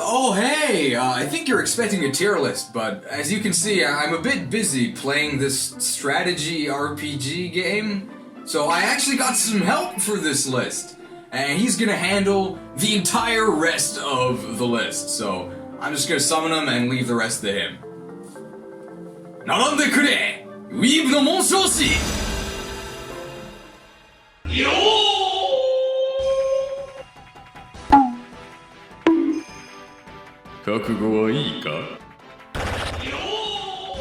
Oh hey, I think you're expecting a tier list, but as you can see, I'm a bit busy playing this strategy RPG game, so I actually got some help for this list, and he's gonna handle the entire rest of the list, so I'm just gonna summon him and leave the rest to him. 並んでくれ! Weebの紋章師! Yo! 覚悟はいいか?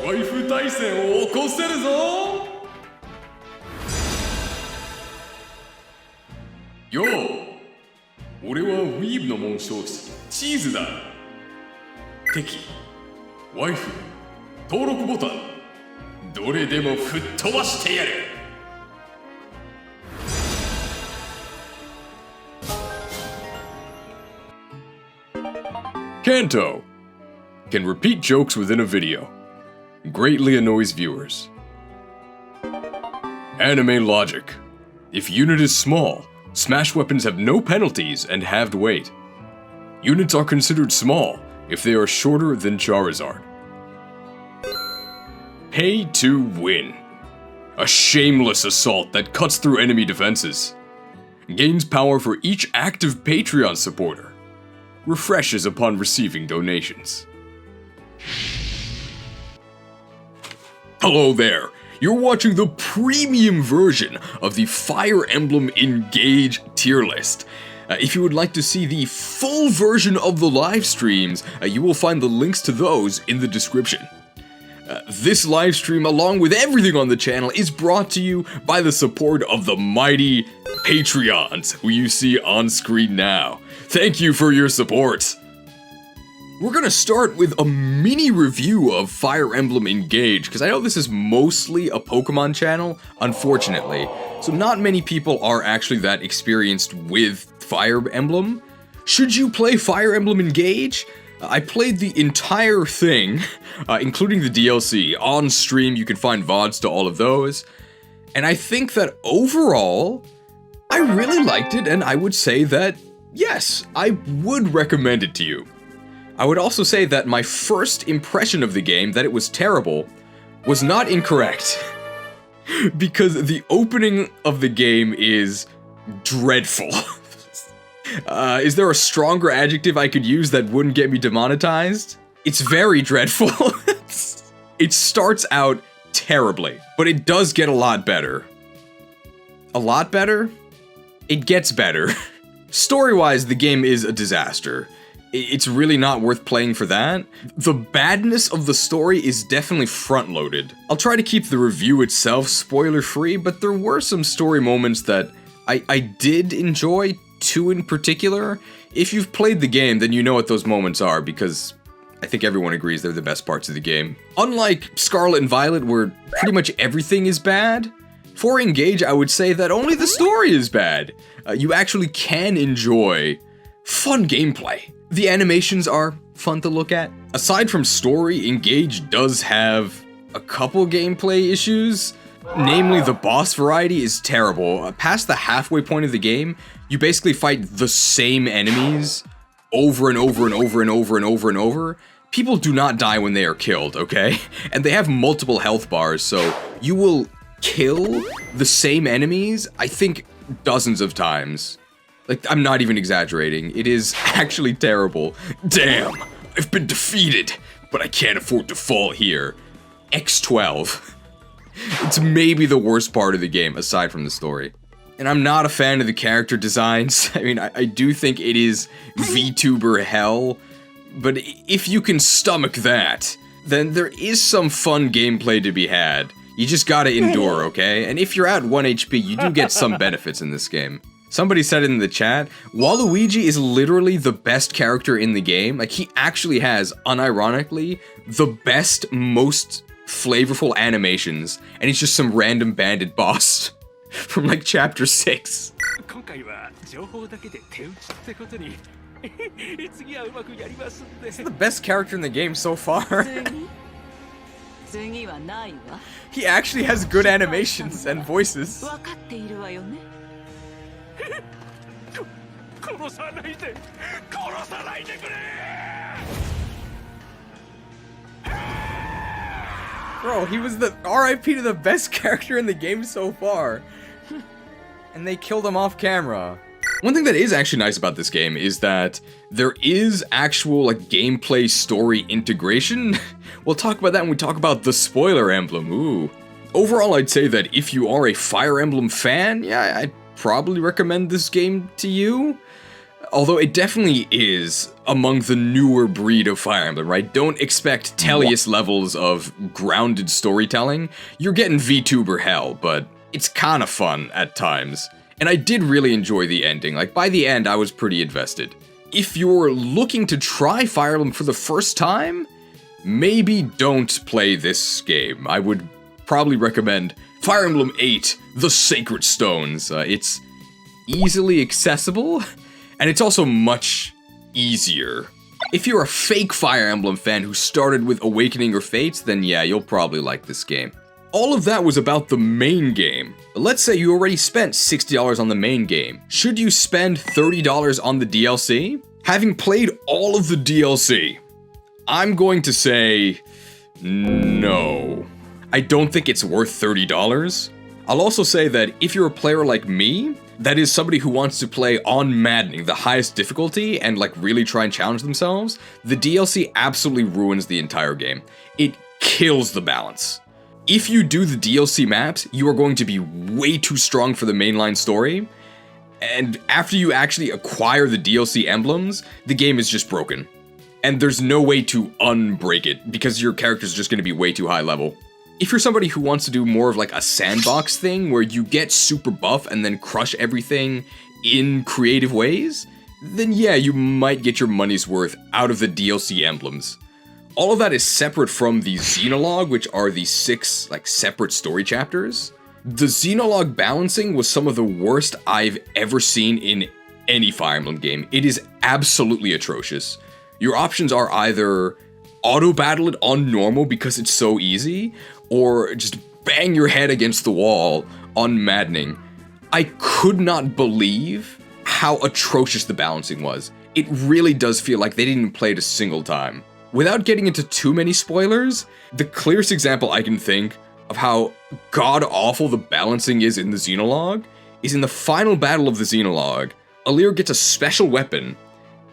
ワイフ対戦を起こせるぞ! よー! 俺はウィーブの紋章師チーズだ. 敵、ワイフ、登録ボタン、どれでも吹っ飛ばしてやる. Kanto can repeat jokes within a video. Greatly annoys viewers. Anime logic. If unit is small, smash weapons have no penalties and halved weight. Units are considered small if they are shorter than Charizard. Pay to win. A shameless assault that cuts through enemy defenses. Gains power for each active Patreon supporter. Refreshes upon receiving donations. Hello there! You're watching the premium version of the Fire Emblem Engage tier list. If you would like to see the full version of the live streams, you will find the links to those in the description. This live stream, along with everything on the channel, is brought to you by the support of the mighty Patreons, who you see on screen now. Thank you for your support! We're gonna start with a mini review of Fire Emblem Engage, because I know this is mostly a Pokemon channel, unfortunately. So not many people are actually that experienced with Fire Emblem. Should you play Fire Emblem Engage? I played the entire thing, including the DLC, on stream. You can find VODs to all of those. And I think that overall, I really liked it, and I would say that, yes, I would recommend it to you. I would also say that my first impression of the game, that it was terrible, was not incorrect. Because the opening of the game is dreadful. Is there a stronger adjective I could use that wouldn't get me demonetized? It's very dreadful. It starts out terribly, but it does get a lot better. A lot better? It gets better. Story-wise, the game is a disaster. It's really not worth playing for that. The badness of the story is definitely front-loaded. I'll try to keep the review itself spoiler-free, but there were some story moments that I did enjoy, two in particular. If you've played the game, then you know what those moments are, because I think everyone agrees they're the best parts of the game. Unlike Scarlet and Violet, where pretty much everything is bad, for Engage, I would say that only the story is bad. You actually can enjoy fun gameplay. The animations are fun to look at. Aside from story, Engage does have a couple gameplay issues. Namely, the boss variety is terrible. Past the halfway point of the game, you basically fight the same enemies over and over and over and over and over and over. People do not die when they are killed, okay? And they have multiple health bars, so you will kill the same enemies, I think, dozens of times. Like, I'm not even exaggerating. It is actually terrible. Damn, I've been defeated, but I can't afford to fall here. X12. It's maybe the worst part of the game, aside from the story. And I'm not a fan of the character designs. I mean, I do think it is VTuber hell, but if you can stomach that, then there is some fun gameplay to be had. You just gotta endure, okay? And if you're at 1 HP, you do get some benefits in this game. Somebody said it in the chat, Waluigi is literally the best character in the game. Like, he actually has, unironically, the best, most flavorful animations, and he's just some random bandit boss from like chapter 6. He's the best character in the game so far. He actually has good animations and voices. Bro, he was the RIP to the best character in the game so far. And they killed him off camera. One thing that is actually nice about this game is that there is actual like gameplay story integration. We'll talk about that when we talk about the spoiler emblem. Ooh. Overall, I'd say that if you are a Fire Emblem fan, yeah, I'd probably recommend this game to you. Although it definitely is among the newer breed of Fire Emblem, right? Don't expect Elyos levels of grounded storytelling. You're getting VTuber hell, but it's kind of fun at times. And I did really enjoy the ending. Like, by the end, I was pretty invested. If you're looking to try Fire Emblem for the first time, maybe don't play this game. I would probably recommend Fire Emblem 8, The Sacred Stones. It's easily accessible, and it's also much easier. If you're a fake Fire Emblem fan who started with Awakening or Fates, then yeah, you'll probably like this game. All of that was about the main game. Let's say you already spent $60 on the main game. Should you spend $30 on the DLC? Having played all of the DLC, I'm going to say no. I don't think it's worth $30. I'll also say that if you're a player like me, that is somebody who wants to play on Maddening, the highest difficulty, and like really try and challenge themselves, the DLC absolutely ruins the entire game. It kills the balance. If you do the DLC maps, you are going to be way too strong for the mainline story, and after you actually acquire the DLC emblems, the game is just broken. And there's no way to unbreak it, because your character's just going to be way too high level. If you're somebody who wants to do more of like a sandbox thing, where you get super buff and then crush everything in creative ways, then yeah, you might get your money's worth out of the DLC emblems. All of that is separate from the Xenologue, which are the 6 like separate story chapters. The Xenologue balancing was some of the worst I've ever seen in any Fire Emblem game. It is absolutely atrocious. Your options are either auto battle it on normal because it's so easy, or just bang your head against the wall on Maddening. I could not believe how atrocious the balancing was. It really does feel like they didn't play it a single time. Without getting into too many spoilers, the clearest example I can think of how god-awful the balancing is in the Xenologue is in the final battle of the Xenologue. Elyos gets a special weapon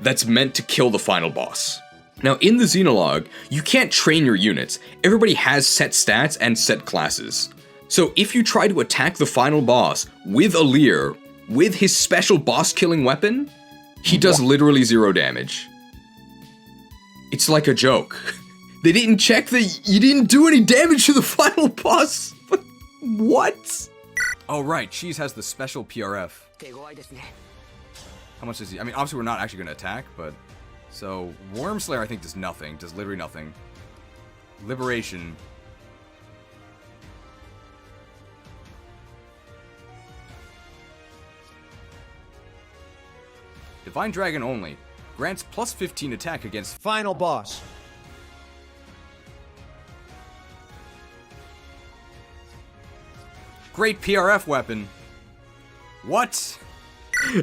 that's meant to kill the final boss. Now, in the Xenologue, you can't train your units. Everybody has set stats and set classes. So if you try to attack the final boss with Elyos, with his special boss-killing weapon, he does literally 0 damage. It's like a joke. They didn't check that you didn't do any damage to the final boss. What? Oh right, Cheese has the special PRF. How much does he? I mean, obviously we're not actually going to attack, but... So, Worm Slayer I think does nothing. Does literally nothing. Liberation. Divine Dragon only. Grants plus 15 attack against final boss. Great PRF weapon. What?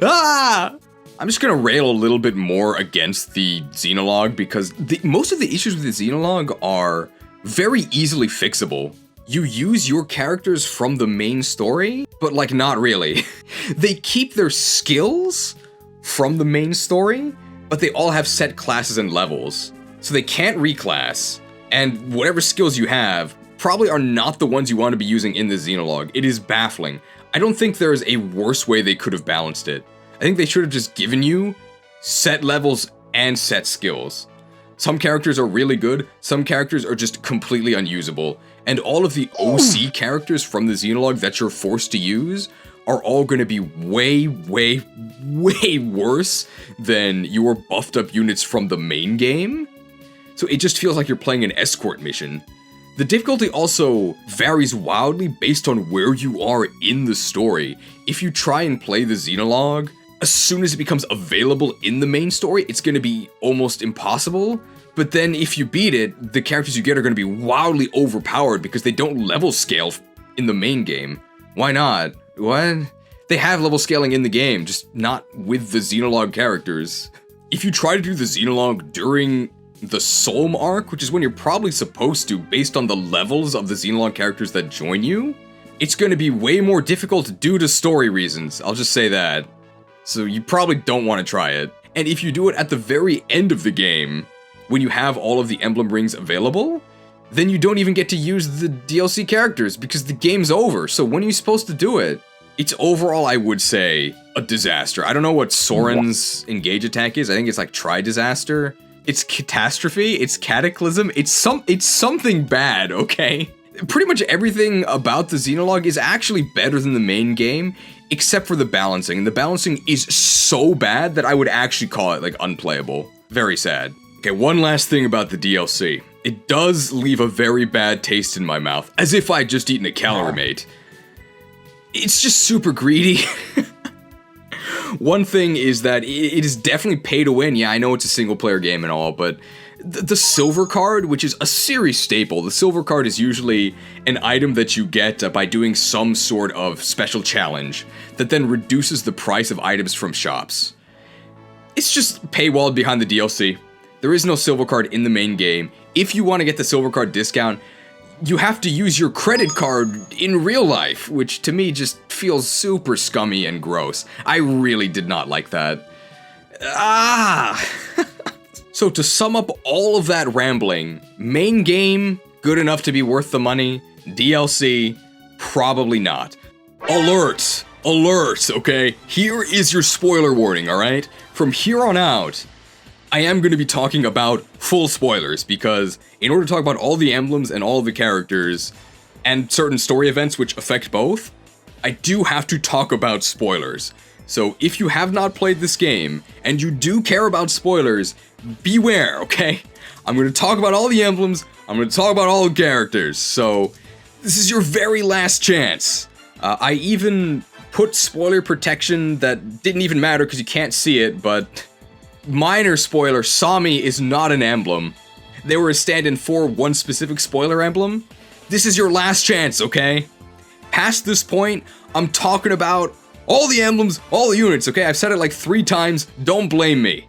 Ah! I'm just gonna rail a little bit more against the Xenologue because most of the issues with the Xenologue are very easily fixable. You use your characters from the main story, but like not really. They keep their skills from the main story, but they all have set classes and levels. So they can't reclass, and whatever skills you have probably are not the ones you want to be using in the Xenologue. It is baffling. I don't think there is a worse way they could have balanced it. I think they should have just given you set levels and set skills. Some characters are really good, some characters are just completely unusable, and all of the OC characters from the Xenologue that you're forced to use are all going to be way, way, way worse than your buffed up units from the main game. So it just feels like you're playing an escort mission. The difficulty also varies wildly based on where you are in the story. If you try and play the Xenologue, as soon as it becomes available in the main story, it's going to be almost impossible. But then if you beat it, the characters you get are going to be wildly overpowered because they don't level scale in the main game. Why not? What? They have level scaling in the game, just not with the Xenologue characters. If you try to do the Xenologue during the Soul arc, which is when you're probably supposed to, based on the levels of the Xenologue characters that join you, it's going to be way more difficult due to story reasons. I'll just say that. So you probably don't want to try it. And if you do it at the very end of the game, when you have all of the Emblem Rings available, then you don't even get to use the DLC characters because the game's over. So when are you supposed to do it? It's overall, I would say, a disaster. I don't know what Soren's engage attack is. I think it's like Tri-Disaster. It's Catastrophe. It's Cataclysm. It's something bad, okay? Pretty much everything about the Xenologue is actually better than the main game, except for the balancing. And the balancing is so bad that I would actually call it, like, unplayable. Very sad. Okay, one last thing about the DLC. It does leave a very bad taste in my mouth, as if I'd just eaten a calorie mate. It's just super greedy. One thing is that it is definitely pay to win. Yeah, I know it's a single player game and all, but the silver card, which is a series staple, the silver card is usually an item that you get by doing some sort of special challenge that then reduces the price of items from shops. It's just paywalled behind the DLC. There is no silver card in the main game. If you want to get the silver card discount, you have to use your credit card in real life, which to me just feels super scummy and gross. I really did not like that. So to sum up all of that rambling, main game, good enough to be worth the money. DLC, probably not. Alert! Alert, okay? Here is your spoiler warning, alright? From here on out, I am going to be talking about full spoilers, because in order to talk about all the emblems and all the characters, and certain story events which affect both, I do have to talk about spoilers. So if you have not played this game, and you do care about spoilers, beware, okay? I'm going to talk about all the emblems, I'm going to talk about all the characters, so this is your very last chance. I even put spoiler protection that didn't even matter because you can't see it, but minor spoiler, Sommie is not an emblem. They were a stand-in for one specific spoiler emblem. This is your last chance, okay? Past this point, I'm talking about all the emblems, all the units, okay? I've said it like 3 times, don't blame me.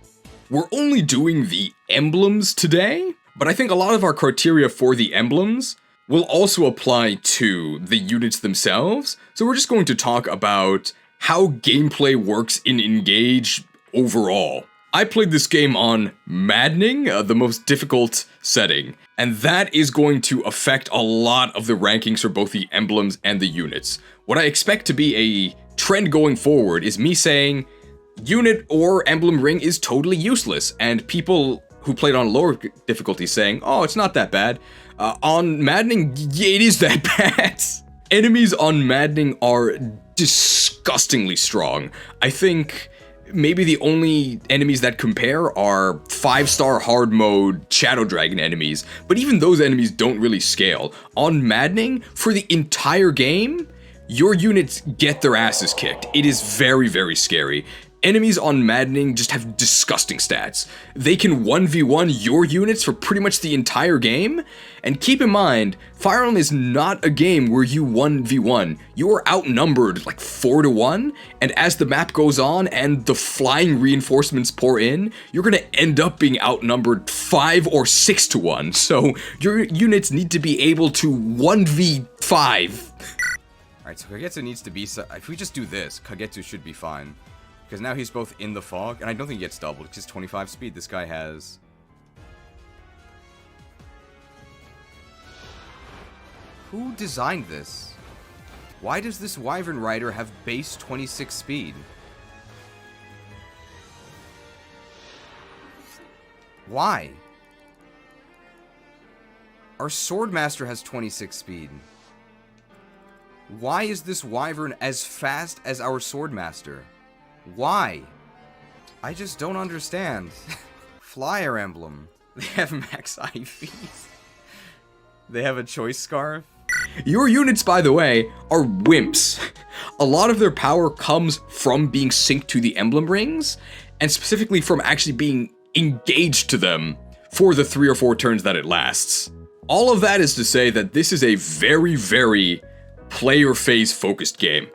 We're only doing the emblems today, but I think a lot of our criteria for the emblems will also apply to the units themselves. So we're just going to talk about how gameplay works in Engage overall. I played this game on Maddening, the most difficult setting, and that is going to affect a lot of the rankings for both the emblems and the units. What I expect to be a trend going forward is me saying, unit or emblem ring is totally useless, and people who played on lower difficulty saying, oh, it's not that bad. On Maddening, yeah, it is that bad. Enemies on Maddening are disgustingly strong. I think maybe the only enemies that compare are 5-star hard mode Shadow Dragon enemies, but even those enemies don't really scale. On Maddening, for the entire game, your units get their asses kicked. It is very, very scary. Enemies on Maddening just have disgusting stats. They can 1v1 your units for pretty much the entire game, and keep in mind, Fire Emblem is not a game where you 1v1. You are outnumbered like 4-1, and as the map goes on and the flying reinforcements pour in, you're gonna end up being outnumbered 5 or 6-1, so your units need to be able to 1v5. Alright, so Kagetsu needs to be, if we just do this, Kagetsu should be fine. Because now he's both in the fog, and I don't think he gets doubled, because 25 speed this guy has. Who designed this? Why does this Wyvern Rider have base 26 speed? Why? Our Swordmaster has 26 speed. Why is this Wyvern as fast as our Swordmaster? Why? I just don't understand. Flyer Emblem. They have max IVs. They have a choice scarf. Your units, by the way, are wimps. A lot of their power comes from being synced to the Emblem Rings, and specifically from actually being engaged to them for the 3 or 4 turns that it lasts. All of that is to say that this is a very, very player phase focused game.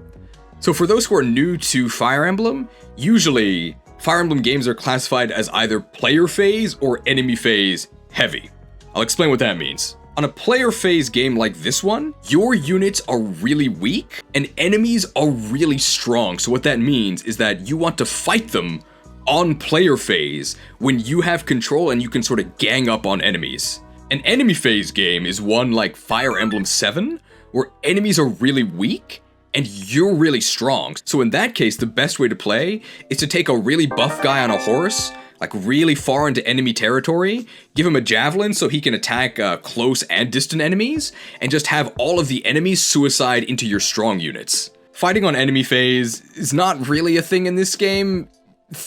So for those who are new to Fire Emblem, usually Fire Emblem games are classified as either player phase or enemy phase heavy. I'll explain what that means. On a player phase game like this one, your units are really weak and enemies are really strong. So what that means is that you want to fight them on player phase when you have control and you can sort of gang up on enemies. An enemy phase game is one like Fire Emblem 7, where enemies are really weak and you're really strong. So in that case, the best way to play is to take a really buff guy on a horse, like really far into enemy territory, give him a javelin so he can attack close and distant enemies, and just have all of the enemies suicide into your strong units. Fighting on enemy phase is not really a thing in this game.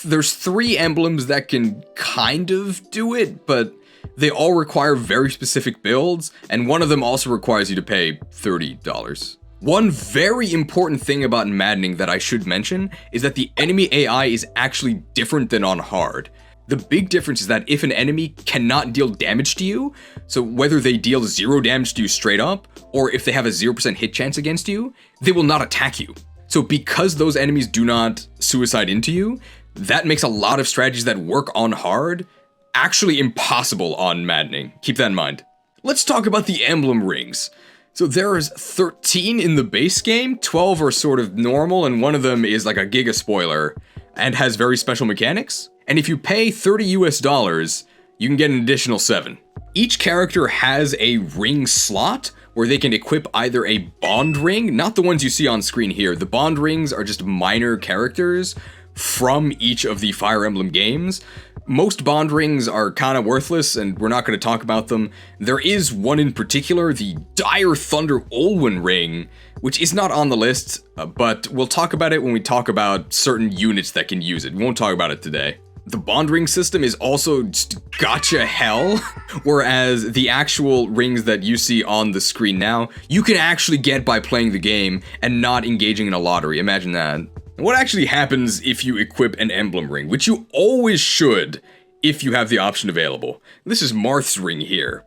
There's 3 emblems that can kind of do it, but they all require very specific builds, and one of them also requires you to pay $30. One very important thing about maddening that I should mention is that the enemy AI is actually different than on hard. The big difference is that if an enemy cannot deal damage to you, so whether they deal 0 damage to you straight up, or if they have a 0% hit chance against you, they will not attack you. So because those enemies do not suicide into you, that makes a lot of strategies that work on hard actually impossible on maddening. Keep that in mind. Let's talk about the Emblem Rings. So there's 13 in the base game, 12 are sort of normal, and one of them is like a giga spoiler and has very special mechanics. And if you pay $30 US, you can get an additional 7. Each character has a ring slot where they can equip either a bond ring, not the ones you see on screen here. The bond rings are just minor characters from each of the Fire Emblem games. Most bond rings are kind of worthless, and we're not going to talk about them. There is one in particular, the Dire Thunder Olwen ring, which is not on the list, but we'll talk about it when we talk about certain units that can use it. We won't talk about it today. The bond ring system is also just gotcha hell, whereas the actual rings that you see on the screen now, you can actually get by playing the game and not engaging in a lottery. Imagine that. What actually happens if you equip an emblem ring, which you always should if you have the option available. This is Marth's ring here.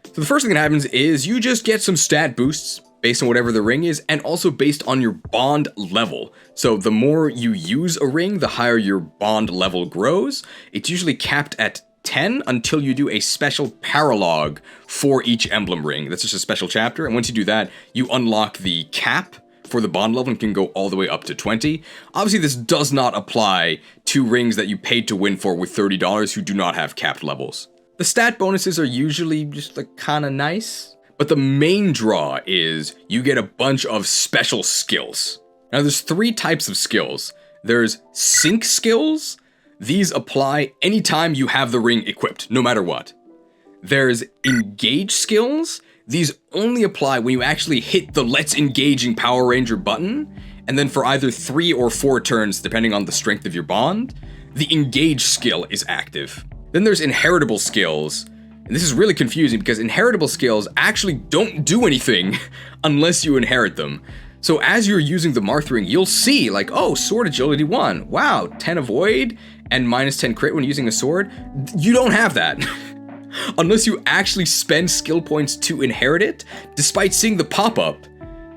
So the first thing that happens is you just get some stat boosts based on whatever the ring is, and also based on your bond level. So the more you use a ring, the higher your bond level grows. It's usually capped at 10 until you do a special paralogue for each emblem ring. That's just a special chapter, and once you do that, you unlock the cap for the bond level and can go all the way up to 20. Obviously, this does not apply to rings that you paid to win for with $30 who do not have capped levels. The stat bonuses are usually just like kind of nice, but the main draw is you get a bunch of special skills. Now there's 3 types of skills. There's sync skills. These apply anytime you have the ring equipped, no matter what. There's engage skills. These only apply when you actually hit the Let's Engaging Power Ranger button, and then for either 3 or 4 turns, depending on the strength of your bond, the engage skill is active. Then there's inheritable skills, and this is really confusing because inheritable skills actually don't do anything unless you inherit them. So as you're using the Marth ring, you'll see like, oh, sword agility 1, wow, 10 avoid, and minus 10 crit when using a sword. You don't have that. Unless you actually spend skill points to inherit it, despite seeing the pop-up.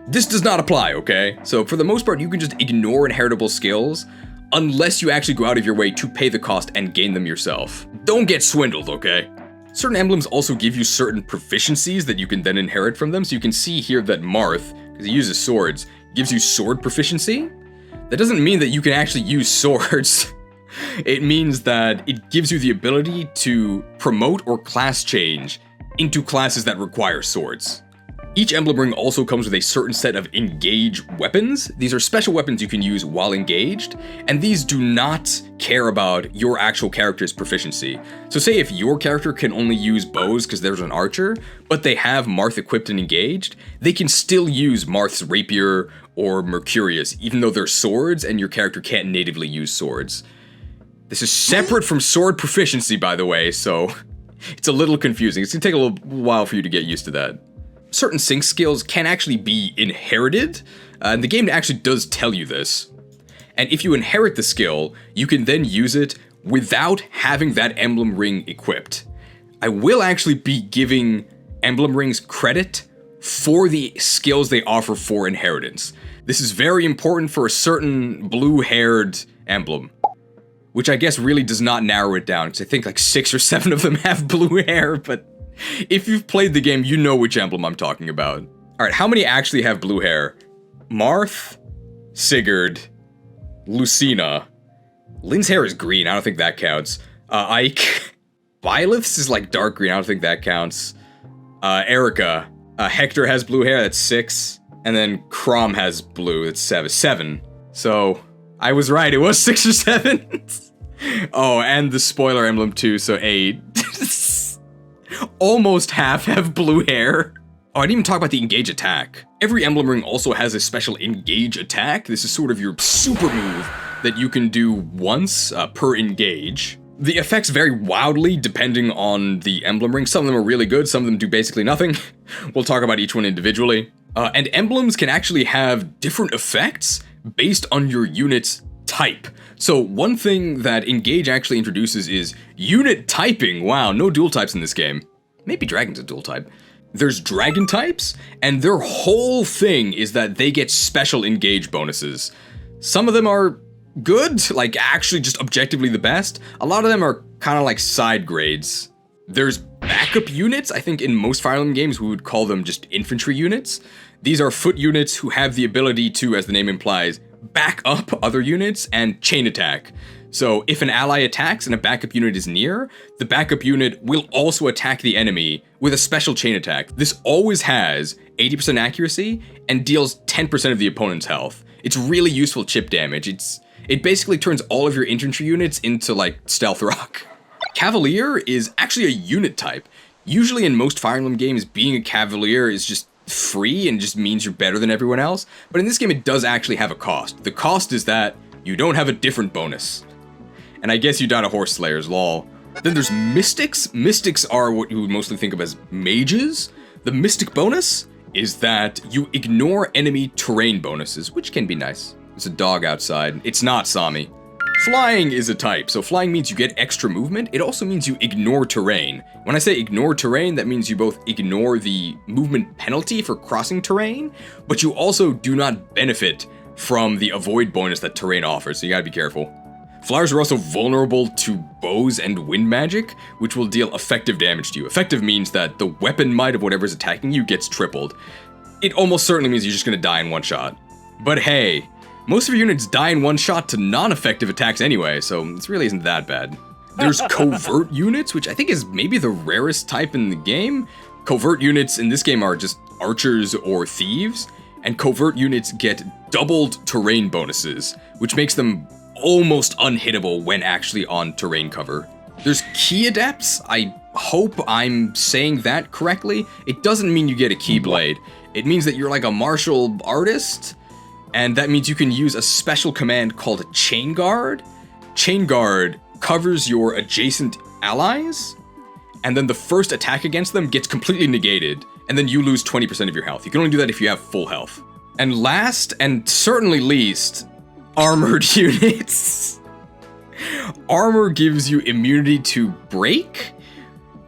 This does not apply, okay? So for the most part, you can just ignore inheritable skills unless you actually go out of your way to pay the cost and gain them yourself. Don't get swindled, okay? Certain emblems also give you certain proficiencies that you can then inherit from them. So you can see here that Marth, because he uses swords, gives you sword proficiency. That doesn't mean that you can actually use swords. It means that it gives you the ability to promote or class change into classes that require swords. Each emblem ring also comes with a certain set of engage weapons. These are special weapons you can use while engaged, and these do not care about your actual character's proficiency. So say if your character can only use bows because there's an archer, but they have Marth equipped and engaged, they can still use Marth's rapier or Mercurius, even though they're swords and your character can't natively use swords. This is separate from sword proficiency, by the way, so it's a little confusing. It's gonna take a little while for you to get used to that. Certain sync skills can actually be inherited, and the game actually does tell you this. And if you inherit the skill, you can then use it without having that emblem ring equipped. I will actually be giving emblem rings credit for the skills they offer for inheritance. This is very important for a certain blue-haired emblem. which I guess really does not narrow it down, because I think like 6 or 7 of them have blue hair, but if you've played the game, you know which emblem I'm talking about. Alright, how many actually have blue hair? Marth, Sigurd, Lucina. Lynn's hair is green, I don't think that counts. Ike. Byleth's is like dark green, I don't think that counts. Eirika. Hector has blue hair, that's 6. And then Chrom has blue, that's 7. So, I was right, it was 6 or 7. Oh, and the spoiler emblem too, so 8. Almost half have blue hair. Oh, I didn't even talk about the engage attack. Every emblem ring also has a special engage attack. This is sort of your super move that you can do once per engage. The effects vary wildly depending on the emblem ring. Some of them are really good, some of them do basically nothing. We'll talk about each one individually. And emblems can actually have different effects based on your unit's type. So one thing that Engage actually introduces is unit typing. Wow, no dual types in this game. Maybe Dragon's a dual type. There's dragon types, and their whole thing is that they get special engage bonuses. Some of them are good, like actually just objectively the best. A lot of them are kind of like side grades. There's backup units. I think in most Fire Emblem games we would call them just infantry units. These are foot units who have the ability to, as the name implies, back up other units and chain attack. So if an ally attacks and a backup unit is near, the backup unit will also attack the enemy with a special chain attack. This always has 80% accuracy and deals 10% of the opponent's health. It's really useful chip damage. It basically turns all of your infantry units into like stealth rock. Cavalier is actually a unit type. Usually in most Fire Emblem games, being a Cavalier is just free and just means you're better than everyone else. But in this game, it does actually have a cost. The cost is that you don't have a different bonus. And I guess you die to Horse Slayers, lol. Then there's Mystics. Mystics are what you would mostly think of as mages. The Mystic bonus is that you ignore enemy terrain bonuses, which can be nice. There's a dog outside. It's not Sommie. Flying is a type, so flying means you get extra movement. It also means you ignore terrain. When I say ignore terrain, that means you both ignore the movement penalty for crossing terrain, but you also do not benefit from the avoid bonus that terrain offers, so you gotta be careful. Flyers are also vulnerable to bows and wind magic, which will deal effective damage to you. Effective means that the weapon might of whatever's attacking you gets tripled. It almost certainly means you're just gonna die in one shot. But hey, most of your units die in one shot to non-effective attacks anyway, so this really isn't that bad. There's covert units, which I think is maybe the rarest type in the game. Covert units in this game are just archers or thieves, and covert units get doubled terrain bonuses, which makes them almost unhittable when actually on terrain cover. There's key adepts. I hope I'm saying that correctly. It doesn't mean you get a keyblade. It means that you're like a martial artist, and that means you can use a special command called Chain Guard. Chain Guard covers your adjacent allies, and then the first attack against them gets completely negated, and then you lose 20% of your health. You can only do that if you have full health. And last, and certainly least, armored units. Armor gives you immunity to break,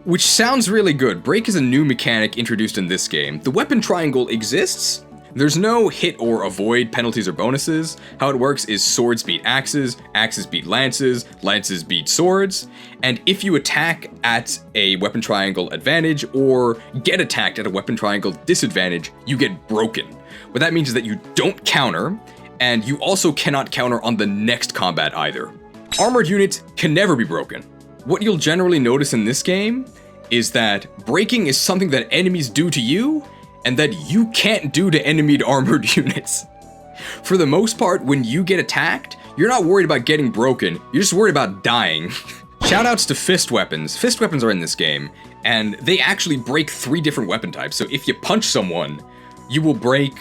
which sounds really good. Break is a new mechanic introduced in this game. The weapon triangle exists. There's no hit or avoid penalties or bonuses. How it works is swords beat axes, axes beat lances, lances beat swords, and if you attack at a weapon triangle advantage or get attacked at a weapon triangle disadvantage, you get broken. What that means is that you don't counter, and you also cannot counter on the next combat either. Armored units can never be broken. What you'll generally notice in this game is that breaking is something that enemies do to you, and that you can't do to enemy armored units. For the most part, when you get attacked, you're not worried about getting broken, you're just worried about dying. Shoutouts to fist weapons. Fist weapons are in this game, and they actually break 3 different weapon types. So if you punch someone, you will break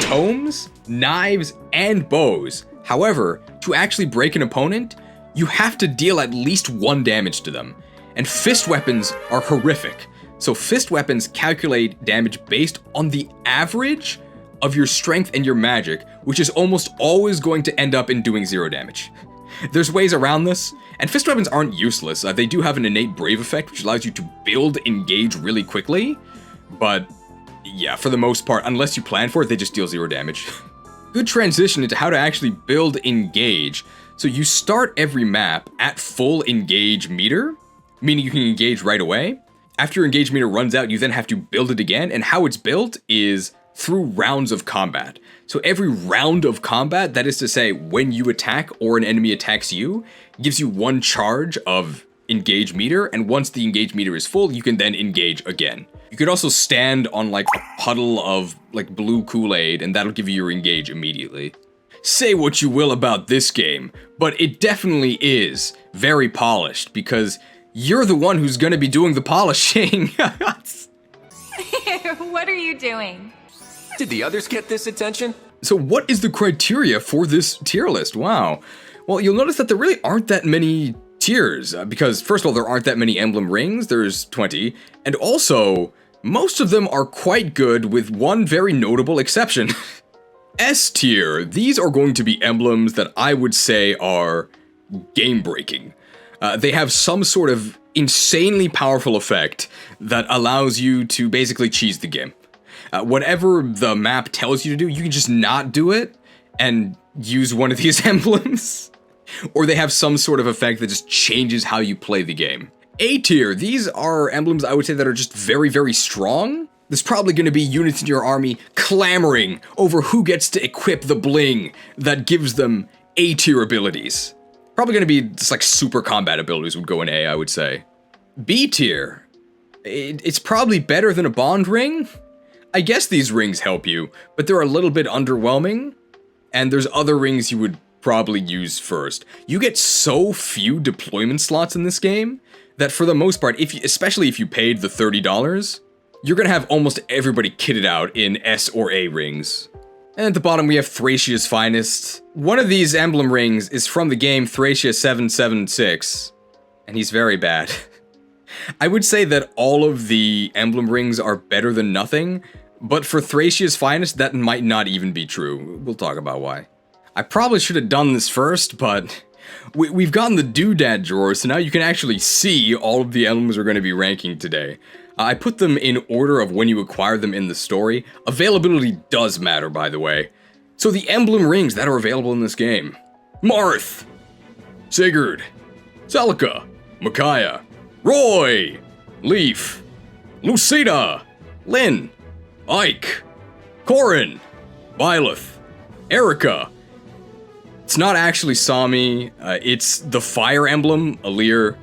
tomes, knives, and bows. However, to actually break an opponent, you have to deal at least 1 damage to them. And fist weapons are horrific. So fist weapons calculate damage based on the average of your strength and your magic, which is almost always going to end up in doing 0 damage. There's ways around this, and fist weapons aren't useless. They do have an innate brave effect, which allows you to build engage really quickly, but yeah, for the most part, unless you plan for it, they just deal 0 damage. Good transition into how to actually build engage. So you start every map at full engage meter, meaning you can engage right away. After your engage meter runs out, you then have to build it again, and how it's built is through rounds of combat. So every round of combat, that is to say, when you attack or an enemy attacks you, gives you 1 charge of engage meter, and once the engage meter is full, you can then engage again. You could also stand on like a puddle of like blue Kool-Aid, and that'll give you your engage immediately. Say what you will about this game, but it definitely is very polished, because you're the one who's gonna be doing the polishing. What are you doing? Did the others get this attention? So what is the criteria for this tier list? Wow. Well, you'll notice that there really aren't that many tiers, because first of all, there aren't that many Emblem Rings, there's 20, and also, most of them are quite good with one very notable exception. S tier, these are going to be emblems that I would say are game-breaking. They have some sort of insanely powerful effect that allows you to basically cheese the game. Whatever the map tells you to do, you can just not do it and use one of these emblems. Or they have some sort of effect that just changes how you play the game. A tier, these are emblems I would say that are just very, very strong. There's probably going to be units in your army clamoring over who gets to equip the bling that gives them A tier abilities. Probably going to be just like super combat abilities would go in A, I would say. B tier, it's probably better than a bond ring. I guess these rings help you, but they're a little bit underwhelming, and there's other rings you would probably use first. You get so few deployment slots in this game that for the most part, especially if you paid the $30, you're gonna have almost everybody kitted out in S or A rings. And at the bottom we have Thracia's Finest. One of these emblem rings is from the game Thracia 776, and he's very bad. I would say that all of the emblem rings are better than nothing, but for Thracia's Finest, that might not even be true. We'll talk about why. I probably should have done this first, but we've gotten the doodad drawer, so now you can actually see all of the emblems we're going to be ranking today. I put them in order of when you acquire them in the story. Availability does matter, by the way. So the emblem rings that are available in this game: Marth, Sigurd, Celica, Micaiah, Roy, Lief, Lucina, Lyn, Ike, Corrin, Byleth, Eirika. It's not actually Sommie, it's the Fire Emblem, Alir.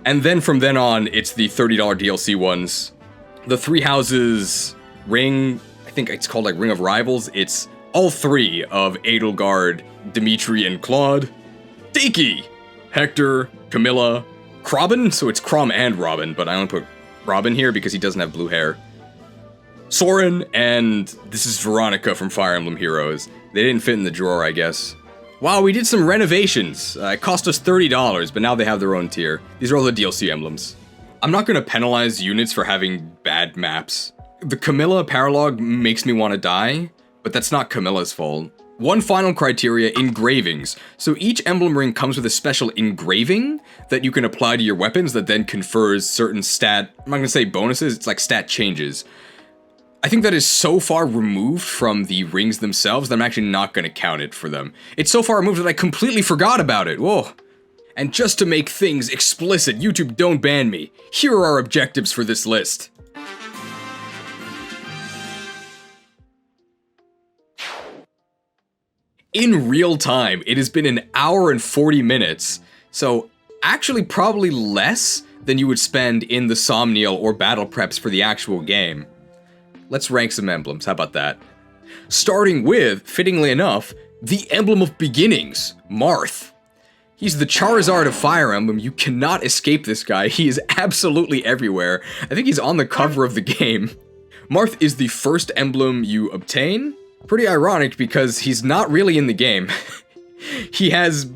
And then from then on, it's the $30 DLC ones. The Three Houses Ring, I think it's called like Ring of Rivals. It's all 3 of Edelgard, Dimitri, and Claude. Tiki, Hector, Camilla, Robin, so it's Chrom and Robin, but I only put Robin here because he doesn't have blue hair. Soren, and this is Veronica from Fire Emblem Heroes. They didn't fit in the drawer, I guess. Wow, we did some renovations. It cost us $30, but now they have their own tier. These are all the DLC emblems. I'm not gonna penalize units for having bad maps. The Camilla paralogue makes me want to die, but that's not Camilla's fault. One final criteria, engravings. So each emblem ring comes with a special engraving that you can apply to your weapons that then confers certain stat, I'm not gonna say bonuses, it's like stat changes. I think that is so far removed from the rings themselves that I'm actually not gonna count it for them. It's so far removed that I completely forgot about it, whoa. And just to make things explicit, YouTube don't ban me, here are our objectives for this list. In real time, it has been an hour and 40 minutes, so actually probably less than you would spend in the Somniel or battle preps for the actual game. Let's rank some emblems, how about that? Starting with, fittingly enough, the Emblem of Beginnings, Marth. He's the Charizard of Fire Emblem. You cannot escape this guy. He is absolutely everywhere. I think he's on the cover of the game. Marth is the first emblem you obtain. Pretty ironic because he's not really in the game. He has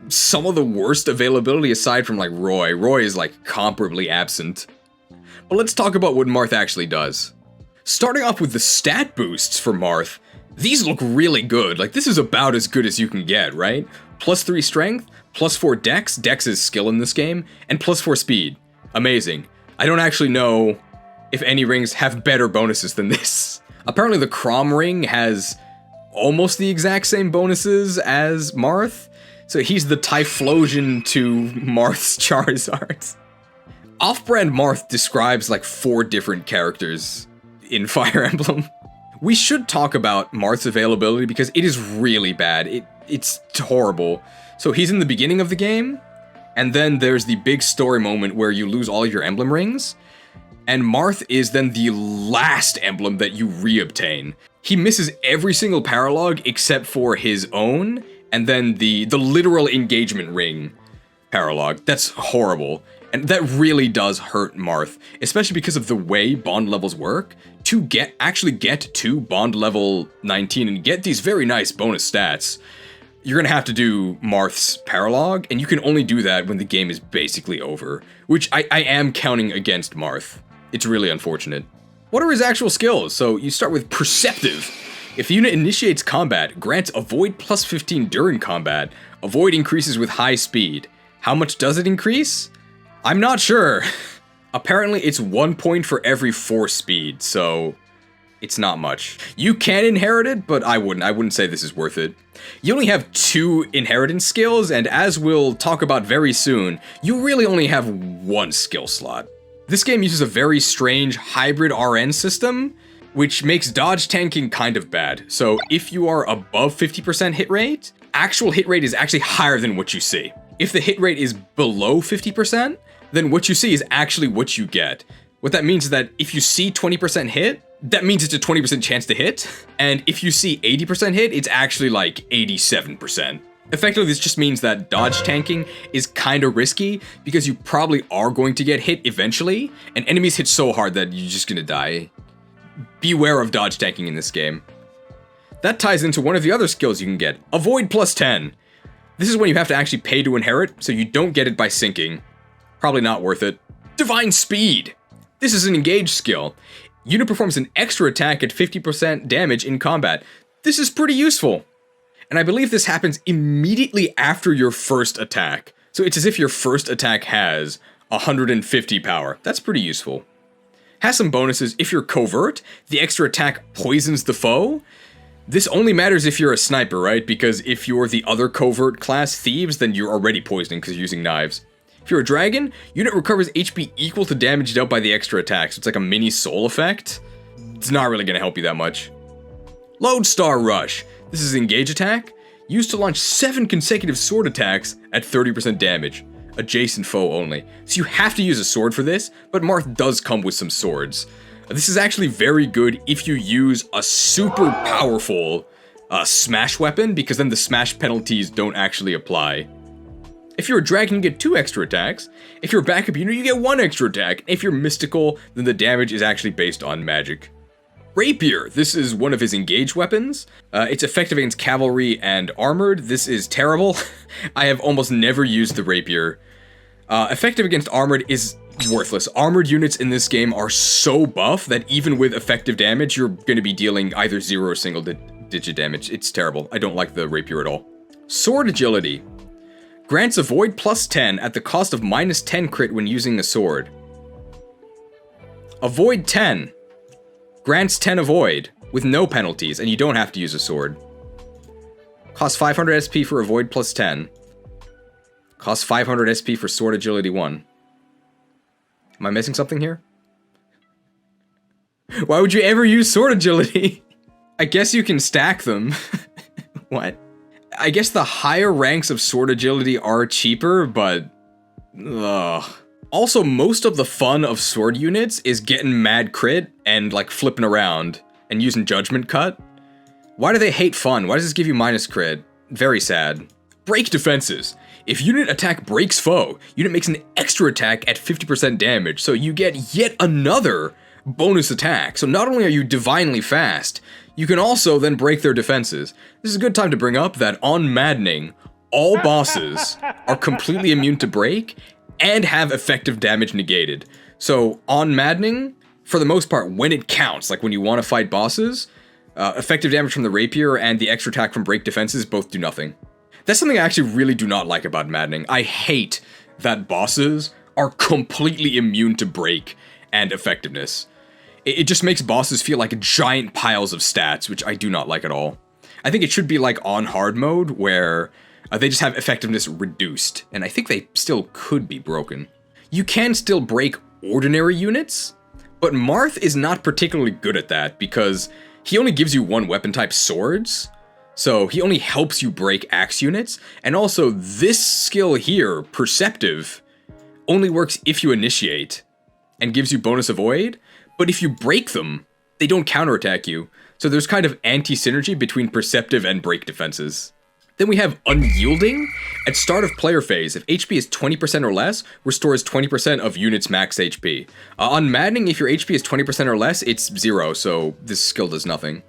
some of the worst availability aside from like Roy. Roy is like comparably absent. But let's talk about what Marth actually does. Starting off with the stat boosts for Marth, these look really good. Like, this is about as good as you can get, right? +3 strength, +4 dex, dex is skill in this game, and +4 speed. Amazing. I don't actually know if any rings have better bonuses than this. Apparently the Chrom ring has almost the exact same bonuses as Marth, So he's the Typhlosion to Marth's Charizard. Off-brand Marth describes like 4 different characters in Fire Emblem. We should talk about Marth's availability because it is really bad. It's horrible. So he's in the beginning of the game, and then there's the big story moment where you lose all your Emblem Rings, and Marth is then the last emblem that you reobtain. He misses every single paralogue except for his own, and then the literal engagement ring paralogue. That's horrible. And that really does hurt Marth, especially because of the way bond levels work. To actually get to bond level 19 and get these very nice bonus stats, you're gonna have to do Marth's paralogue, and you can only do that when the game is basically over, which I am counting against Marth. It's really unfortunate. What are his actual skills? So you start with Perceptive. If the unit initiates combat, grants Avoid plus 15 during combat. Avoid increases with high speed. How much does it increase? I'm not sure. Apparently it's 1 point for every 4 speed, so it's not much. You can inherit it, but I wouldn't say this is worth it. You only have 2 inheritance skills, and as we'll talk about very soon, you really only have 1 skill slot. This game uses a very strange hybrid RN system, which makes dodge tanking kind of bad. So if you are above 50% hit rate, actual hit rate is actually higher than what you see. If the hit rate is below 50%, then what you see is actually what you get. What that means is that if you see 20% hit, that means it's a 20% chance to hit. And if you see 80% hit, it's actually like 87%. Effectively, this just means that dodge tanking is kind of risky because you probably are going to get hit eventually, and enemies hit so hard that you're just gonna die. Beware of dodge tanking in this game. That ties into one of the other skills you can get, Avoid plus 10. This is when you have to actually pay to inherit, so you don't get it by sinking. Probably not worth it. Divine Speed. This is an engage skill. Unit performs an extra attack at 50% damage in combat. This is pretty useful. And I believe this happens immediately after your first attack. So it's as if your first attack has 150 power. That's pretty useful. Has some bonuses. If you're covert, the extra attack poisons the foe. This only matters if you're a sniper, right? Because if you're the other covert class thieves, then you're already poisoning because you're using knives. If you're a dragon, unit recovers HP equal to damage dealt by the extra attack, so it's like a mini soul effect. It's not really going to help you that much. Lodestar Rush. This is an engage attack, used to launch 7 consecutive sword attacks at 30% damage. Adjacent foe only. So you have to use a sword for this, but Marth does come with some swords. This is actually very good if you use a super powerful smash weapon, because then the smash penalties don't actually apply. If you're a dragon, you get 2 extra attacks. If you're a backup unit, you get 1 extra attack. If you're mystical, then the damage is actually based on magic. Rapier. This is one of his engaged weapons. It's effective against cavalry and armored. This is terrible. I have almost never used the rapier. Effective against armored is worthless. Armored units in this game are so buff that even with effective damage, you're going to be dealing either 0 or single digit damage. It's terrible. I don't like the rapier at all. Sword Agility. Grants Avoid plus 10 at the cost of minus 10 crit when using a sword. Avoid 10. Grants 10 Avoid, with no penalties, and you don't have to use a sword. Costs 500 SP for Avoid plus 10. Costs 500 SP for Sword Agility 1. Am I missing something here? Why would you ever use Sword Agility? I guess you can stack them. What? I guess the higher ranks of Sword Agility are cheaper, but... ugh. Also, most of the fun of sword units is getting mad crit and, like, flipping around and using Judgment Cut. Why do they hate fun? Why does this give you minus crit? Very sad. Break defenses. If unit attack breaks foe, unit makes an extra attack at 50% damage, so you get yet another bonus attack. So not only are you divinely fast, you can also then break their defenses. This is a good time to bring up that on Maddening, all bosses are completely immune to break and have effective damage negated. So on Maddening, for the most part, when it counts, like when you want to fight bosses, effective damage from the rapier and the extra attack from break defenses both do nothing. That's something I actually really do not like about Maddening. I hate that bosses are completely immune to break and effectiveness. It just makes bosses feel like giant piles of stats, which I do not like at all. I think it should be like on hard mode, where They just have effectiveness reduced, and I think they still could be broken. You can still break ordinary units, but Marth is not particularly good at that because he only gives you one weapon type, swords, so he only helps you break axe units, and also this skill here, Perceptive, only works if you initiate, and gives you bonus avoid, but if you break them, they don't counterattack you, so there's kind of anti-synergy between Perceptive and break defenses. Then we have Unyielding. At start of player phase, if HP is 20% or less, restores 20% of units' max HP. On Maddening, if your HP is 20% or less, it's 0, so this skill does nothing.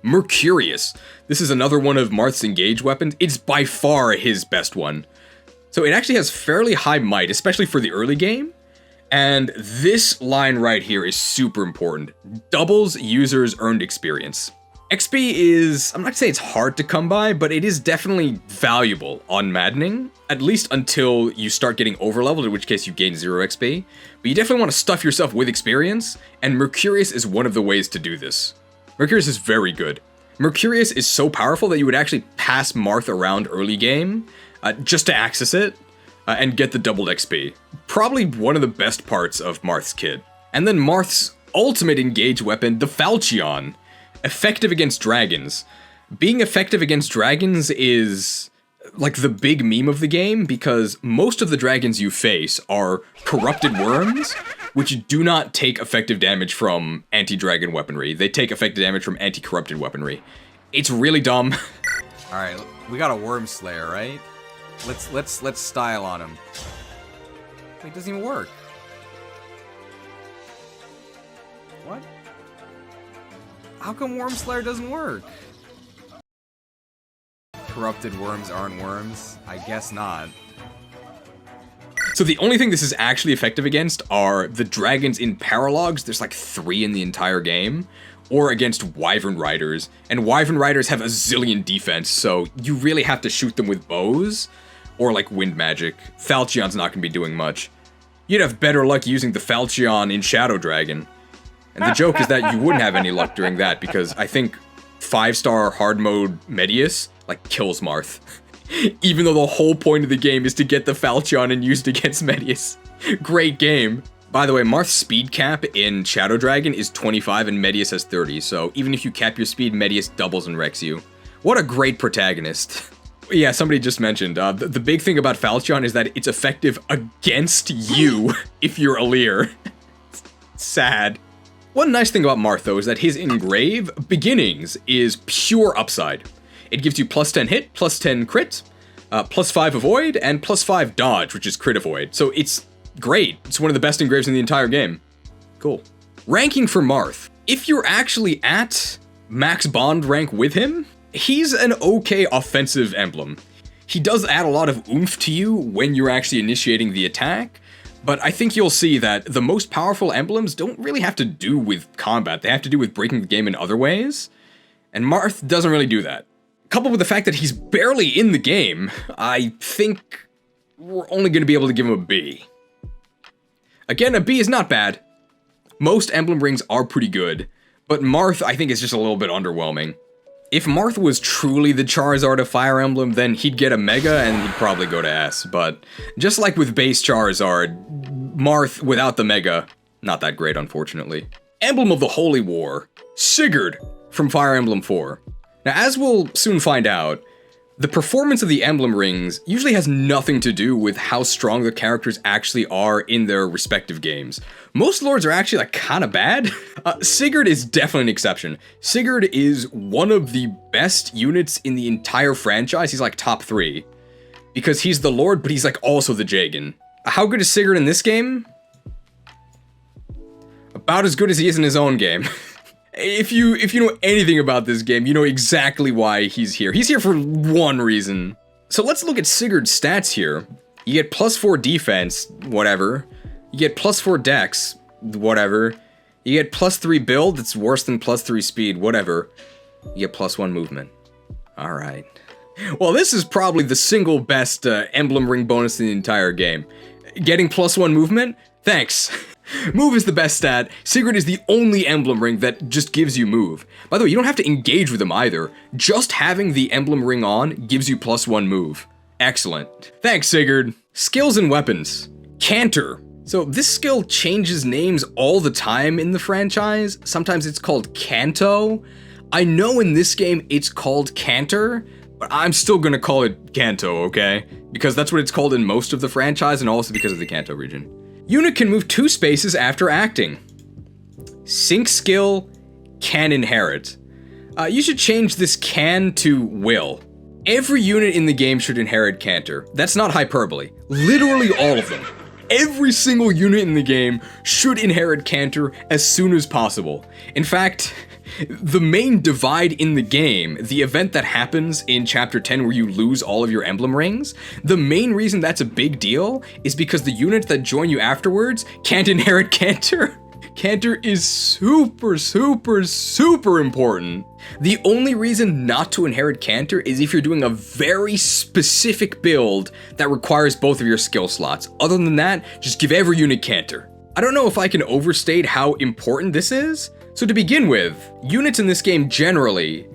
Mercurius. This is another one of Marth's engage weapons. It's by far his best one. So it actually has fairly high might, especially for the early game. And this line right here is super important. Doubles users' earned experience. XP is, I'm not gonna say it's hard to come by, but it is definitely valuable on Maddening, at least until you start getting overleveled, in which case you gain 0 XP. But you definitely want to stuff yourself with experience, and Mercurius is one of the ways to do this. Mercurius is very good. Mercurius is so powerful that you would actually pass Marth around early game, just to access it, and get the doubled XP. Probably one of the best parts of Marth's kit. And then Marth's ultimate engage weapon, the Falchion. Effective against dragons. Being effective against dragons is like the big meme of the game because most of the dragons you face are corrupted worms, which do not take effective damage from anti-dragon weaponry. They take effective damage from anti-corrupted weaponry. It's really dumb. All right, we got a worm slayer, right? Let's style on him. It doesn't even work. What? How come Worm Slayer doesn't work? Corrupted worms aren't worms? I guess not. So the only thing this is actually effective against are the dragons in paralogs. There's like 3 in the entire game. Or against Wyvern Riders. And Wyvern Riders have a zillion defense, so you really have to shoot them with bows. Or like wind magic. Falchion's not going to be doing much. You'd have better luck using the Falchion in Shadow Dragon. And the joke is that you wouldn't have any luck during that because I think 5-star hard mode Mightiest like kills Marth. Even though the whole point of the game is to get the Falchion and use it against Mightiest. Great game. By the way, Marth's speed cap in Shadow Dragon is 25 and Mightiest has 30, so even if you cap your speed, Mightiest doubles and wrecks you. What a great protagonist. Yeah, somebody just mentioned, the big thing about Falchion is that it's effective against you if you're a Lear. Sad. One nice thing about Marth, though, is that his Engrave Beginnings is pure upside. It gives you plus 10 hit, plus 10 crit, plus 5 avoid, and plus 5 dodge, which is crit avoid. So it's great. It's one of the best engraves in the entire game. Cool. Ranking for Marth. If you're actually at max bond rank with him, he's an okay offensive emblem. He does add a lot of oomph to you when you're actually initiating the attack, but I think you'll see that the most powerful emblems don't really have to do with combat. They have to do with breaking the game in other ways, and Marth doesn't really do that. Coupled with the fact that he's barely in the game, I think we're only going to be able to give him a B. Again, a B is not bad. Most Emblem Rings are pretty good, but Marth I think is just a little bit underwhelming. If Marth was truly the Charizard of Fire Emblem, then he'd get a Mega and he'd probably go to S, but just like with base Charizard, Marth without the Mega, not that great unfortunately. Emblem of the Holy War, Sigurd from Fire Emblem 4. Now as we'll soon find out, the performance of the Emblem Rings usually has nothing to do with how strong the characters actually are in their respective games. Most lords are actually like kinda bad. Sigurd is definitely an exception. Sigurd is one of the best units in the entire franchise. He's like top 3. Because he's the lord, but he's like also the Jagan. How good is Sigurd in this game? About as good as he is in his own game. If you know anything about this game, you know exactly why he's here. He's here for one reason. So let's look at Sigurd's stats here. You get plus 4 defense, whatever. You get plus 4 dex, whatever. You get plus 3 build, that's worse than plus 3 speed, whatever. You get plus 1 movement. Alright. Well, this is probably the single best Emblem Ring bonus in the entire game. Getting plus 1 movement? Thanks. Move is the best stat. Sigurd is the only Emblem Ring that just gives you move. By the way, you don't have to engage with him either. Just having the Emblem Ring on gives you plus 1 move. Excellent. Thanks, Sigurd. Skills and weapons. Canter. So this skill changes names all the time in the franchise. Sometimes it's called Canto. I know in this game it's called Canter, but I'm still gonna call it Canto, okay? Because that's what it's called in most of the franchise, and also because of the Kanto region. Unit can move 2 spaces after acting. Sync skill, can inherit. You should change this can to will. Every unit in the game should inherit Canter. That's not hyperbole. Literally all of them. Every single unit in the game should inherit Canter as soon as possible. In fact, the main divide in the game, the event that happens in Chapter 10 where you lose all of your Emblem Rings, the main reason that's a big deal is because the units that join you afterwards can't inherit Canter. Canter is super, super, super important. The only reason not to inherit Canter is if you're doing a very specific build that requires both of your skill slots. Other than that, just give every unit Canter. I don't know if I can overstate how important this is. So to begin with, units in this game generally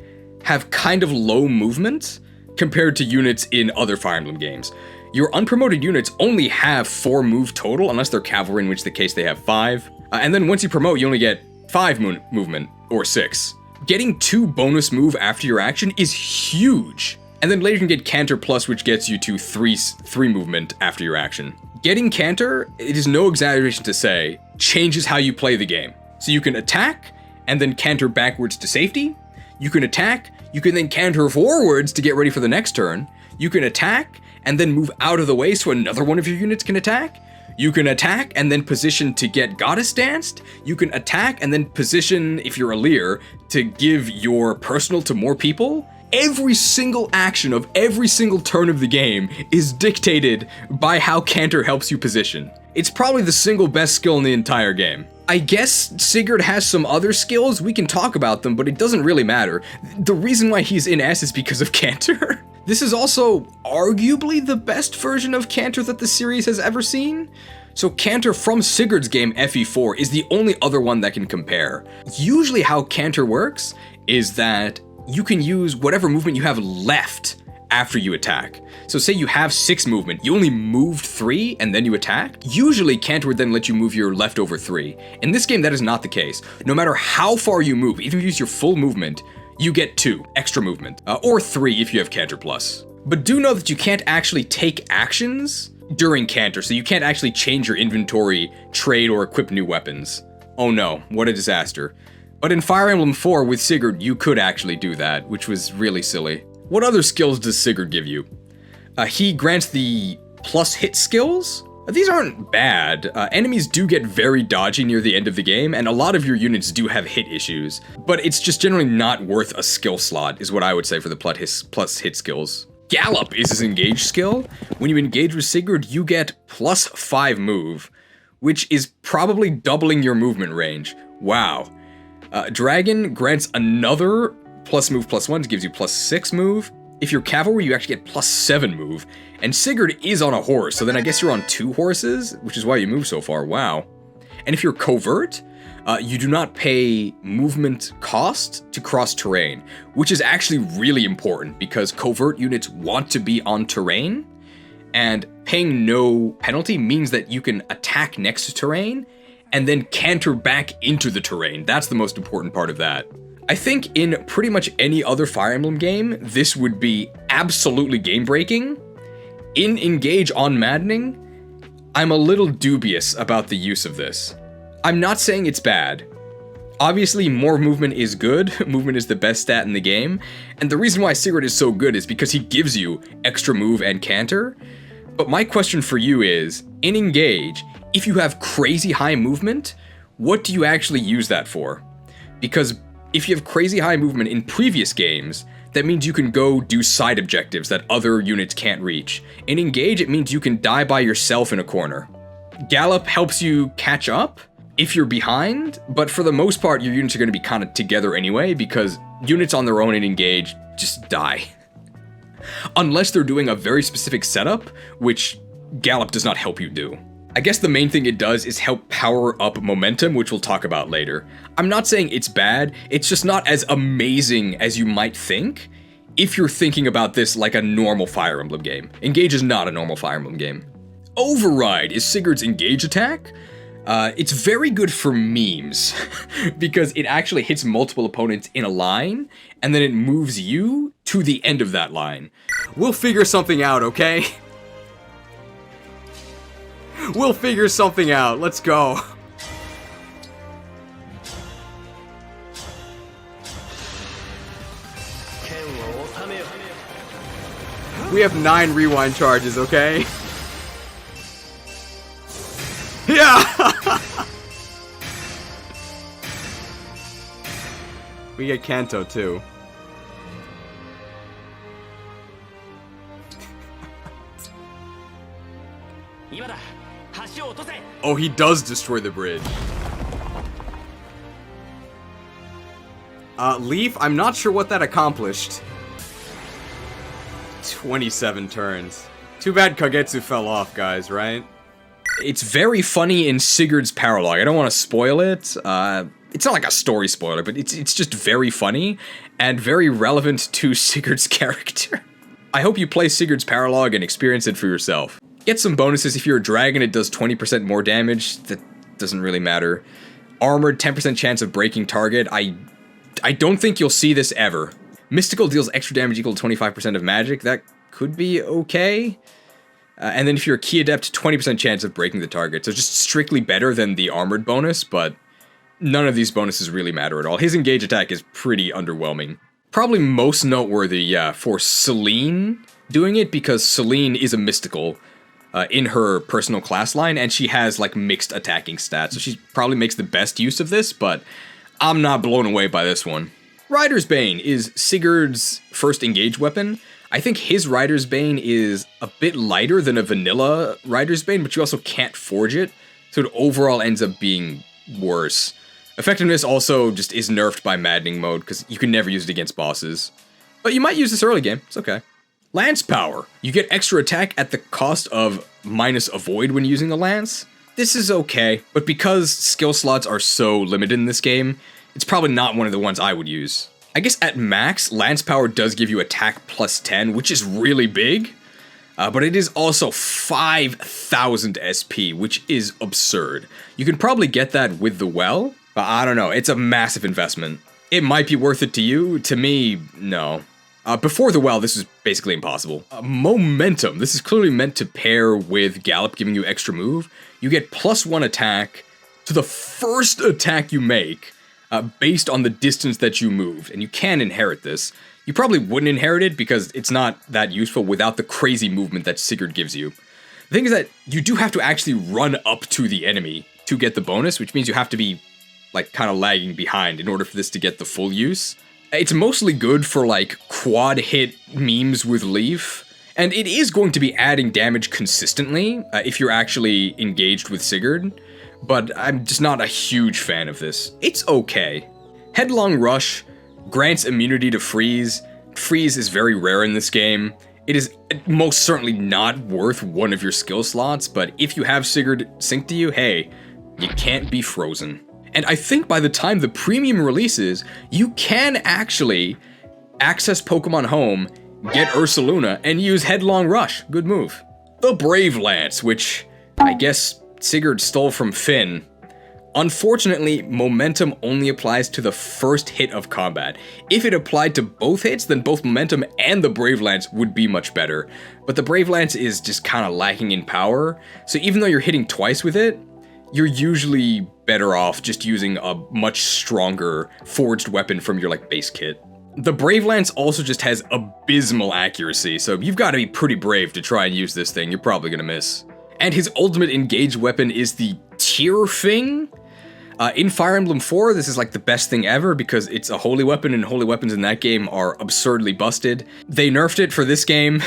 have kind of low movement compared to units in other Fire Emblem games. Your unpromoted units only have 4 move total, unless they're cavalry, in which the case they have 5. And then once you promote, you only get 5 movement, or 6. Getting 2 bonus move after your action is huge. And then later you can get Canter Plus, which gets you to 3 movement after your action. Getting Canter, it is no exaggeration to say, changes how you play the game. So you can attack, and then canter backwards to safety. You can attack, you can then canter forwards to get ready for the next turn. You can attack, and then move out of the way so another one of your units can attack. You can attack and then position to get Goddess Danced. You can attack and then position, if you're a Leer, to give your personal to more people. Every single action of every single turn of the game is dictated by how Canter helps you position. It's probably the single best skill in the entire game. I guess Sigurd has some other skills, we can talk about them, but it doesn't really matter. The reason why he's in S is because of Canter. This is also arguably the best version of Canter that the series has ever seen. So Canter from Sigurd's game FE4 is the only other one that can compare. Usually how Canter works is that you can use whatever movement you have left after you attack. So say you have 6 movement, you only moved 3 and then you attack. Usually Canter would then let you move your leftover 3. In this game that is not the case. No matter how far you move, even if you use your full movement, you get 2 extra movement, or 3 if you have Canter Plus. But do know that you can't actually take actions during Canter, so you can't actually change your inventory, trade, or equip new weapons. Oh no, what a disaster. But in Fire Emblem 4 with Sigurd, you could actually do that, which was really silly. What other skills does Sigurd give you? He grants the plus hit skills. These aren't bad. Enemies do get very dodgy near the end of the game, and a lot of your units do have hit issues. But it's just generally not worth a skill slot, is what I would say for the plus hit skills. Gallop is his engage skill. When you engage with Sigurd, you get plus 5 move, which is probably doubling your movement range. Wow. Dragon grants another plus move plus 1, gives you plus 6 move. If you're cavalry, you actually get plus 7 move. And Sigurd is on a horse, so then I guess you're on 2 horses, which is why you move so far, wow. And if you're covert, you do not pay movement cost to cross terrain, which is actually really important because covert units want to be on terrain, and paying no penalty means that you can attack next to terrain and then canter back into the terrain. That's the most important part of that. I think in pretty much any other Fire Emblem game, this would be absolutely game-breaking. In Engage on Maddening, I'm a little dubious about the use of this. I'm not saying it's bad. Obviously, more movement is good. Movement is the best stat in the game. And the reason why Sigurd is so good is because he gives you extra move and canter. But my question for you is, in Engage, if you have crazy high movement, what do you actually use that for? Because if you have crazy high movement in previous games, that means you can go do side objectives that other units can't reach. In Engage, it means you can die by yourself in a corner. Gallop helps you catch up if you're behind, but for the most part, your units are going to be kind of together anyway, because units on their own in Engage just die. Unless they're doing a very specific setup, which Gallop does not help you do. I guess the main thing it does is help power up momentum, which we'll talk about later. I'm not saying it's bad, it's just not as amazing as you might think. if you're thinking about this like a normal Fire Emblem game. Engage is not a normal Fire Emblem game. Override is Sigurd's engage attack. It's very good for memes, because it actually hits multiple opponents in a line, and then it moves you to the end of that line. We'll figure something out, okay? We'll figure something out. Let's go. We have 9 rewind charges, okay? Yeah! We get Kanto, too. Oh, he does destroy the bridge. Leif, I'm not sure what that accomplished. 27 turns. Too bad Kagetsu fell off, guys, right? It's very funny in Sigurd's paralogue. I don't want to spoil it. It's not like a story spoiler, but it's just very funny and very relevant to Sigurd's character. I hope you play Sigurd's paralogue and experience it for yourself. Get some bonuses. If you're a dragon, it does 20% more damage. That doesn't really matter. Armored, 10% chance of breaking target. I don't think you'll see this ever. Mystical deals extra damage equal to 25% of magic. That could be okay. And then if you're a key adept, 20% chance of breaking the target. So just strictly better than the armored bonus, but none of these bonuses really matter at all. His engage attack is pretty underwhelming. Probably most noteworthy, for Celine doing it, because Celine is a mystical in her personal class line, and she has, like, mixed attacking stats, so she probably makes the best use of this, but I'm not blown away by this one. Rider's Bane is Sigurd's first engage weapon. I think his Rider's Bane is a bit lighter than a vanilla Rider's Bane, but you also can't forge it, so it overall ends up being worse. Effectiveness also just is nerfed by Maddening mode, because you can never use it against bosses. But you might use this early game, it's okay. Lance Power. You get extra attack at the cost of minus avoid when using a lance. This is okay, but because skill slots are so limited in this game, it's probably not one of the ones I would use. I guess at max, Lance Power does give you attack plus 10, which is really big, but it is also 5,000 SP, which is absurd. You can probably get that with the well, but I don't know, it's a massive investment. It might be worth it to you, to me, no. Before the well, this is basically impossible. Momentum. This is clearly meant to pair with Gallop, giving you extra move. You get +1 attack to the first attack you make, based on the distance that you moved, and you can inherit this. You probably wouldn't inherit it because it's not that useful without the crazy movement that Sigurd gives you. The thing is that you do have to actually run up to the enemy to get the bonus, which means you have to be, like, kind of lagging behind in order for this to get the full use. It's mostly good for, like, quad hit memes with Lief, and it is going to be adding damage consistently if you're actually engaged with Sigurd, but I'm just not a huge fan of this. It's okay. Headlong Rush grants immunity to freeze. Freeze is very rare in this game. It is most certainly not worth one of your skill slots, but if you have Sigurd synced to you, hey, you can't be frozen. And I think by the time the premium releases, you can actually access Pokemon Home, get Ursaluna, and use Headlong Rush. Good move. The Brave Lance, which I guess Sigurd stole from Finn. Unfortunately, momentum only applies to the first hit of combat. If it applied to both hits, then both momentum and the Brave Lance would be much better. But the Brave Lance is just kind of lacking in power, so even though you're hitting twice with it, you're usually better off just using a much stronger forged weapon from your, like, base kit. The Brave Lance also just has abysmal accuracy, so you've got to be pretty brave to try and use this thing. You're probably gonna miss. And his ultimate engaged weapon is the Tearfing. In Fire Emblem 4, this is like the best thing ever because it's a holy weapon, and holy weapons in that game are absurdly busted. They nerfed it for this game,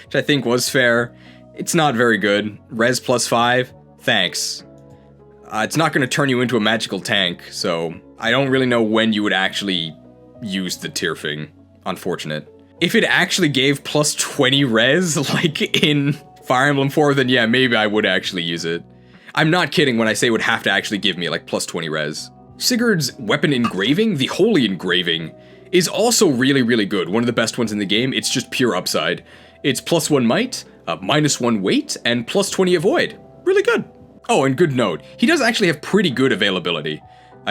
which I think was fair. It's not very good. Res +5, thanks. It's not going to turn you into a magical tank, so I don't really know when you would actually use the Tearfing. Unfortunate. If it actually gave +20 res, like in Fire Emblem 4, then yeah, maybe I would actually use it. I'm not kidding when I say it would have to actually give me like +20 res. Sigurd's weapon engraving, the Holy Engraving, is also really, really good. One of the best ones in the game. It's just pure upside. It's +1 might, -1 weight, and +20 avoid. Really good. Oh, and good note, he does actually have pretty good availability.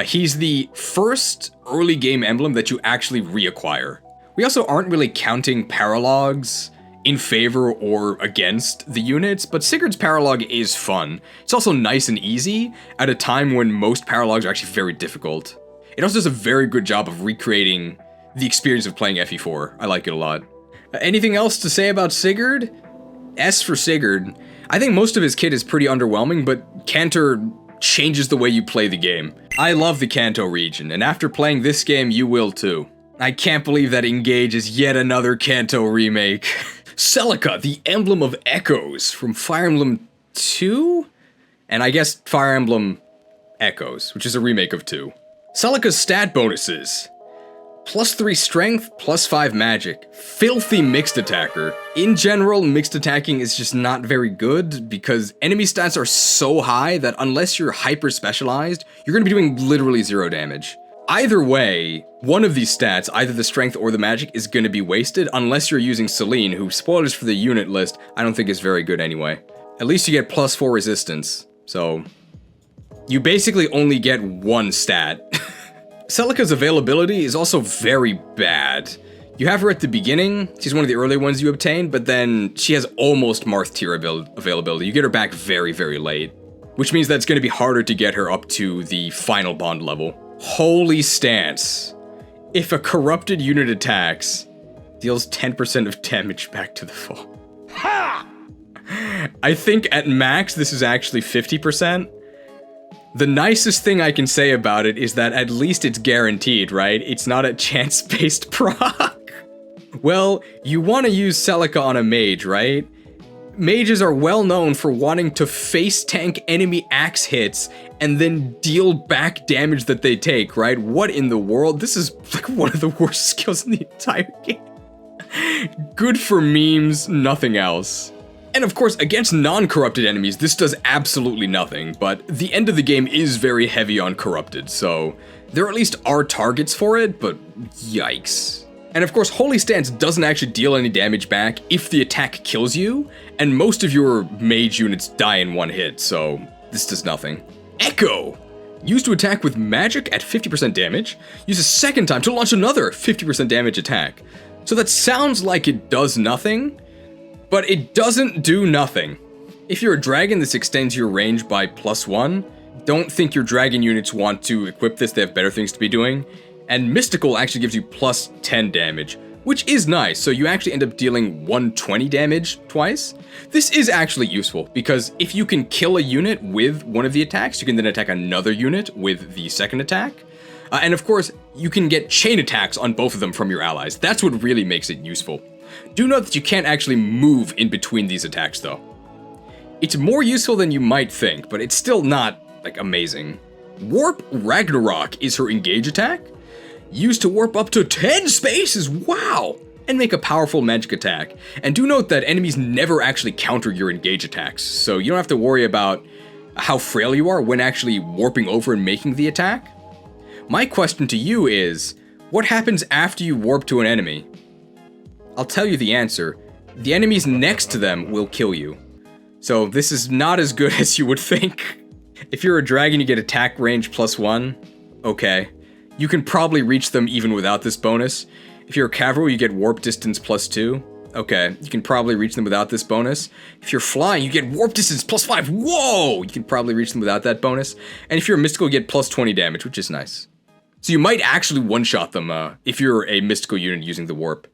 He's the first early game emblem that you actually reacquire. We also aren't really counting paralogs in favor or against the units, but Sigurd's paralog is fun. It's also nice and easy at a time when most paralogs are actually very difficult. It also does a very good job of recreating the experience of playing FE4. I like it a lot. Anything else to say about Sigurd? S for Sigurd. I think most of his kit is pretty underwhelming, but Cantor changes the way you play the game. I love the Kanto region, and after playing this game, you will too. I can't believe that Engage is yet another Kanto remake. Celica, the Emblem of Echoes from Fire Emblem 2? And I guess Fire Emblem Echoes, which is a remake of 2. Celica's stat bonuses. +3 strength, +5 magic. Filthy mixed attacker. In general, mixed attacking is just not very good because enemy stats are so high that unless you're hyper specialized, you're going to be doing literally 0 damage. Either way, one of these stats, either the strength or the magic, is going to be wasted unless you're using Celine, who, spoilers for the unit list, I don't think is very good anyway. At least you get +4 resistance, so you basically only get one stat. Celica's availability is also very bad. You have her at the beginning, she's one of the early ones you obtain, but then she has almost Marth tier availability. You get her back very, very late, which means that it's going to be harder to get her up to the final bond level. Holy stance. If a corrupted unit attacks, deals 10% of damage back to the foe. Ha! I think at max this is actually 50%. The nicest thing I can say about it is that at least it's guaranteed, right? It's not a chance-based proc. Well, you want to use Celica on a mage, right? Mages are well known for wanting to face tank enemy axe hits and then deal back damage that they take, right? What in the world? This is like one of the worst skills in the entire game. Good for memes, nothing else. And of course, against non-corrupted enemies, this does absolutely nothing, but the end of the game is very heavy on corrupted, so there at least are targets for it, but yikes. And of course, Holy Stance doesn't actually deal any damage back if the attack kills you, and most of your mage units die in one hit, so this does nothing. Echo! Used to attack with magic at 50% damage, use a second time to launch another 50% damage attack. So that sounds like it does nothing, but it doesn't do nothing. If you're a dragon, this extends your range by +1. Don't think your dragon units want to equip this, they have better things to be doing. And Mystical actually gives you +10 damage, which is nice, so you actually end up dealing 120 damage twice. This is actually useful, because if you can kill a unit with one of the attacks, you can then attack another unit with the second attack. And of course, you can get chain attacks on both of them from your allies. That's what really makes it useful. Do note that you can't actually move in between these attacks though. It's more useful than you might think, but it's still not, like, amazing. Warp Ragnarok is her engage attack. Used to warp up to 10 spaces, wow! And make a powerful magic attack. And do note that enemies never actually counter your engage attacks, so you don't have to worry about how frail you are when actually warping over and making the attack. My question to you is, what happens after you warp to an enemy? I'll tell you the answer. The enemies next to them will kill you. So this is not as good as you would think. If you're a dragon, you get attack range +1. Okay. You can probably reach them even without this bonus. If you're a cavalry, you get warp distance +2. Okay, you can probably reach them without this bonus. If you're flying, you get warp distance +5. Whoa! You can probably reach them without that bonus. And if you're a mystical, you get +20 damage, which is nice. So you might actually one-shot them if you're a mystical unit using the warp.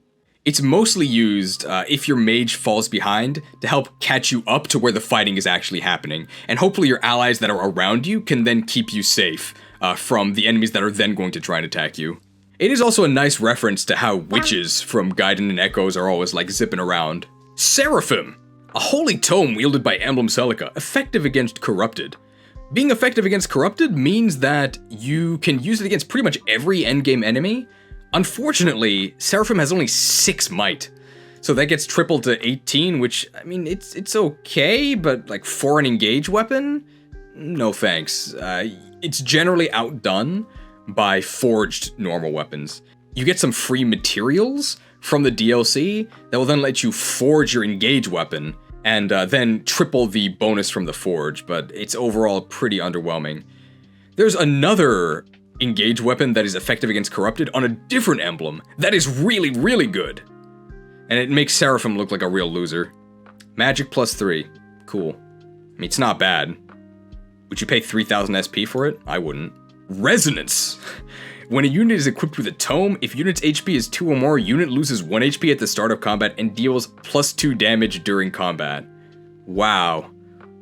It's mostly used if your mage falls behind to help catch you up to where the fighting is actually happening. And hopefully your allies that are around you can then keep you safe from the enemies that are then going to try and attack you. It is also a nice reference to how witches from Gaiden and Echoes are always like zipping around. Seraphim! A holy tome wielded by Emblem Celica, effective against corrupted. Being effective against corrupted means that you can use it against pretty much every endgame enemy. Unfortunately, Seraphim has only 6 might, so that gets tripled to 18, which, I mean, it's okay, but like for an engage weapon? No thanks. It's generally outdone by forged normal weapons. you get some free materials from the DLC that will then let you forge your engage weapon, and then triple the bonus from the forge, but it's overall pretty underwhelming. There's another engage weapon that is effective against corrupted on a different emblem that is really, really good. And it makes Seraphim look like a real loser. Magic +3. Cool. I mean, it's not bad. Would you pay 3,000 SP for it? I wouldn't. Resonance. When a unit is equipped with a tome, if unit's HP is 2 or more, unit loses 1 HP at the start of combat and deals +2 damage during combat. Wow.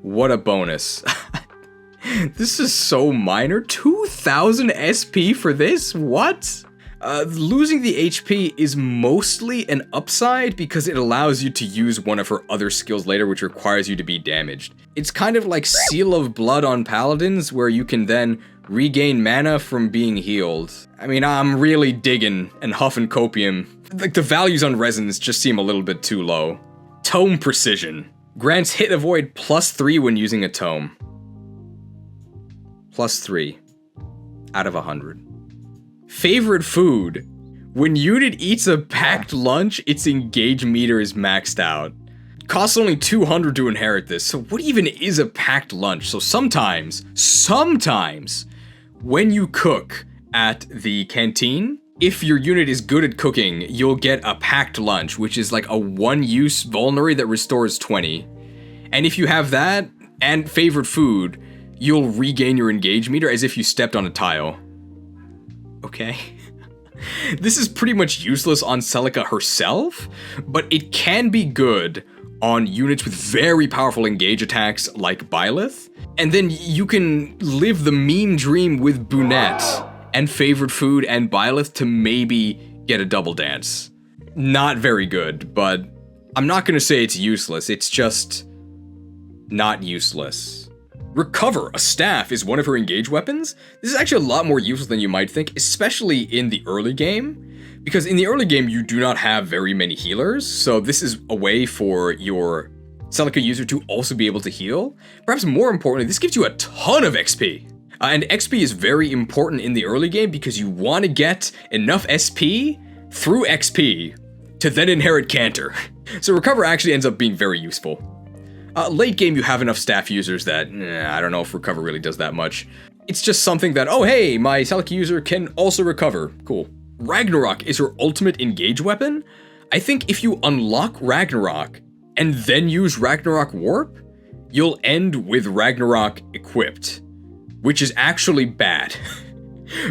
What a bonus. This is so minor. 2,000 SP for this? What? Losing the HP is mostly an upside because it allows you to use one of her other skills later, which requires you to be damaged. It's kind of like Seal of Blood on Paladins, where you can then regain mana from being healed. I mean, I'm really digging and huffing copium. Like, the values on Resonance just seem a little bit too low. Tome Precision. Grants hit avoid +3 when using a tome. +3 out of 100. Favorite food. When unit eats a packed lunch, its engage meter is maxed out. Costs only 200 to inherit this, so what even is a packed lunch? So sometimes, when you cook at the canteen, if your unit is good at cooking, you'll get a packed lunch, which is like a 1-use vulnerary that restores 20. And if you have that, and favorite food, you'll regain your engage meter as if you stepped on a tile. Okay. This is pretty much useless on Celica herself, but it can be good on units with very powerful engage attacks like Byleth. And then you can live the meme dream with Bunette and favorite food and Byleth to maybe get a double dance. Not very good, but I'm not gonna say it's useless, it's just not useless. Recover, a staff, is one of her engage weapons. This is actually a lot more useful than you might think, especially in the early game, because in the early game you do not have very many healers, so this is a way for your Celica user to also be able to heal. Perhaps more importantly, this gives you a ton of XP. And XP is very important in the early game because you want to get enough SP through XP to then inherit Canter. So Recover actually ends up being very useful. Late game, you have enough staff users that, I don't know if Recover really does that much. It's just something that, oh hey, my Celica user can also recover. Cool. Ragnarok is her ultimate engage weapon. I think if you unlock Ragnarok and then use Ragnarok Warp, you'll end with Ragnarok equipped, which is actually bad.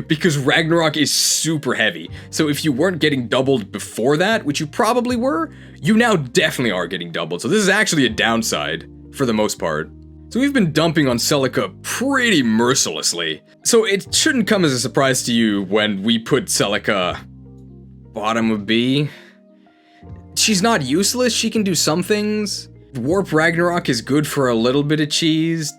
Because Ragnarok is super heavy, so if you weren't getting doubled before that, which you probably were, you now definitely are getting doubled, so this is actually a downside, for the most part. So we've been dumping on Celica pretty mercilessly, so it shouldn't come as a surprise to you when we put Celica bottom of B. She's not useless, she can do some things. Warp Ragnarok is good for a little bit of cheese.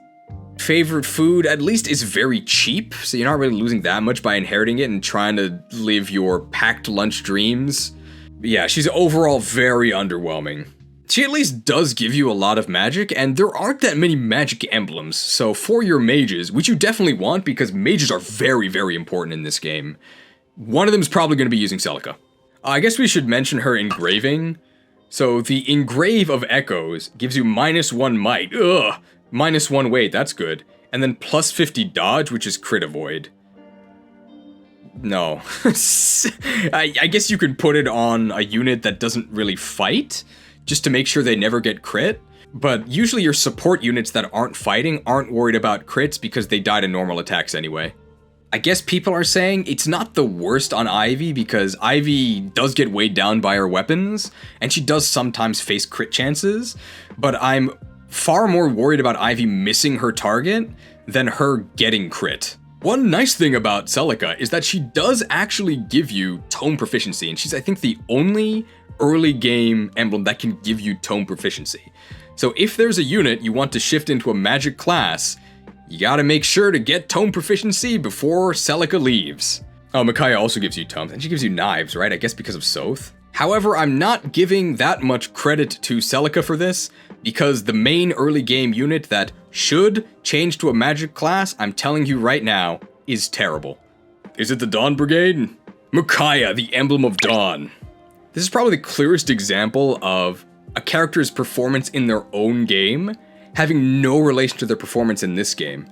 Favorite food, at least, is very cheap, so you're not really losing that much by inheriting it and trying to live your packed lunch dreams. But yeah, she's overall very underwhelming. She at least does give you a lot of magic, and there aren't that many magic emblems, so for your mages, which you definitely want because mages are very, very important in this game, one of them is probably going to be using Celica. I guess we should mention her engraving. So the Engrave of Echoes gives you -1 might. Ugh! -1 weight, that's good. And then +50 dodge, which is crit avoid. No. I guess you could put it on a unit that doesn't really fight, just to make sure they never get crit. But usually your support units that aren't fighting aren't worried about crits because they die to normal attacks anyway. I guess people are saying it's not the worst on Ivy because Ivy does get weighed down by her weapons, and she does sometimes face crit chances, but I'm far more worried about Ivy missing her target than her getting crit. One nice thing about Celica is that she does actually give you tome proficiency, and she's, I think, the only early game emblem that can give you tome proficiency. So if there's a unit you want to shift into a magic class, you gotta make sure to get tome proficiency before Celica leaves. Oh, Micaiah also gives you tomes, and she gives you knives, right? I guess because of Soth. However, I'm not giving that much credit to Celica for this, because the main early game unit that should change to a magic class, I'm telling you right now, is terrible. Is it the Dawn Brigade? Micaiah, the Emblem of Dawn. This is probably the clearest example of a character's performance in their own game having no relation to their performance in this game.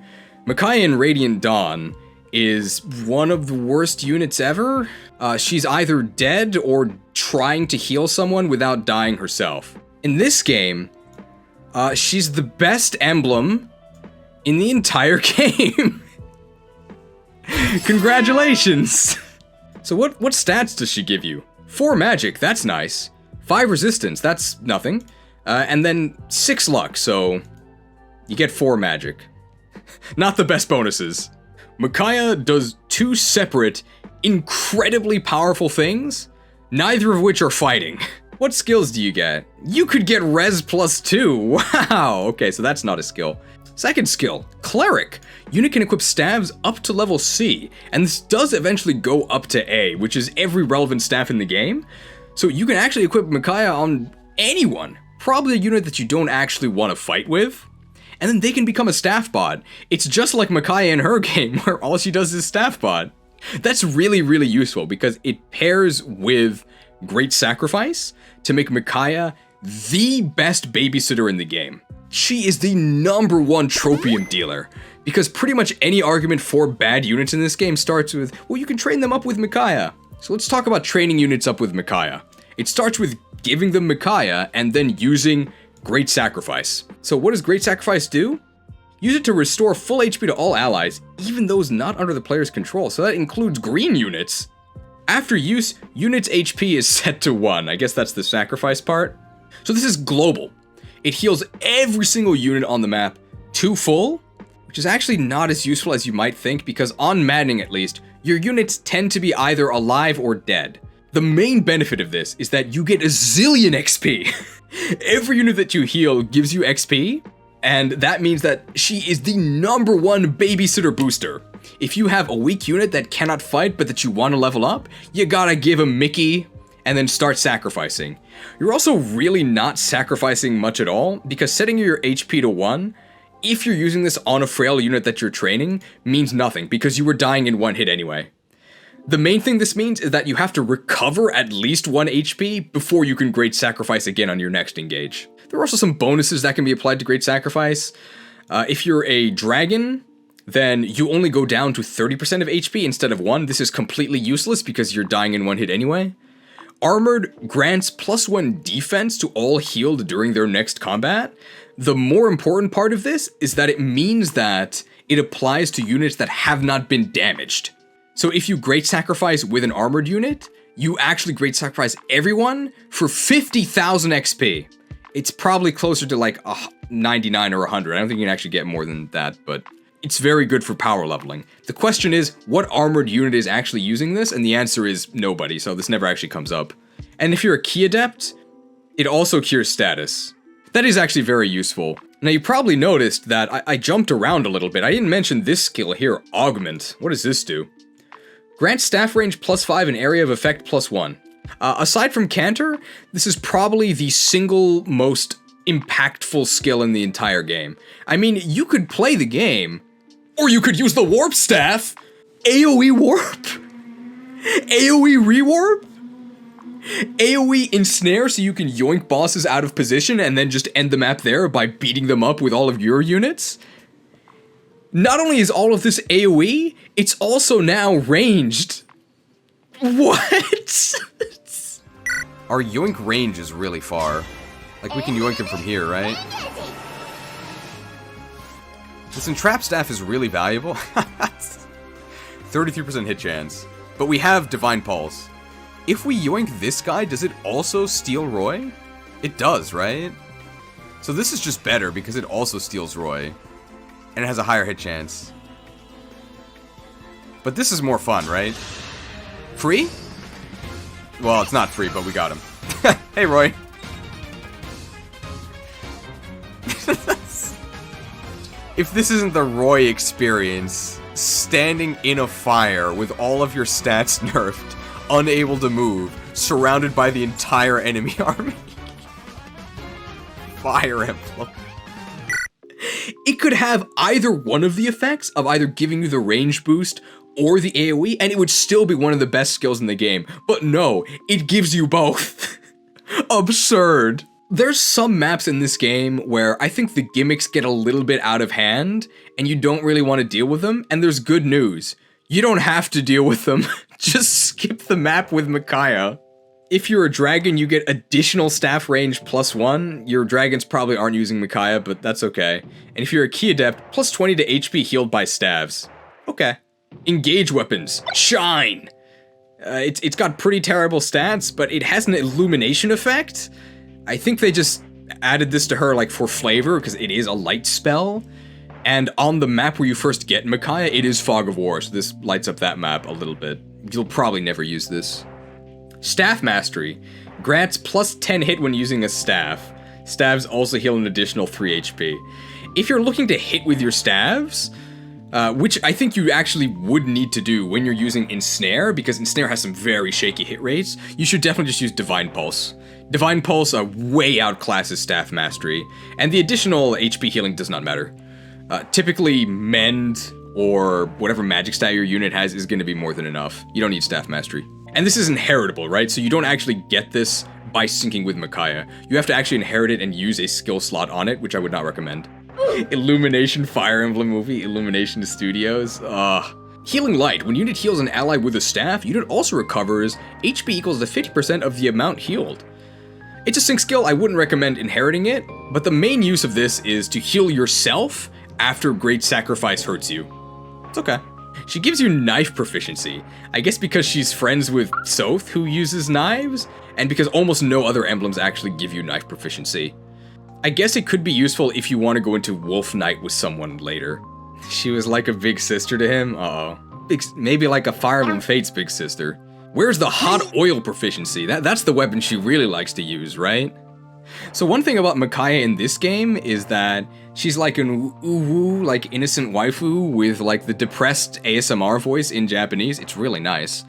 Micaiah in Radiant Dawn is one of the worst units ever. She's either dead or trying to heal someone without dying herself. In this game, she's the best emblem in the entire game. Congratulations! So what stats does she give you? 4 magic, that's nice. 5 resistance, that's nothing. And then 6 luck, so you get 4 magic. Not the best bonuses. Micaiah does 2 separate, incredibly powerful things, neither of which are fighting. What skills do you get? You could get res +2. Wow, okay, so that's not a skill. Second skill, Cleric. Unit can equip staves up to level C, and this does eventually go up to A, which is every relevant staff in the game. So you can actually equip Micaiah on anyone, probably a unit that you don't actually want to fight with, and then they can become a staff bot. It's just like Micaiah in her game, where all she does is staff bot. That's really, really useful, because it pairs with Great Sacrifice to make Micaiah the best babysitter in the game. She is the #1 tropium dealer, because pretty much any argument for bad units in this game starts with, well, you can train them up with Micaiah. So let's talk about training units up with Micaiah. It starts with giving them Micaiah and then using Great Sacrifice. So what does Great Sacrifice do? Use it to restore full HP to all allies, even those not under the player's control, so that includes green units. After use, unit's HP is set to 1. I guess that's the sacrifice part. So this is global. It heals every single unit on the map to full, which is actually not as useful as you might think, because on Maddening at least, your units tend to be either alive or dead. The main benefit of this is that you get a zillion XP. Every unit that you heal gives you XP, and that means that she is the #1 babysitter booster. If you have a weak unit that cannot fight but that you want to level up, you gotta give him Mickey and then start sacrificing. You're also really not sacrificing much at all, because setting your HP to 1, if you're using this on a frail unit that you're training, means nothing, because you were dying in 1 hit anyway. The main thing this means is that you have to recover at least 1 HP before you can Great Sacrifice again on your next engage. There are also some bonuses that can be applied to Great Sacrifice. If you're a dragon, then you only go down to 30% of HP instead of 1. This is completely useless because you're dying in 1 hit anyway. Armored grants +1 defense to all healed during their next combat. The more important part of this is that it means that it applies to units that have not been damaged. So if you Great Sacrifice with an armored unit, you actually Great Sacrifice everyone for 50,000 XP. It's probably closer to like 99 or 100. I don't think you can actually get more than that, but it's very good for power leveling. The question is, what armored unit is actually using this? And the answer is nobody, so this never actually comes up. And if you're a key adept, it also cures status. That is actually very useful. Now you probably noticed that I jumped around a little bit. I didn't mention this skill here, Augment. What does this do? Grant staff range +5 and area of effect +1. Aside from Canter, this is probably the single most impactful skill in the entire game. I mean, you could play the game, or you could use the warp staff. AoE warp, AoE rewarp, AoE ensnare so you can yoink bosses out of position and then just end the map there by beating them up with all of your units. Not only is all of this AoE, it's also now ranged. What? Our yoink range is really far. Like, we can yoink him from here, right? This entrap staff is really valuable. 33% hit chance. But we have Divine Pulse. If we yoink this guy, does it also steal Roy? It does, right? So this is just better because it also steals Roy. And it has a higher hit chance. But this is more fun, right? Free? Well, it's not free, but we got him. Hey, Roy. If this isn't the Roy experience, standing in a fire with all of your stats nerfed, unable to move, surrounded by the entire enemy army. Fire Emblem. It could have either one of the effects of either giving you the range boost or the AoE, and it would still be one of the best skills in the game. But no, it gives you both. Absurd. There's some maps in this game where I think the gimmicks get a little bit out of hand, and you don't really want to deal with them, and there's good news. You don't have to deal with them. Just skip the map with Micaiah. If you're a dragon, you get additional staff range +1. Your dragons probably aren't using Micaiah, but that's okay. And if you're a key adept, +20 to HP healed by staves. Okay. Engage weapons. Shine! It's got pretty terrible stats, but it has an illumination effect. I think they just added this to her like for flavor, because it is a light spell. And on the map where you first get Micaiah, it is Fog of War, so this lights up that map a little bit. You'll probably never use this. Staff Mastery. Grants +10 hit when using a staff. Staves also heal an additional 3 HP. If you're looking to hit with your staves, which I think you actually would need to do when you're using Ensnare, because Ensnare has some very shaky hit rates, you should definitely just use Divine Pulse. Divine Pulse way outclasses Staff Mastery, and the additional HP healing does not matter. Typically, Mend or whatever magic stat your unit has is going to be more than enough. You don't need Staff Mastery. And this is inheritable, right? So you don't actually get this by syncing with Micaiah. You have to actually inherit it and use a skill slot on it, which I would not recommend. Illumination Fire Emblem movie, Illumination Studios. Healing Light. When unit heals an ally with a staff, unit also recovers HP equals to 50% of the amount healed. It's a sync skill, I wouldn't recommend inheriting it, but the main use of this is to heal yourself after Great Sacrifice hurts you. It's okay. She gives you knife proficiency. I guess because she's friends with Soth, who uses knives, and because almost no other emblems actually give you knife proficiency. I guess it could be useful if you want to go into Wolf Knight with someone later. She was like a big sister to him? Uh-oh. Maybe like a Fire Emblem Fate's big sister. Where's the hot oil proficiency? That's the weapon she really likes to use, right? So one thing about Micaiah in this game is that she's like an uwu, like innocent waifu with like the depressed ASMR voice in Japanese. It's really nice.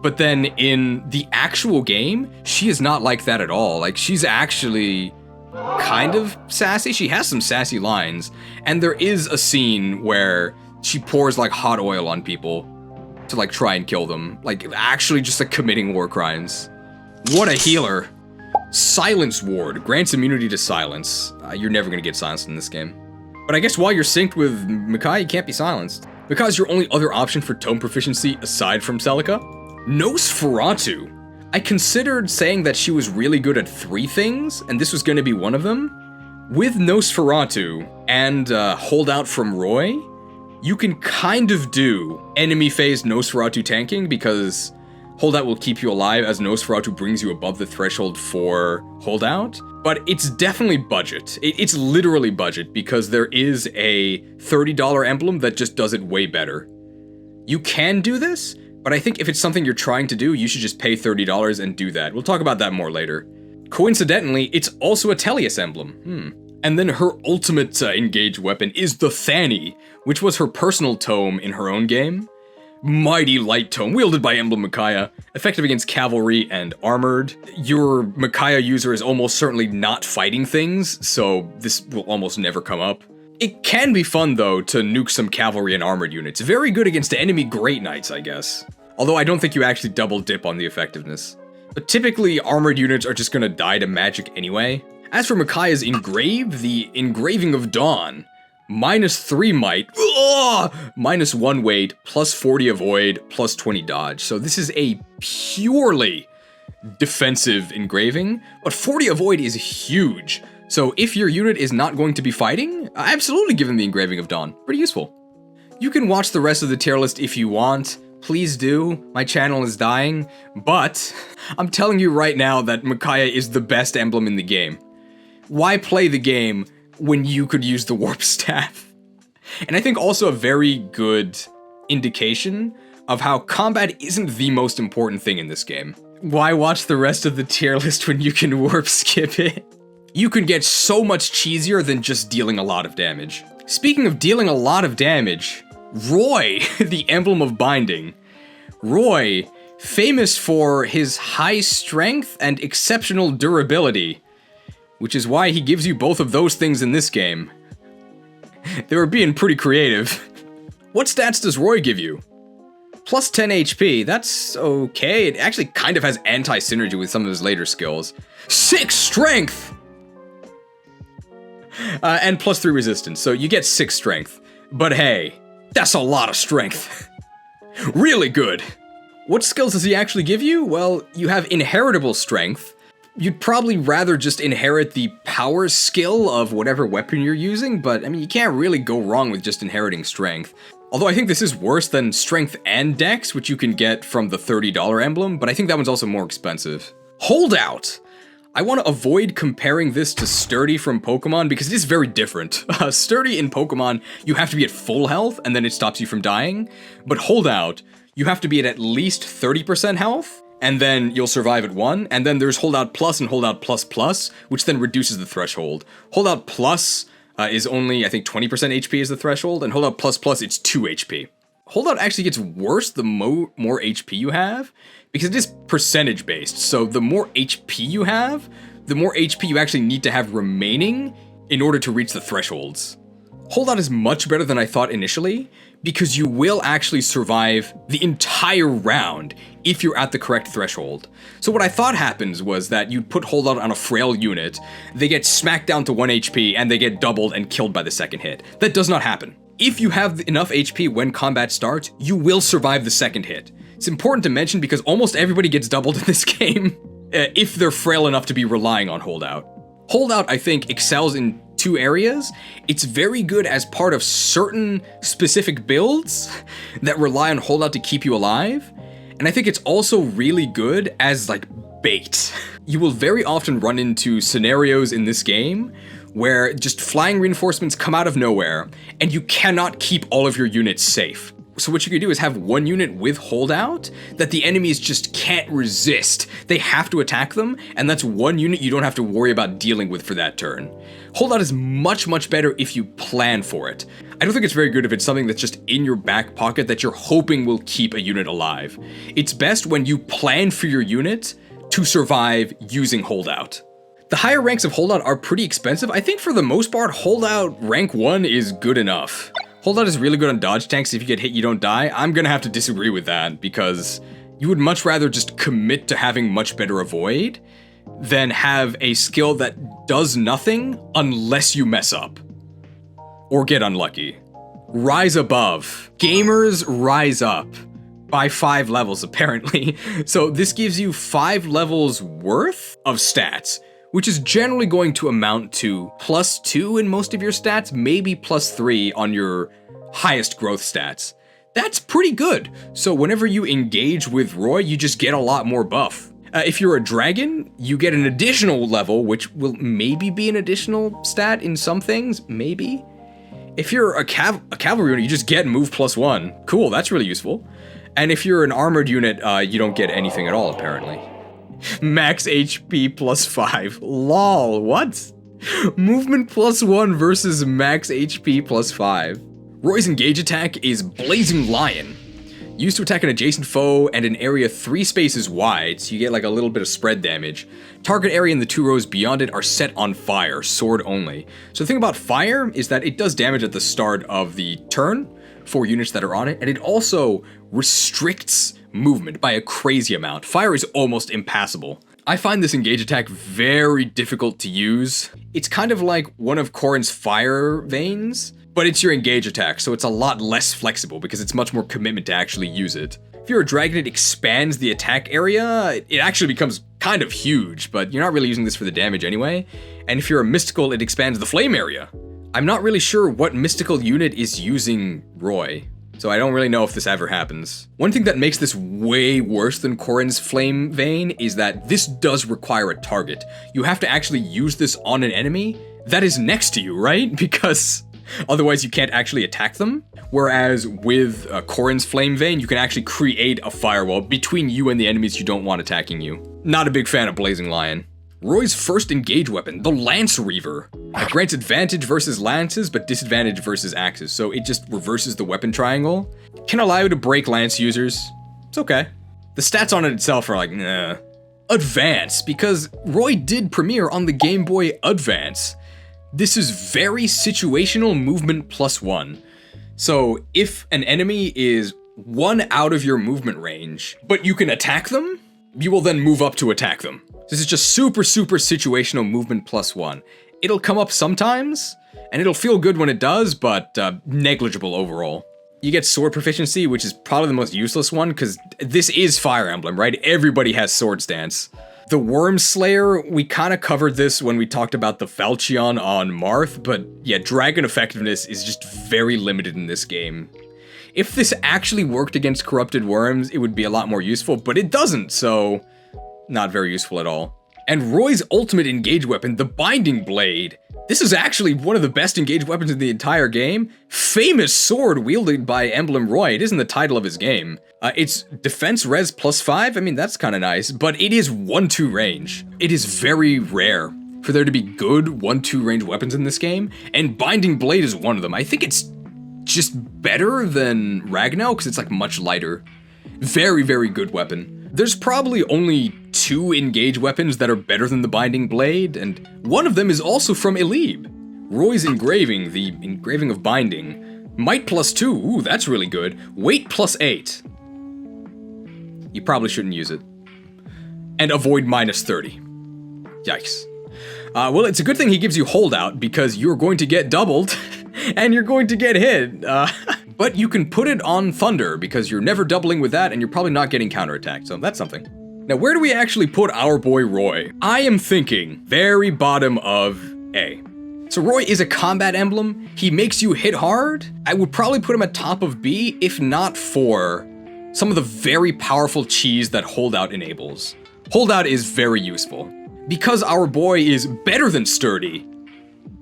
But then in the actual game, she is not like that at all. Like, she's actually kind of sassy. She has some sassy lines, and there is a scene where she pours like hot oil on people to like try and kill them. Like, actually just like committing war crimes. What a healer. Silence Ward grants immunity to silence. You're never gonna get silenced in this game. But I guess while you're synced with Micaiah, you can't be silenced. Micaiah's your only other option for tome proficiency aside from Celica. Nosferatu. I considered saying that she was really good at 3 things, and this was going to be one of them. With Nosferatu and Holdout from Roy, you can kind of do enemy phase Nosferatu tanking, because Holdout will keep you alive as Nosferatu brings you above the threshold for Holdout. But it's definitely budget. It's literally budget, because there is a $30 emblem that just does it way better. You can do this, but I think if it's something you're trying to do, you should just pay $30 and do that. We'll talk about that more later. Coincidentally, it's also a Elyos emblem. And then her ultimate engage weapon is the Fanny, which was her personal tome in her own game. Mighty light tome, wielded by Emblem Micaiah, effective against cavalry and armored. Your Micaiah user is almost certainly not fighting things, so this will almost never come up. It can be fun, though, to nuke some cavalry and armored units. Very good against enemy Great Knights, I guess. Although I don't think you actually double dip on the effectiveness. But typically, armored units are just gonna die to magic anyway. As for Micaiah's Engrave, the Engraving of Dawn, -3 might, -1 weight, +40 avoid, +20 dodge. So this is a purely defensive engraving, but 40 avoid is huge. So if your unit is not going to be fighting, absolutely give them the Engraving of Dawn. Pretty useful. You can watch the rest of the tier list if you want. Please do. My channel is dying. But I'm telling you right now that Micaiah is the best emblem in the game. Why play the game when you could use the Warp Staff? And I think also a very good indication of how combat isn't the most important thing in this game. Why watch the rest of the tier list when you can warp skip it? you can get so much cheesier than just dealing a lot of damage. Speaking of dealing a lot of damage, Roy, the Emblem of Binding. Roy, famous for his high strength and exceptional durability, which is why he gives you both of those things in this game. They were being pretty creative. What stats does Roy give you? Plus 10 HP, that's okay. It actually kind of has anti-synergy with some of his later skills. 6 strength! And plus 3 resistance, so you get 6 strength. But hey, that's a lot of strength. Really good. What skills does he actually give you? Well, you have inheritable strength. You'd probably rather just inherit the power skill of whatever weapon you're using, but I mean, you can't really go wrong with just inheriting strength. Although I think this is worse than strength and dex, which you can get from the $30 emblem, but I think that one's also more expensive. Holdout! I want to avoid comparing this to Sturdy from Pokemon because it is very different. Sturdy in Pokemon, you have to be at full health and then it stops you from dying, but Holdout, you have to be at least 30% health, and then you'll survive at 1, and then there's Holdout Plus and Holdout Plus Plus, which then reduces the threshold. Holdout Plus is only, I think, 20% HP is the threshold, and Holdout Plus Plus, it's 2 HP. Holdout actually gets worse the more HP you have, because it is percentage based, so the more HP you have, the more HP you actually need to have remaining in order to reach the thresholds. Holdout is much better than I thought initially, because you will actually survive the entire round if you're at the correct threshold. So what I thought happens was that you'd put Holdout on a frail unit, they get smacked down to 1 HP, and they get doubled and killed by the second hit. That does not happen. If you have enough HP when combat starts, you will survive the second hit. It's important to mention because almost everybody gets doubled in this game, if they're frail enough to be relying on Holdout. Holdout, I think, excels in 2 areas. It's very good as part of certain specific builds that rely on Holdout to keep you alive, and I think it's also really good as, like, bait. You will very often run into scenarios in this game where just flying reinforcements come out of nowhere, and you cannot keep all of your units safe. So what you can do is have one unit with Holdout that the enemies just can't resist. They have to attack them, and that's one unit you don't have to worry about dealing with for that turn. Holdout is much, much better if you plan for it. I don't think it's very good if it's something that's just in your back pocket that you're hoping will keep a unit alive. It's best when you plan for your unit to survive using Holdout. The higher ranks of Holdout are pretty expensive. I think for the most part, Holdout rank 1 is good enough. Holdout is really good on dodge tanks. If you get hit, you don't die. I'm gonna have to disagree with that because you would much rather just commit to having much better avoid than have a skill that does nothing unless you mess up or get unlucky. Rise above. Gamers rise up by 5 levels, apparently. So this gives you 5 levels worth of stats, which is generally going to amount to +2 in most of your stats, maybe +3 on your highest growth stats. That's pretty good. So whenever you engage with Roy, you just get a lot more buff. If you're a dragon, you get an additional level, which will maybe be an additional stat in some things, maybe. If you're a cavalry unit, you just get move +1. Cool, that's really useful. And if you're an armored unit, you don't get anything at all, apparently. Max HP +5. Lol, what? Movement +1 versus max HP +5. Roy's engage attack is Blazing Lion. Used to attack an adjacent foe and an area 3 spaces wide, so you get like a little bit of spread damage. Target area and the 2 rows beyond it are set on fire, sword only. So the thing about fire is that it does damage at the start of the turn for units that are on it, and it also restricts movement by a crazy amount. Fire is almost impassable. I find this engage attack very difficult to use. It's kind of like one of Corrin's fire veins, but it's your engage attack, so it's a lot less flexible because it's much more commitment to actually use it. If you're a dragon, it expands the attack area. It actually becomes kind of huge, but you're not really using this for the damage anyway. And if you're a mystical, it expands the flame area. I'm not really sure what mystical unit is using Roy, so I don't really know if this ever happens. One thing that makes this way worse than Corrin's flame vein is that this does require a target. You have to actually use this on an enemy that is next to you, right? Because otherwise you can't actually attack them. Whereas with Corrin's flame vein, you can actually create a firewall between you and the enemies you don't want attacking you. Not a big fan of Blazing Lion. Roy's first engage weapon, the Lance Reaver. It grants advantage versus lances, but disadvantage versus axes, so it just reverses the weapon triangle. Can allow you to break lance users. It's okay. The stats on it itself are like, nah. Advance, because Roy did premiere on the Game Boy Advance. This is very situational movement +1. So if an enemy is 1 out of your movement range, but you can attack them, you will then move up to attack them. This is just super situational movement +1. It'll come up sometimes, and it'll feel good when it does, but negligible overall. You get sword proficiency, which is probably the most useless one, because this is Fire Emblem, right? Everybody has sword stance. The Worm Slayer, we kind of covered this when we talked about the Falchion on Marth, but yeah, dragon effectiveness is just very limited in this game. If this actually worked against corrupted worms, it would be a lot more useful, but it doesn't, so not very useful at all. And Roy's ultimate engage weapon, the Binding Blade. This is actually one of the best engaged weapons in the entire game. Famous sword wielded by Emblem Roy. It isn't the title of his game. It's defense res +5. I mean, that's kind of nice, but it is 1-2 range. It is very rare for there to be good 1-2 range weapons in this game, and Binding Blade is one of them. I think it's just better than Ragnar because it's like much lighter. Very good weapon. There's probably only 2 engage weapons that are better than the Binding Blade, and one of them is also from Elyos. Roy's engraving, the engraving of binding. Might +2, ooh, that's really good. Weight +8. You probably shouldn't use it. And avoid -30. Yikes. Well, it's a good thing he gives you holdout, because you're going to get doubled, and you're going to get hit. But you can put it on Thunder, because you're never doubling with that, and you're probably not getting counterattacked, so that's something. Now, where do we actually put our boy Roy? I am thinking very bottom of A. So Roy is a combat emblem. He makes you hit hard. I would probably put him at top of B, if not for some of the very powerful cheese that holdout enables. Holdout is very useful. Because our boy is better than sturdy,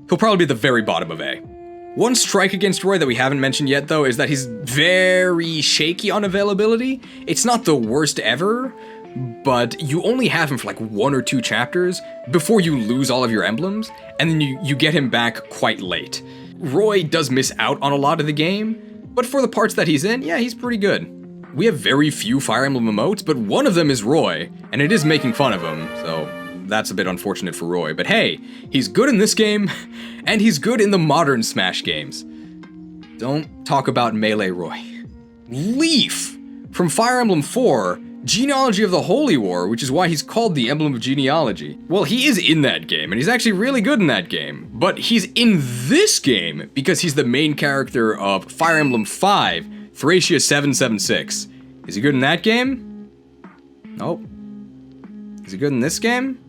he'll probably be the very bottom of A. One strike against Roy that we haven't mentioned yet, though, is that he's very shaky on availability. It's not the worst ever, but you only have him for like 1 or 2 chapters before you lose all of your emblems, and then you get him back quite late. Roy does miss out on a lot of the game, but for the parts that he's in, yeah, he's pretty good. We have very few Fire Emblem emotes, but one of them is Roy, and it is making fun of him, so that's a bit unfortunate for Roy. But hey, he's good in this game, and he's good in the modern Smash games. Don't talk about Melee Roy. Lief from Fire Emblem 4, Genealogy of the Holy War, which is why he's called the Emblem of Genealogy. Well, he is in that game, and he's actually really good in that game. But he's in this game because he's the main character of Fire Emblem 5, Thracia 776. Is he good in that game? Nope. Is he good in this game?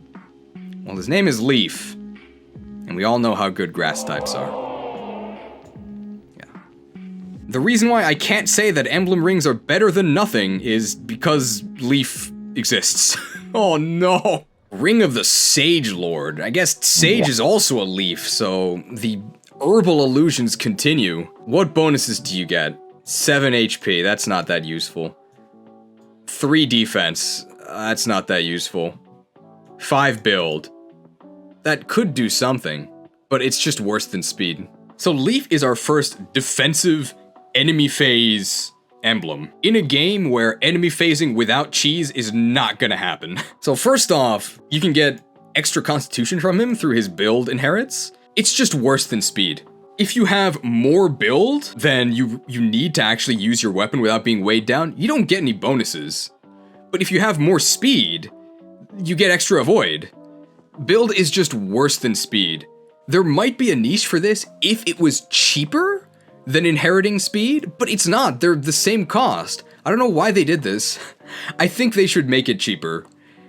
Well, his name is Lief, and we all know how good grass types are. Yeah. The reason why I can't say that Emblem Rings are better than nothing is because Lief exists. Oh no! Ring of the Sage Lord. I guess Sage is also a leaf, so the herbal illusions continue. What bonuses do you get? 7 HP, that's not that useful. 3 defense, that's not that useful. 5 build. That could do something, but it's just worse than speed. So Lief is our first defensive enemy phase emblem in a game where enemy phasing without cheese is not gonna happen. So first off, you can get extra constitution from him through his build inherits. It's just worse than speed. If you have more build than you need to actually use your weapon without being weighed down, you don't get any bonuses. But if you have more speed, you get extra avoid. Build is just worse than speed. There might be a niche for this if it was cheaper than inheriting speed, but it's not. They're the same cost. I don't know why they did this. I think they should make it cheaper.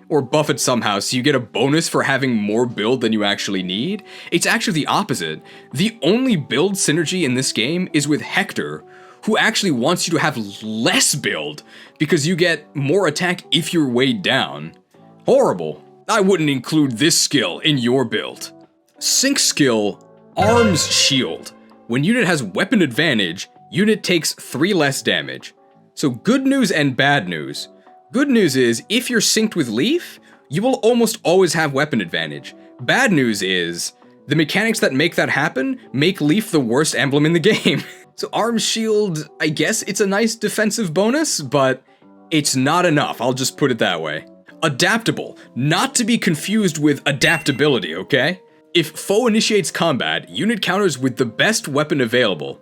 Or buff it somehow so you get a bonus for having more build than you actually need. It's actually the opposite. The only build synergy in this game is with Hector, who actually wants you to have less build because you get more attack if you're weighed down. Horrible. I wouldn't include this skill in your build. Sync skill, Arms Shield. When unit has weapon advantage, unit takes 3 less damage. So good news and bad news. Good news is, if you're synced with Lief, you will almost always have weapon advantage. Bad news is, the mechanics that make that happen make Lief the worst emblem in the game. So Arm Shield, I guess it's a nice defensive bonus, but it's not enough, I'll just put it that way. Adaptable, not to be confused with adaptability, okay? If foe initiates combat, unit counters with the best weapon available,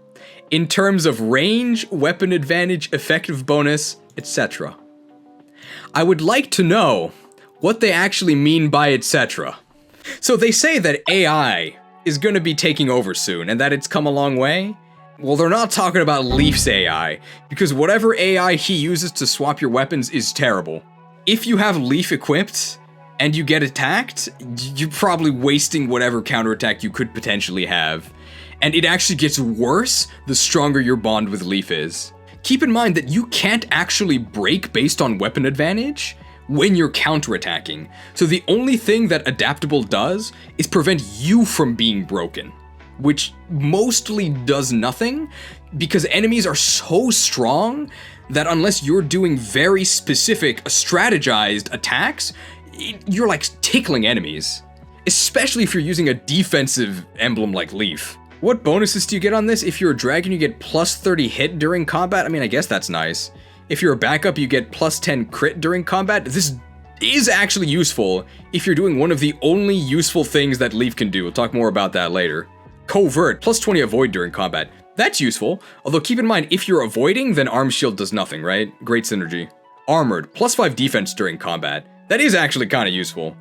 in terms of range, weapon advantage, effective bonus, etc. I would like to know what they actually mean by etc. So they say that AI is gonna be taking over soon, and that it's come a long way. Well, they're not talking about Lief's AI, because whatever AI he uses to swap your weapons is terrible. If you have Lief equipped, and you get attacked, you're probably wasting whatever counterattack you could potentially have. And it actually gets worse the stronger your bond with Lief is. Keep in mind that you can't actually break based on weapon advantage when you're counterattacking. So the only thing that adaptable does is prevent you from being broken, which mostly does nothing because enemies are so strong that unless you're doing very specific strategized attacks, you're like tickling enemies. Especially if you're using a defensive emblem like Lief. What bonuses do you get on this? If you're a dragon, you get plus 30 hit during combat. I mean, I guess that's nice. If you're a backup, you get plus 10 crit during combat. This is actually useful if you're doing one of the only useful things that Lief can do. We'll talk more about that later. Covert, plus 20 avoid during combat. That's useful, although keep in mind, if you're avoiding, then Arm Shield does nothing, right? Great synergy. Armored, plus 5 defense during combat. That is actually kind of useful,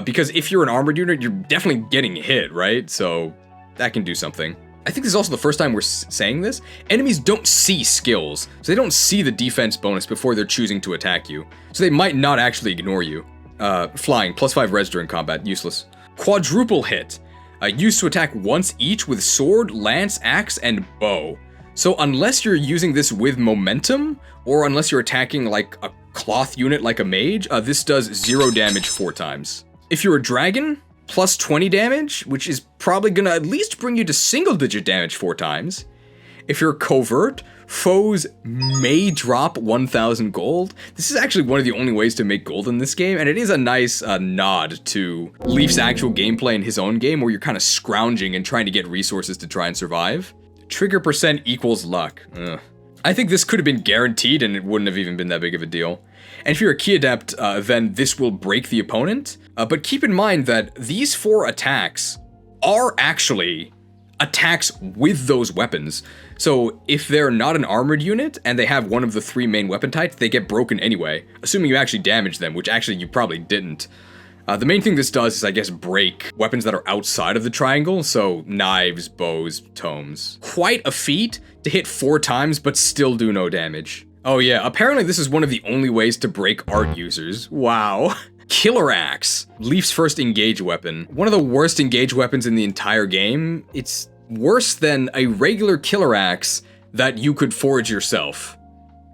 because if you're an armored unit, you're definitely getting hit, right? So that can do something. I think this is also the first time we're saying this. Enemies don't see skills, so they don't see the defense bonus before they're choosing to attack you. So they might not actually ignore you. Flying, plus 5 res during combat, useless. Quadruple hit, used to attack once each with sword, lance, axe, and bow. So unless you're using this with momentum, or unless you're attacking like a cloth unit like a mage, this does 0 damage 4 times. If you're a dragon, plus 20 damage, which is probably gonna at least bring you to single digit damage 4 times. If you're covert, foes may drop 1,000 gold. This is actually one of the only ways to make gold in this game, and it is a nice nod to Lief's actual gameplay in his own game, where you're kind of scrounging and trying to get resources to try and survive. Trigger percent equals luck. Ugh. I think this could have been guaranteed and it wouldn't have even been that big of a deal. And if you're a key adept, then this will break the opponent. But keep in mind that these 4 attacks are actually attacks with those weapons. So if they're not an armored unit and they have one of the 3 main weapon types, they get broken anyway, assuming you actually damage them, which actually you probably didn't. The main thing this does is, I guess, break weapons that are outside of the triangle, so knives, bows, tomes. Quite a feat to hit 4 times, but still do no damage. Oh yeah, apparently this is one of the only ways to break art users. Wow. Killer Axe, Lief's first engage weapon. One of the worst engage weapons in the entire game. It's worse than a regular Killer Axe that you could forge yourself.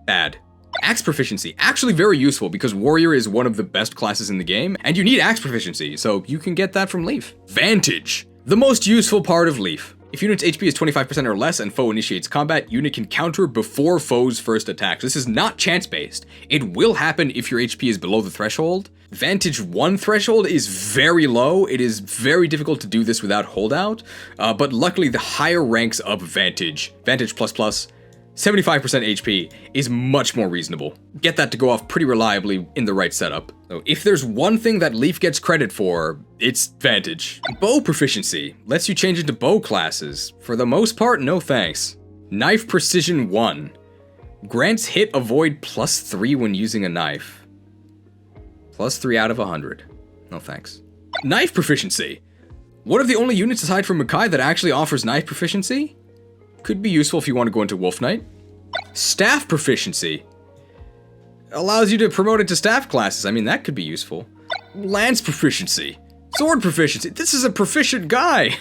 Bad. Axe proficiency, actually very useful because warrior is one of the best classes in the game, and you need axe proficiency, so you can get that from Lief. Vantage, the most useful part of Lief. If unit's HP is 25% or less and foe initiates combat, unit can counter before foe's first attack. This is not chance-based. It will happen if your HP is below the threshold. Vantage 1 threshold is very low. It is very difficult to do this without holdout, but luckily the higher ranks of Vantage, Vantage++, 75% HP is much more reasonable. Get that to go off pretty reliably in the right setup. So if there's one thing that Lief gets credit for, it's Vantage. Bow proficiency lets you change into bow classes. For the most part, no thanks. Knife precision 1 grants hit avoid +3 when using a knife. +3 out of 100. No thanks. Knife proficiency. One of the only units aside from Micaiah that actually offers knife proficiency. Could be useful if you want to go into Wolf Knight. Staff proficiency. Allows you to promote into staff classes. I mean, that could be useful. Lance proficiency. Sword proficiency. This is a proficient guy.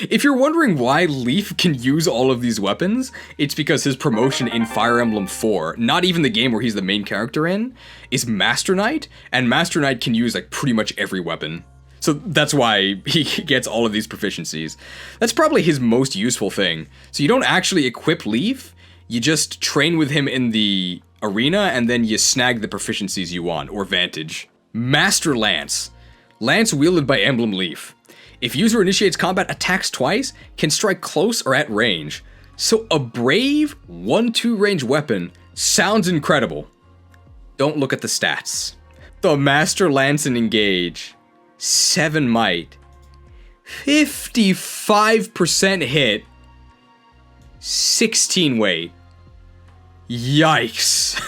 If you're wondering why Lief can use all of these weapons, it's because his promotion in Fire Emblem 4, not even the game where he's the main character in, is Master Knight, and Master Knight can use like pretty much every weapon. So that's why he gets all of these proficiencies. That's probably his most useful thing. So you don't actually equip Lief, you just train with him in the arena and then you snag the proficiencies you want, or Vantage. Master Lance. Lance wielded by Emblem Leif. If user initiates combat, attacks twice, can strike close or at range. So a brave 1-2 range weapon sounds incredible. Don't look at the stats. The Master Lance in Engage. 7 might. 55% hit. 16 weight. Yikes.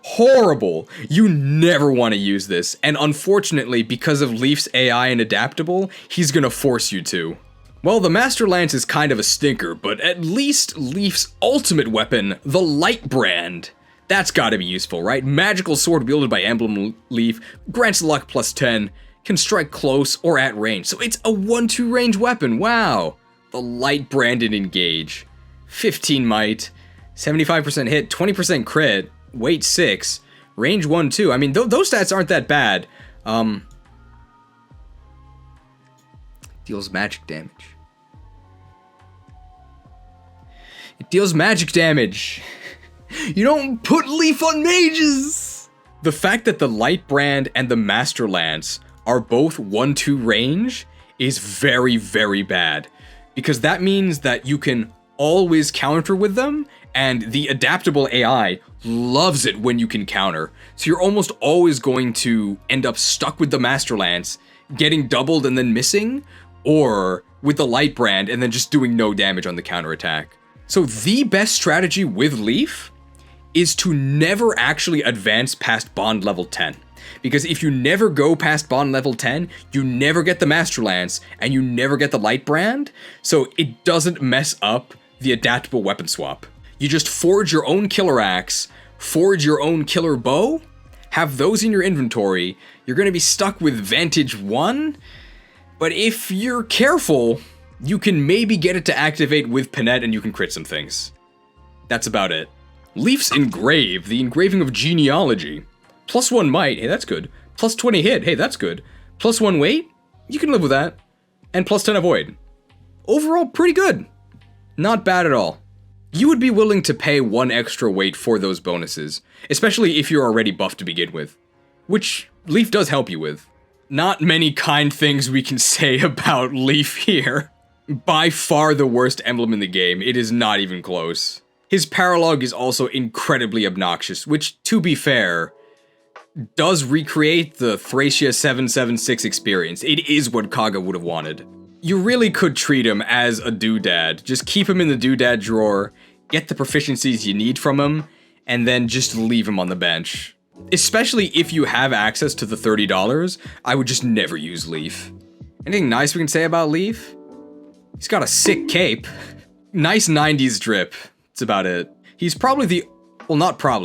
Horrible. You never want to use this, and unfortunately, because of Leif's AI and adaptable, he's gonna force you to. Well, the Master Lance is kind of a stinker, but at least Leif's ultimate weapon, the Light Brand, that's gotta be useful, right? Magical sword wielded by Emblem Leif, grants luck plus 10, can strike close or at range, so it's a 1-2 range weapon, wow! The Light Brand in Engage. 15 might, 75% hit, 20% crit, weight 6, range 1-2. I mean, those stats aren't that bad. Deals magic damage. It deals magic damage. You don't put Leif on mages! The fact that the Light Brand and the Master Lance are both 1-2 range is very, very bad. Because that means that you can always counter with them, and the adaptable AI loves it when you can counter. So you're almost always going to end up stuck with the Master Lance, getting doubled and then missing, or with the Light Brand and then just doing no damage on the counterattack. So the best strategy with Leif is to never actually advance past bond level 10. Because if you never go past bond level 10, you never get the Master Lance, and you never get the Light Brand, so it doesn't mess up the adaptable weapon swap. You just forge your own killer axe, forge your own killer bow, have those in your inventory, you're gonna be stuck with Vantage 1, but if you're careful, you can maybe get it to activate with Panette and you can crit some things. That's about it. Leif's Engrave, the engraving of genealogy. Plus 1 might, hey that's good. Plus 20 hit, hey that's good. Plus 1 weight, you can live with that. And plus 10 avoid. Overall, pretty good. Not bad at all. You would be willing to pay 1 extra weight for those bonuses, especially if you're already buffed to begin with. Which Leif does help you with. Not many kind things we can say about Leif here. By far the worst emblem in the game, it is not even close. His paralogue is also incredibly obnoxious, which, to be fair, does recreate the Thracia 776 experience. It is what Kaga would have wanted. You really could treat him as a doodad. Just keep him in the doodad drawer, get the proficiencies you need from him, and then just leave him on the bench. Especially if you have access to the $30, I would just never use Leif. Anything nice we can say about Leif? He's got a sick cape. Nice 90s drip. That's about it. He's probably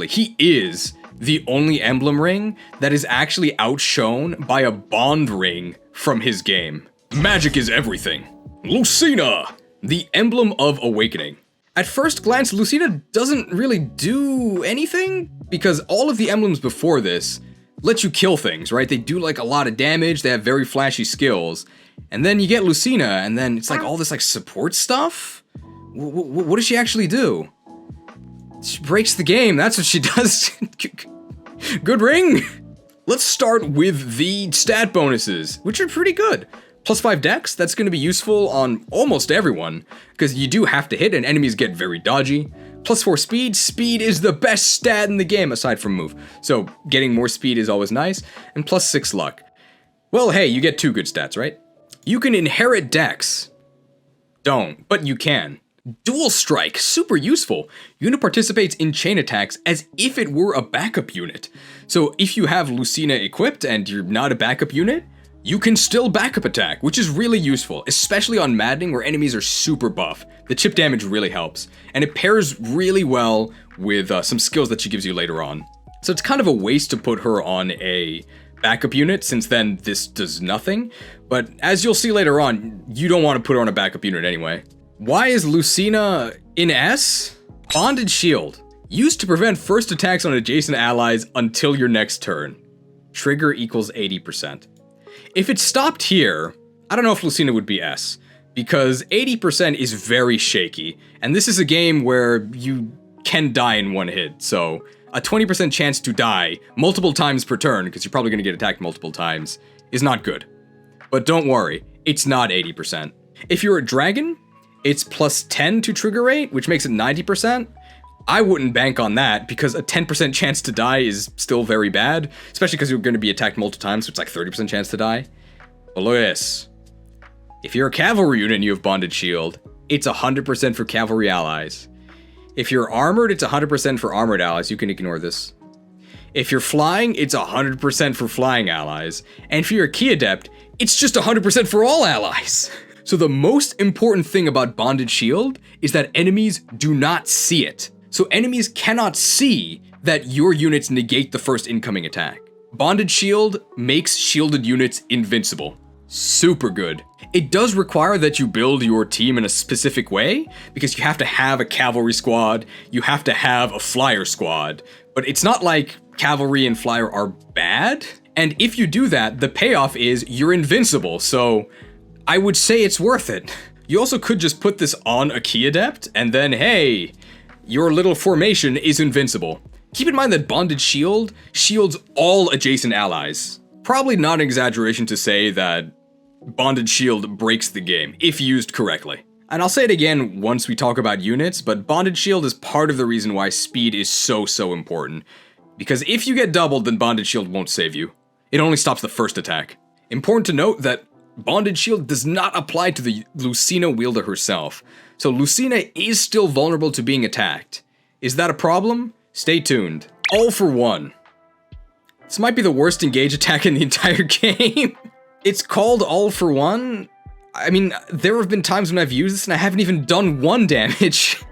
he is the only emblem ring that is actually outshone by a bond ring from his game. Magic is everything. Lucina, the Emblem of Awakening. At first glance, Lucina doesn't really do anything, because all of the emblems before this let you kill things, right? They do like a lot of damage, they have very flashy skills, and then you get Lucina, and then it's like all this like support stuff? What does she actually do? She breaks the game, that's what she does. Good ring! Let's start with the stat bonuses, which are pretty good. Plus 5 dex, that's going to be useful on almost everyone, because you do have to hit and enemies get very dodgy. Plus 4 speed, speed is the best stat in the game aside from move, so getting more speed is always nice, and plus 6 luck. Well hey, you get 2 good stats, right? You can inherit dex. Don't, but you can. Dual Strike, super useful. Unit participates in chain attacks as if it were a backup unit. So if you have Lucina equipped and you're not a backup unit, you can still backup attack, which is really useful, especially on Maddening where enemies are super buff. The chip damage really helps, and it pairs really well with some skills that she gives you later on. So it's kind of a waste to put her on a backup unit, since then this does nothing, but as you'll see later on, you don't want to put her on a backup unit anyway. Why is Lucina in S? Bonded Shield. Used to prevent first attacks on adjacent allies until your next turn. Trigger equals 80%. If it stopped here, I don't know if Lucina would be S, because 80% is very shaky, and this is a game where you can die in one hit, so A 20% chance to die multiple times per turn, because you're probably going to get attacked multiple times, is not good. But don't worry, it's not 80%. If you're a dragon, it's plus 10 to trigger rate, which makes it 90%. I wouldn't bank on that, because a 10% chance to die is still very bad, especially because you're going to be attacked multiple times, so it's like 30% chance to die. But look at this. If you're a cavalry unit and you have bonded shield, it's 100% for cavalry allies. If you're armored, it's 100% for armored allies. You can ignore this. If you're flying, it's 100% for flying allies. And if you're a key adept, it's just 100% for all allies. So the most important thing about bonded shield is that enemies do not see it. So enemies cannot see that your units negate the first incoming attack. Bonded shield makes shielded units invincible. Super good. It does require that you build your team in a specific way, because you have to have a cavalry squad, you have to have a flyer squad, but it's not like cavalry and flyer are bad. And if you do that, the payoff is you're invincible, so I would say it's worth it. You also could just put this on a key adept, and then hey, your little formation is invincible. Keep in mind that bonded shield shields all adjacent allies. Probably not an exaggeration to say that bonded shield breaks the game, if used correctly. And I'll say it again once we talk about units, but bonded shield is part of the reason why speed is so important. Because if you get doubled, then bonded shield won't save you. It only stops the first attack. Important to note that bonded shield does not apply to the Lucina wielder herself. So Lucina is still vulnerable to being attacked. Is that a problem? Stay tuned. All for one. This might be the worst engage attack in the entire game. It's called all for one. I mean, there have been times when I've used this and I haven't even done 1 damage.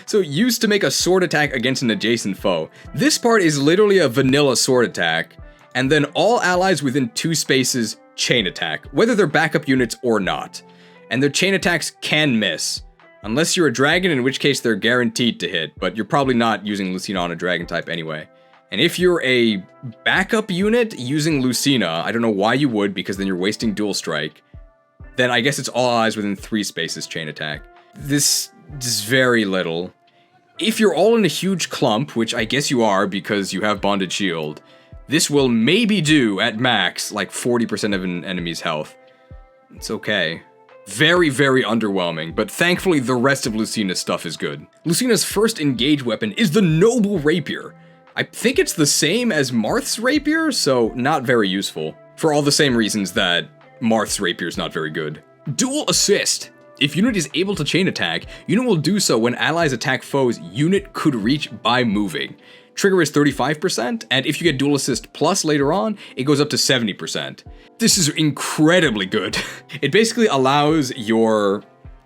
So used to make a sword attack against an adjacent foe. This part is literally a vanilla sword attack, and then all allies within 2 spaces chain attack, whether they're backup units or not. And their chain attacks can miss. Unless you're a dragon, in which case they're guaranteed to hit, but you're probably not using Lucina on a dragon type anyway. And if you're a backup unit using Lucina, I don't know why you would, because then you're wasting dual strike, then I guess it's all allies within 3 spaces chain attack. This is very little. If you're all in a huge clump, which I guess you are because you have bonded shield, this will maybe do, at max, like 40% of an enemy's health. It's okay. Very underwhelming, but thankfully the rest of Lucina's stuff is good. Lucina's first engage weapon is the Noble Rapier. I think it's the same as Marth's Rapier, so not very useful. For all the same reasons that Marth's Rapier is not very good. Dual Assist. If unit is able to chain attack, unit will do so when allies attack foes unit could reach by moving. Trigger is 35%, and if you get Dual Assist Plus later on, it goes up to 70%. This is incredibly good. It basically allows your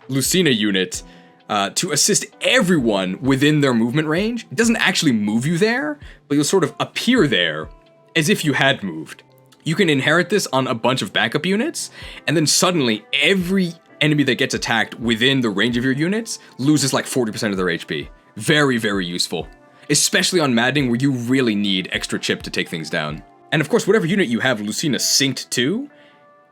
Lucina unit to assist everyone within their movement range. It doesn't actually move you there, but you'll sort of appear there as if you had moved. You can inherit this on a bunch of backup units, and then suddenly every enemy that gets attacked within the range of your units loses like 40% of their HP. Very useful. Especially on Maddening where you really need extra chip to take things down. And of course, whatever unit you have Lucina synced to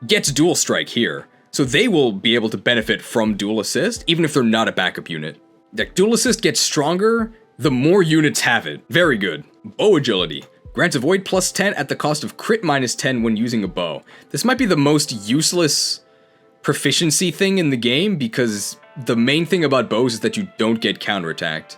gets dual strike here. So they will be able to benefit from dual assist, even if they're not a backup unit. Like, dual assist gets stronger, the more units have it. Very good. Bow agility. Grants avoid plus 10 at the cost of crit minus 10 when using a bow. This might be the most useless proficiency thing in the game, because the main thing about bows is that you don't get counterattacked.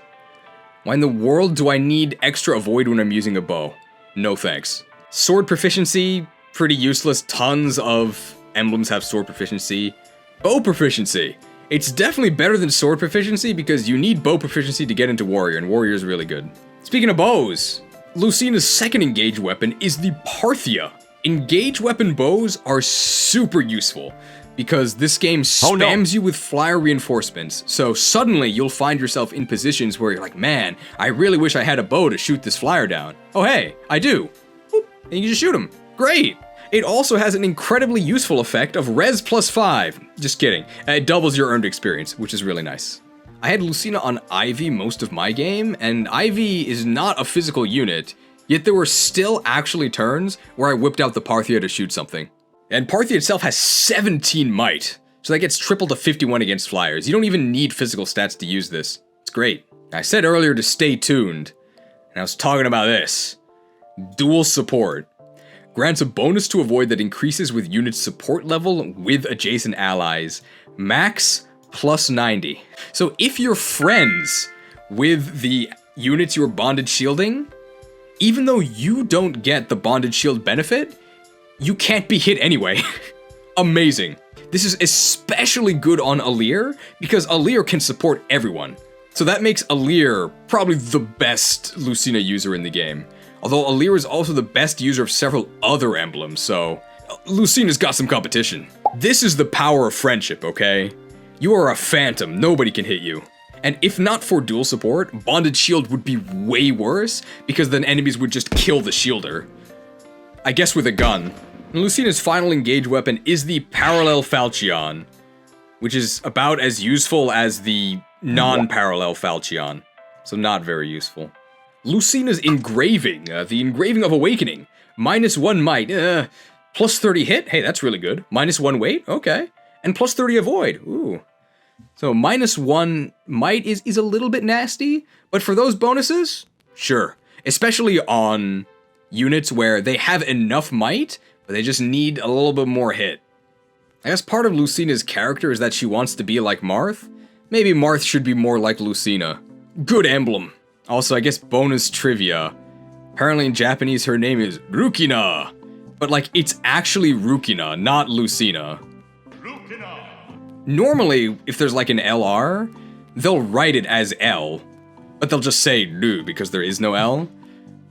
Why in the world do I need extra avoid when I'm using a bow? No thanks. Sword proficiency, pretty useless. Tons of emblems have sword proficiency. Bow proficiency. It's definitely better than sword proficiency because you need bow proficiency to get into warrior, and warrior is really good. Speaking of bows, Lucina's second engage weapon is the Parthia. Engage weapon bows are super useful because this game spams you with flyer reinforcements, so suddenly you'll find yourself in positions where you're like, man, I really wish I had a bow to shoot this flyer down. Oh hey, I do. Boop, and you just shoot him. Great. It also has an incredibly useful effect of res plus 5. Just kidding. It doubles your earned experience, which is really nice. I had Lucina on Ivy most of my game, and Ivy is not a physical unit, yet there were still actually turns where I whipped out the Parthia to shoot something. And Parthia itself has 17 might, so that gets tripled to 51 against flyers. You don't even need physical stats to use this. It's great. I said earlier to stay tuned. And I was talking about this. Dual support. Grants a bonus to avoid that increases with unit support level with adjacent allies. Max plus 90. So if you're friends with the units you're bonded shielding, even though you don't get the bonded shield benefit, you can't be hit anyway. Amazing. This is especially good on Alir, because Alir can support everyone. So that makes Alir probably the best Lucina user in the game. Although Alir is also the best user of several other emblems, so Lucina's got some competition. This is the power of friendship, okay? You are a phantom, nobody can hit you. And if not for dual support, bonded shield would be way worse, because then enemies would just kill the shielder. I guess with a gun. And Lucina's final engage weapon is the Parallel Falchion, which is about as useful as the non-parallel Falchion, so not very useful. Lucina's engraving, the engraving of awakening, -1 might, plus 30 hit, hey, that's really good. -1 weight, okay. And plus 30 avoid, ooh. So -1 might is a little bit nasty, but for those bonuses, sure. Especially on units where they have enough might, but they just need a little bit more hit. I guess part of Lucina's character is that she wants to be like Marth. Maybe Marth should be more like Lucina. Good emblem. Also, I guess bonus trivia. Apparently in Japanese her name is Rukina. But like, it's actually Rukina, not Lucina. Rukina. Normally, if there's like an LR, they'll write it as L. But they'll just say Lu because there is no L.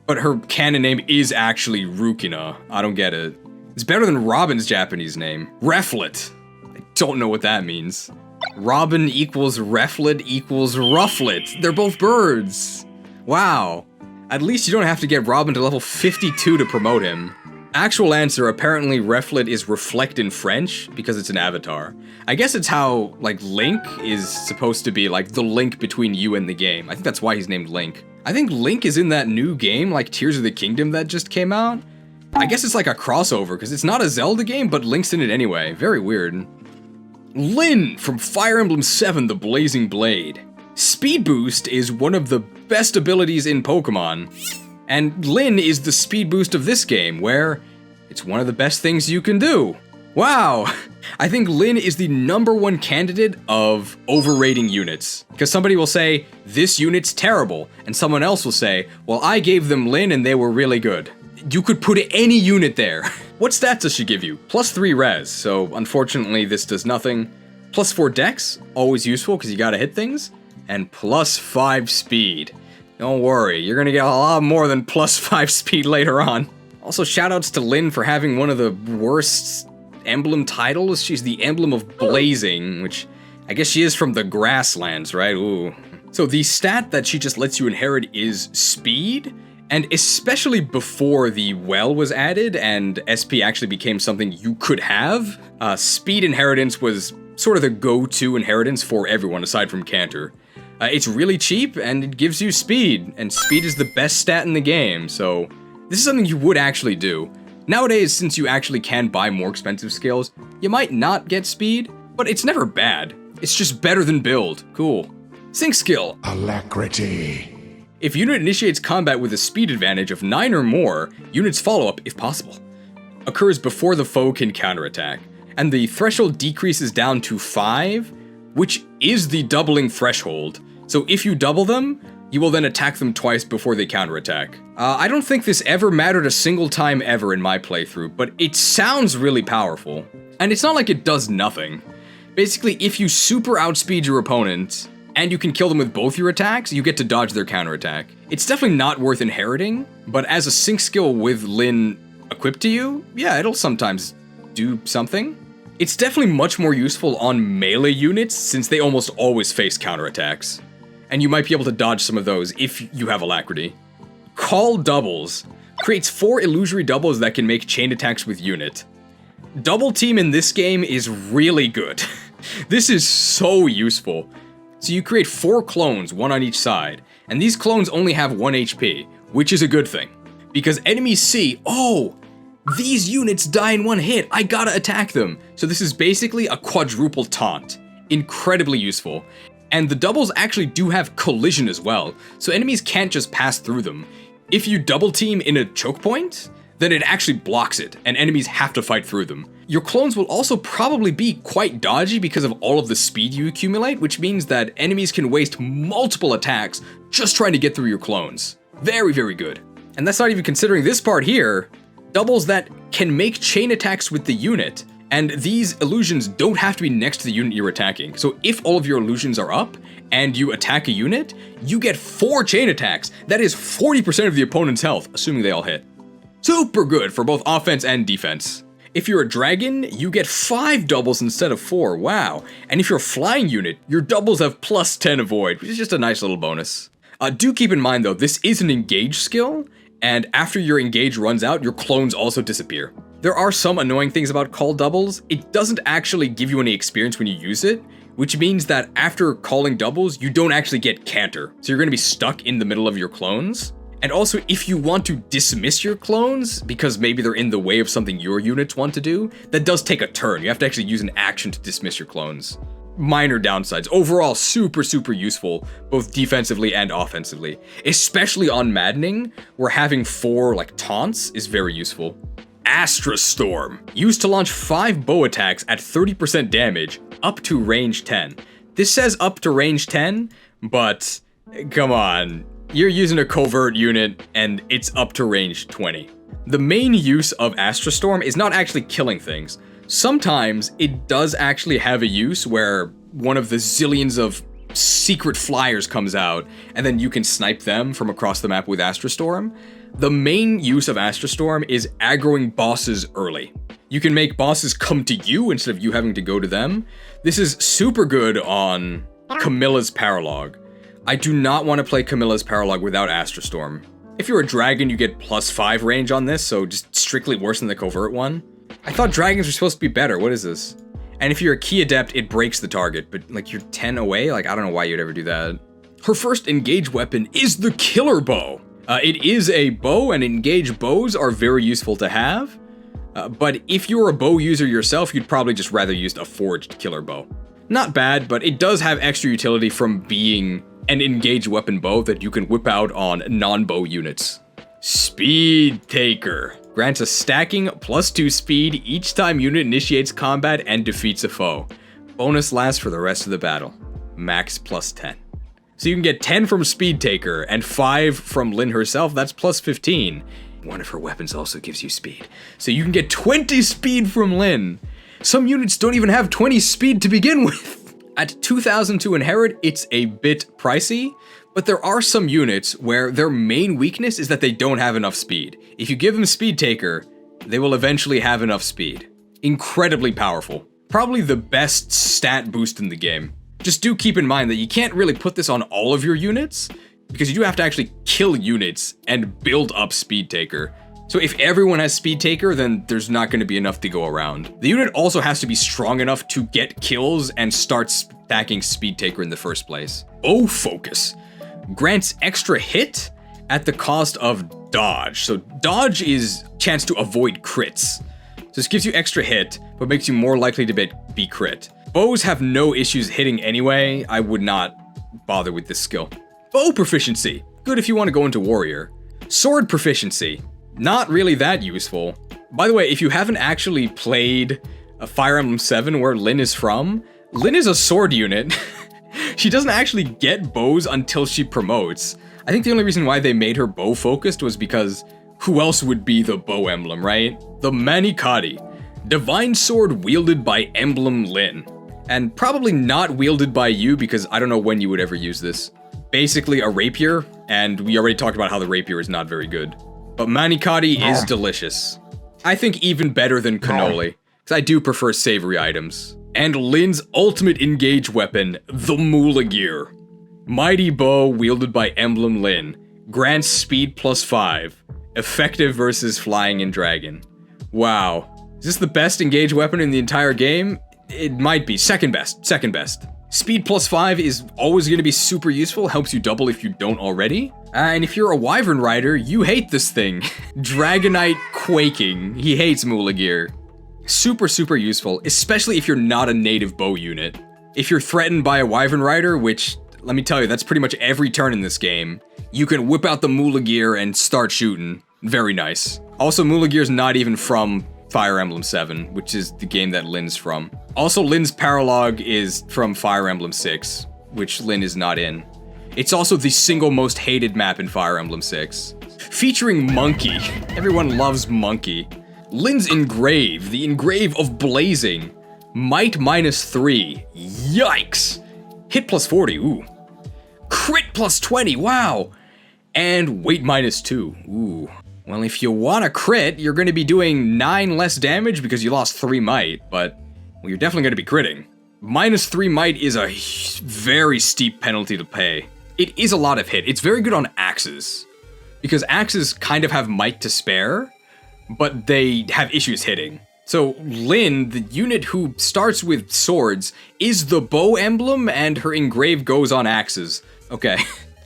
But her canon name is actually Rukina. I don't get it. It's better than Robin's Japanese name. Reflet. I don't know what that means. Robin equals Reflet equals Rufflet. They're both birds. Wow. At least you don't have to get Robin to level 52 to promote him. Actual answer, apparently Reflet is reflect in French because it's an avatar. I guess it's how, like, Link is supposed to be, like, the link between you and the game. I think that's why he's named Link. I think Link is in that new game, like Tears of the Kingdom that just came out. I guess it's like a crossover, because it's not a Zelda game, but Link's in it anyway. Very weird. Lyn from Fire Emblem 7, the Blazing Blade. Speed Boost is one of the best abilities in Pokemon. And Lyn is the speed boost of this game, where it's one of the best things you can do. Wow! I think Lyn is the #1 candidate of overrating units. Because somebody will say, this unit's terrible, and someone else will say, well, I gave them Lyn and they were really good. You could put any unit there. What stats does she give you? +3 res, so unfortunately this does nothing. +4 dex, always useful because you gotta hit things. And +5 speed. Don't worry, you're gonna get a lot more than +5 speed later on. Also, shoutouts to Lyn for having one of the worst emblem titles. She's the Emblem of Blazing, which I guess she is from the Grasslands, right? Ooh. So the stat that she just lets you inherit is speed, and especially before the well was added and SP actually became something you could have, speed inheritance was sort of the go-to inheritance for everyone aside from Cantor. It's really cheap, and it gives you speed, and speed is the best stat in the game, so this is something you would actually do. Nowadays, since you actually can buy more expensive skills, you might not get speed, but it's never bad. It's just better than build. Cool. Sync skill. Alacrity. If unit initiates combat with a speed advantage of 9 or more, unit's follow-up, if possible, occurs before the foe can counterattack, and the threshold decreases down to 5, which is the doubling threshold. So if you double them, you will then attack them twice before they counterattack. I don't think this ever mattered a single time ever in my playthrough, but it sounds really powerful. And it's not like it does nothing. Basically, if you super outspeed your opponent, and you can kill them with both your attacks, you get to dodge their counterattack. It's definitely not worth inheriting, but as a sync skill with Lyn equipped to you, yeah, it'll sometimes do something. It's definitely much more useful on melee units, since they almost always face counterattacks. And you might be able to dodge some of those if you have Alacrity. Call Doubles creates 4 illusory doubles that can make chain attacks with unit. Double team in this game is really good. This is so useful. So you create 4 clones, 1 on each side, and these clones only have 1 HP, which is a good thing. Because enemies see, oh, these units die in 1 hit, I gotta attack them. So this is basically a quadruple taunt. Incredibly useful. And the doubles actually do have collision as well, so enemies can't just pass through them. If you double team in a choke point, then it actually blocks it, and enemies have to fight through them. Your clones will also probably be quite dodgy because of all of the speed you accumulate, which means that enemies can waste multiple attacks just trying to get through your clones. Very, very good. And that's not even considering this part here, doubles that can make chain attacks with the unit, and these illusions don't have to be next to the unit you're attacking. So if all of your illusions are up, and you attack a unit, you get 4 chain attacks. That is 40% of the opponent's health, assuming they all hit. Super good for both offense and defense. If you're a dragon, you get 5 doubles instead of 4, wow. And if you're a flying unit, your doubles have plus 10 avoid, which is just a nice little bonus. Do keep in mind though, this is an engage skill, and after your engage runs out, your clones also disappear. There are some annoying things about call doubles. It doesn't actually give you any experience when you use it, which means that after calling doubles, you don't actually get canter. So you're gonna be stuck in the middle of your clones. And also, if you want to dismiss your clones, because maybe they're in the way of something your units want to do, that does take a turn. You have to actually use an action to dismiss your clones. Minor downsides. Overall, super, super useful, both defensively and offensively. Especially on Maddening, where having 4, taunts is very useful. Astra Storm. Used to launch 5 bow attacks at 30% damage, up to range 10. This says up to range 10, but come on. You're using a covert unit, and it's up to range 20. The main use of Astra Storm is not actually killing things. Sometimes it does actually have a use where one of the zillions of secret flyers comes out, and then you can snipe them from across the map with Astra Storm. The main use of Astra Storm is aggroing bosses early. You can make bosses come to you instead of you having to go to them. This is super good on Camilla's Paralogue. I do not want to play Camilla's Paralogue without Astra Storm. If you're a dragon, you get plus 5 range on this, so just strictly worse than the covert one. I thought dragons were supposed to be better, what is this? And if you're a key adept, it breaks the target, but you're 10 away? I don't know why you'd ever do that. Her first engage weapon is the killer bow. It is a bow, and engaged bows are very useful to have. But if you're a bow user yourself, you'd probably just rather use a forged killer bow. Not bad, but it does have extra utility from being an engaged weapon bow that you can whip out on non-bow units. Speed Taker. Grants a stacking +2 speed each time unit initiates combat and defeats a foe. Bonus lasts for the rest of the battle. Max +10. So you can get 10 from Speed Taker and 5 from Lyn herself, that's +15. One of her weapons also gives you speed. So you can get 20 speed from Lyn. Some units don't even have 20 speed to begin with. At 2,000 to inherit, it's a bit pricey, but there are some units where their main weakness is that they don't have enough speed. If you give them Speed Taker, they will eventually have enough speed. Incredibly powerful. Probably the best stat boost in the game. Just do keep in mind that you can't really put this on all of your units, because you do have to actually kill units and build up Speed Taker. So if everyone has Speed Taker, then there's not going to be enough to go around. The unit also has to be strong enough to get kills and start stacking Speed Taker in the first place. Bow Focus. Grants extra hit at the cost of dodge. So dodge is chance to avoid crits. So this gives you extra hit, but makes you more likely to be crit. Bows have no issues hitting anyway. I would not bother with this skill. Bow Proficiency. Good if you want to go into warrior. Sword Proficiency. Not really that useful. By the way, if you haven't actually played Fire Emblem 7 where Lyn is from, Lyn is a sword unit. She doesn't actually get bows until she promotes. I think the only reason why they made her bow focused was because who else would be the bow emblem, right? The Manicotti. Divine sword wielded by Emblem Lyn. And probably not wielded by you because I don't know when you would ever use this. Basically a rapier, and we already talked about how the rapier is not very good. But Manicotti is delicious. I think even better than cannoli, because I do prefer savory items. And Lyn's ultimate engage weapon, the Moulagear. Mighty bow wielded by Emblem Lyn. Grants speed +5. Effective versus flying and dragon. Wow. Is this the best engage weapon in the entire game? It might be. Second best. Second best. Speed +5 is always going to be super useful, helps you double if you don't already. And if you're a Wyvern Rider, you hate this thing. Dragonite Quaking. He hates Moulagear. Super, super useful, especially if you're not a native bow unit. If you're threatened by a Wyvern Rider, which, let me tell you, that's pretty much every turn in this game, you can whip out the Moolah gear and start shooting. Very nice. Also, Moolah gear's not even from Fire Emblem 7, which is the game that Lynn's from. Also, Lynn's paralogue is from Fire Emblem 6, which Lynn is not in. It's also the single most hated map in Fire Emblem 6. Featuring Monkey. Everyone loves Monkey. Lynn's Engrave, the Engrave of Blazing. Might -3. Yikes! Hit +40, ooh. Crit +20, wow! And weight -2, ooh. Well, if you want a crit, you're gonna be doing 9 less damage because you lost 3 might, but well, you're definitely gonna be critting. -3 might is a very steep penalty to pay. It is a lot of hit. It's very good on axes, because axes kind of have might to spare, but they have issues hitting. So Lynn, the unit who starts with swords, is the bow emblem, and her engrave goes on axes. Okay.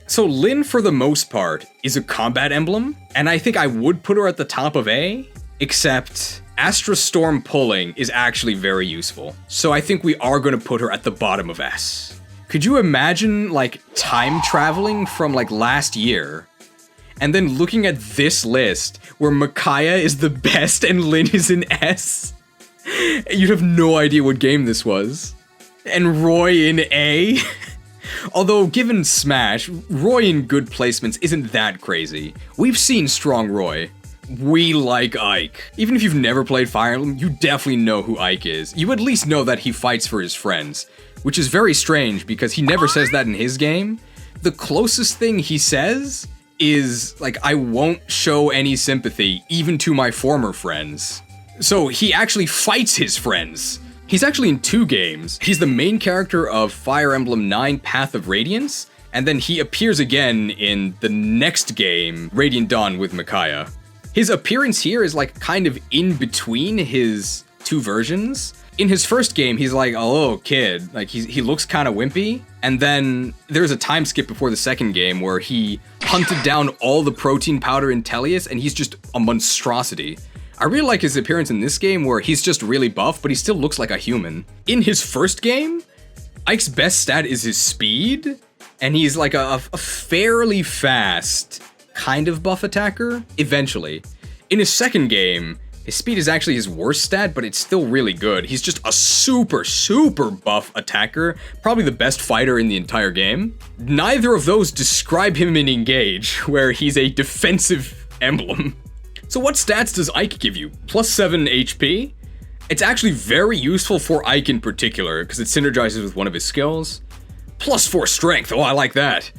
So Lynn, for the most part, is a combat emblem, and I think I would put her at the top of A, except Astra Storm pulling is actually very useful. So I think we are going to put her at the bottom of S. Could you imagine, like, time traveling from, like, last year, and then looking at this list, where Micaiah is the best and Lynn is in S? You'd have no idea what game this was. And Roy in A? Although, given Smash, Roy in good placements isn't that crazy. We've seen strong Roy. We like Ike. Even if you've never played Fire Emblem, you definitely know who Ike is. You at least know that he fights for his friends, which is very strange because he never says that in his game. The closest thing he says is, like, I won't show any sympathy, even to my former friends. So he actually fights his friends. He's actually in 2 games. He's the main character of Fire Emblem 9 Path of Radiance, and then he appears again in the next game, Radiant Dawn with Micaiah. His appearance here is like kind of in between his 2 versions. In his first game, he's like a little kid, like he looks kind of wimpy, and then there's a time skip before the second game where he hunted down all the protein powder in Elyos, and he's just a monstrosity. I really like his appearance in this game where he's just really buff, but he still looks like a human. In his first game, Ike's best stat is his speed, and he's like a fairly fast, kind of buff attacker, eventually. In his second game, his speed is actually his worst stat, but it's still really good. He's just a super, super buff attacker, probably the best fighter in the entire game. Neither of those describe him in Engage, where he's a defensive emblem. So what stats does Ike give you? +7 HP? It's actually very useful for Ike in particular, because it synergizes with one of his skills. +4 strength, oh I like that.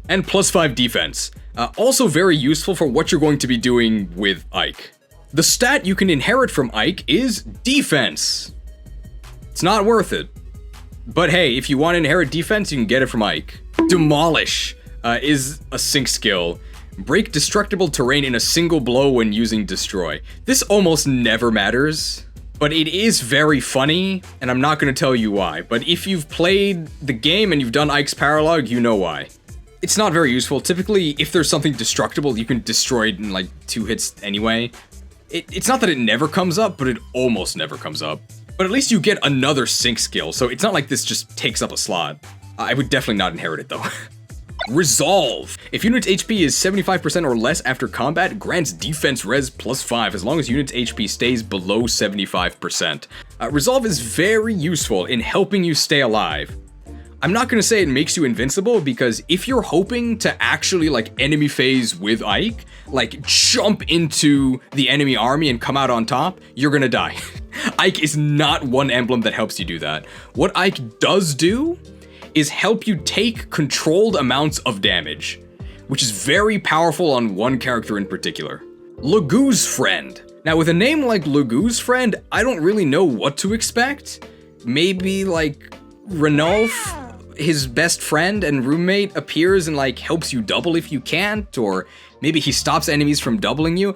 And +5 defense. Also very useful for what you're going to be doing with Ike. The stat you can inherit from Ike is defense. It's not worth it. But hey, if you want to inherit defense, you can get it from Ike. Demolish is a sync skill. Break destructible terrain in a single blow when using destroy. This almost never matters, but it is very funny, and I'm not going to tell you why. But if you've played the game and you've done Ike's paralogue, you know why. It's not very useful. Typically, if there's something destructible, you can destroy it in like 2 hits anyway. It's not that it never comes up, but it almost never comes up. But at least you get another sync skill, so it's not like this just takes up a slot. I would definitely not inherit it though. Resolve. If unit's HP is 75% or less after combat, grants defense res +5 as long as unit's HP stays below 75%. Resolve is very useful in helping you stay alive. I'm not going to say it makes you invincible, because if you're hoping to actually like enemy phase with Ike, like jump into the enemy army and come out on top, you're gonna die. Ike is not one emblem that helps you do that. What Ike does do is help you take controlled amounts of damage, which is very powerful on one character in particular. Lagoo's Friend. Now with a name like Lagoo's Friend, I don't really know what to expect. Maybe like Ranulf, his best friend and roommate, appears and like helps you double if you can't, or maybe he stops enemies from doubling you.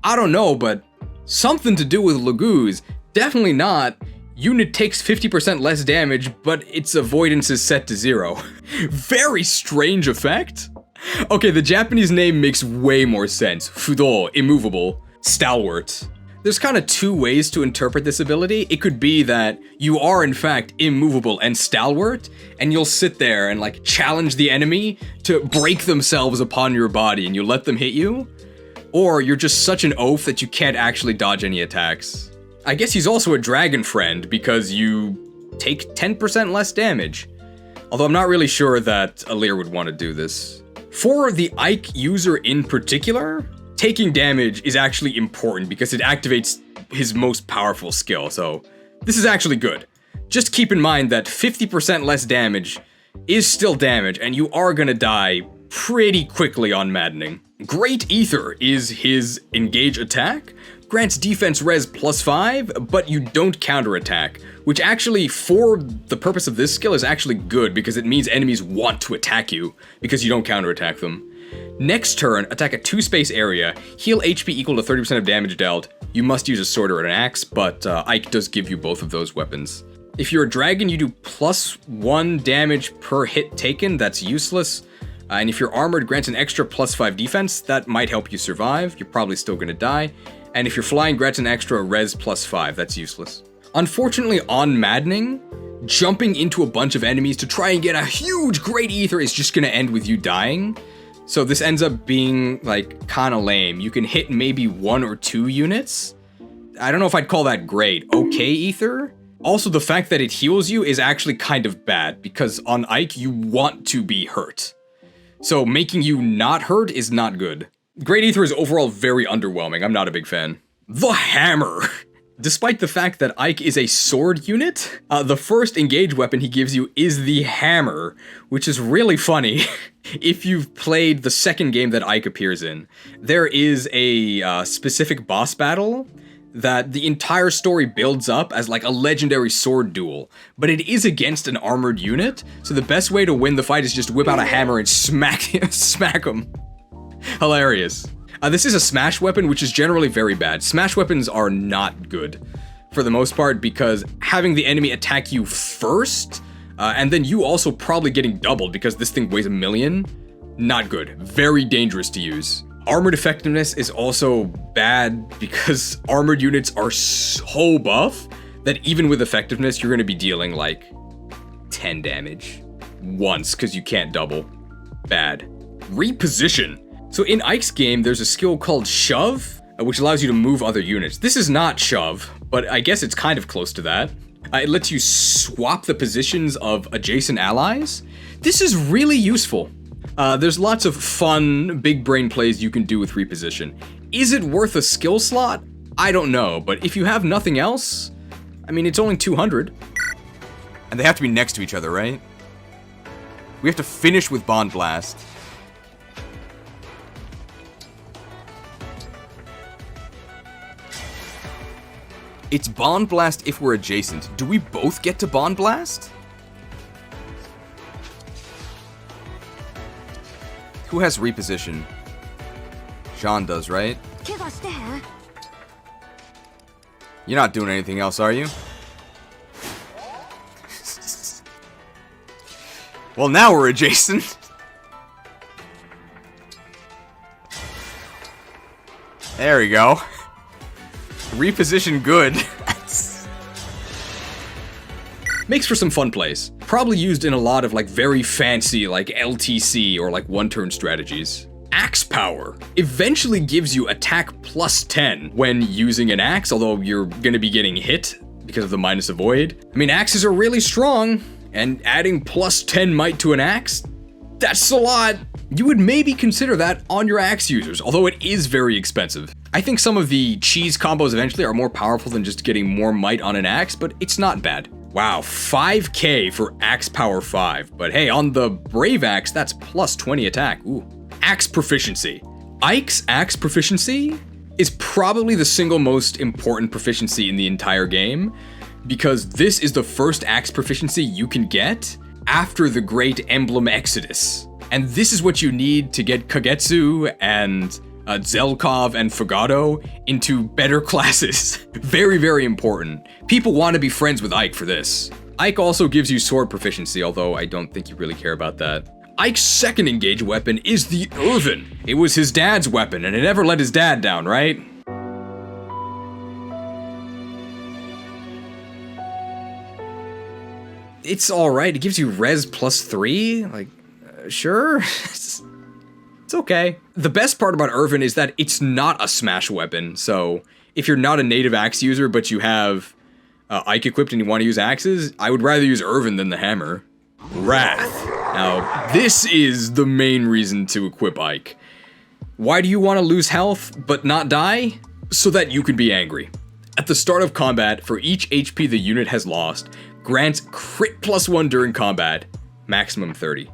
I don't know, but something to do with Lagoo's. Definitely not unit takes 50% less damage, but its avoidance is set to 0. Very strange effect. Okay, the Japanese name makes way more sense. Fudo, immovable. Stalwart. There's kind of two ways to interpret this ability. It could be that you are in fact immovable and stalwart, and you'll sit there and like challenge the enemy to break themselves upon your body and you let them hit you. Or you're just such an oaf that you can't actually dodge any attacks. I guess he's also a dragon friend because you take 10% less damage. Although I'm not really sure that Alir would want to do this. For the Ike user in particular, taking damage is actually important because it activates his most powerful skill, so this is actually good. Just keep in mind that 50% less damage is still damage, and you are gonna die pretty quickly on Maddening. Great Ether is his engage attack, grants defense res +5, but you don't counterattack, which actually, for the purpose of this skill, is actually good because it means enemies want to attack you because you don't counterattack them. Next turn, attack a 2-space area, heal HP equal to 30% of damage dealt. You must use a sword or an axe, but Ike does give you both of those weapons. If you're a dragon, you do +1 damage per hit taken, that's useless. And if you're armored, grants an extra +5 defense, that might help you survive, you're probably still gonna die. And if you're flying, grants an extra res +5, that's useless. Unfortunately, on Maddening, jumping into a bunch of enemies to try and get a huge Great Ether is just gonna end with you dying. So this ends up being, like, kinda lame. You can hit maybe 1 or 2 units. I don't know if I'd call that great. Okay, Ether? Also, the fact that it heals you is actually kind of bad, because on Ike, you want to be hurt. So making you not hurt is not good. Great Ether is overall very underwhelming. I'm not a big fan. The Hammer! Despite the fact that Ike is a sword unit, the first engage weapon he gives you is the hammer, which is really funny. If you've played the second game that Ike appears in, there is a specific boss battle that the entire story builds up as like a legendary sword duel, but it is against an armored unit, so the best way to win the fight is just whip out a hammer and smack him. Hilarious. This is a smash weapon, which is generally very bad. Smash weapons are not good, for the most part, because having the enemy attack you first, and then you also probably getting doubled because this thing weighs 1,000,000, not good. Very dangerous to use. Armored effectiveness is also bad because armored units are so buff that even with effectiveness, you're going to be dealing like 10 damage once because you can't double. Bad. Reposition. So in Ike's game, there's a skill called Shove, which allows you to move other units. This is not Shove, but I guess it's kind of close to that. It lets you swap the positions of adjacent allies. This is really useful. There's lots of fun, big brain plays you can do with Reposition. Is it worth a skill slot? I don't know, but if you have nothing else, I mean, it's only 200. And they have to be next to each other, right? We have to finish with Bond Blast. It's Bond Blast if we're adjacent. Do we both get to Bond Blast? Who has Reposition? Jean does, right? You're not doing anything else, are you? Well, now we're adjacent. There we go. Reposition good. Makes for some fun plays. Probably used in a lot of like very fancy like LTC or like one-turn strategies. Axe Power eventually gives you attack +10 when using an axe, although you're gonna be getting hit because of the minus avoid. I mean, axes are really strong, and adding +10 might to an axe, that's a lot. You would maybe consider that on your axe users, although it is very expensive. I think some of the cheese combos eventually are more powerful than just getting more might on an axe, but it's not bad. Wow, 5k for Axe Power 5, but hey, on the Brave Axe, that's +20 attack. Ooh. Axe Proficiency. Ike's Axe Proficiency is probably the single most important proficiency in the entire game, because this is the first Axe Proficiency you can get after the Great Emblem Exodus. And this is what you need to get Kagetsu and Zelkov and Fogado into better classes. Very, very important. People want to be friends with Ike for this. Ike also gives you sword proficiency, although I don't think you really care about that. Ike's second engage weapon is the Irvin. It was his dad's weapon, and it never let his dad down, right? It's alright. It gives you res +3. Like, sure. It's okay. The best part about Irvin is that it's not a smash weapon, so if you're not a native axe user but you have Ike equipped and you want to use axes, I would rather use Irvin than the hammer. Wrath. Now, this is the main reason to equip Ike. Why do you want to lose health but not die? So that you can be angry. At the start of combat, for each HP the unit has lost, grants crit +1 during combat, maximum 30.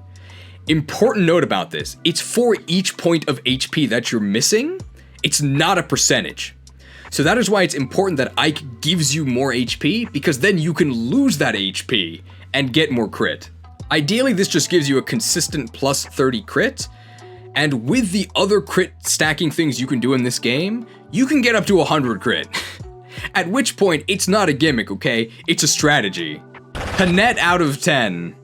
Important note about this, it's for each point of HP that you're missing, it's not a percentage. So that is why it's important that Ike gives you more HP, because then you can lose that HP and get more crit. Ideally, this just gives you a consistent +30 crit, and with the other crit stacking things you can do in this game, you can get up to 100 crit. At which point, it's not a gimmick, okay? It's a strategy. A net out of 10.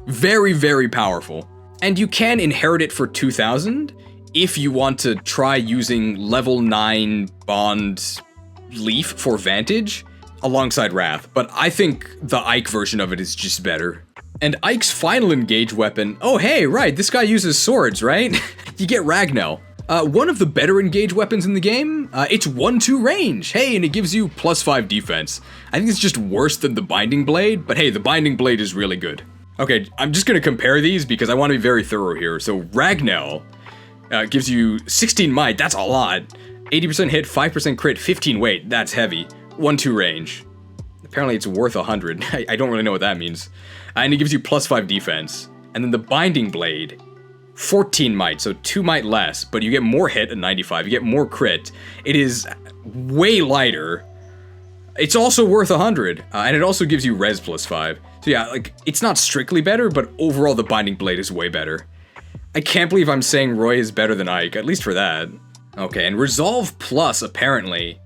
Very, very powerful. And you can inherit it for 2000 if you want to try using level 9 Bond Lief for Vantage alongside Wrath, but I think the Ike version of it is just better. And Ike's final engage weapon, oh hey, right, this guy uses swords, right? You get Ragnell. One of the better engage weapons in the game, it's 1-2 range, hey, and it gives you +5 defense. I think it's just worse than the Binding Blade, but hey, the Binding Blade is really good. Okay, I'm just gonna compare these because I want to be very thorough here. So Ragnell gives you 16 might, that's a lot. 80% hit, 5% crit, 15 weight, that's heavy. 1-2 range. Apparently it's worth 100, I don't really know what that means. And it gives you +5 defense. And then the Binding Blade, 14 might, so 2 might less, but you get more hit at 95, you get more crit. It is way lighter. It's also worth 100, and it also gives you res +5. So yeah, like, it's not strictly better, but overall the Binding Blade is way better. I can't believe I'm saying Roy is better than Ike, at least for that. Okay, and Resolve Plus, apparently,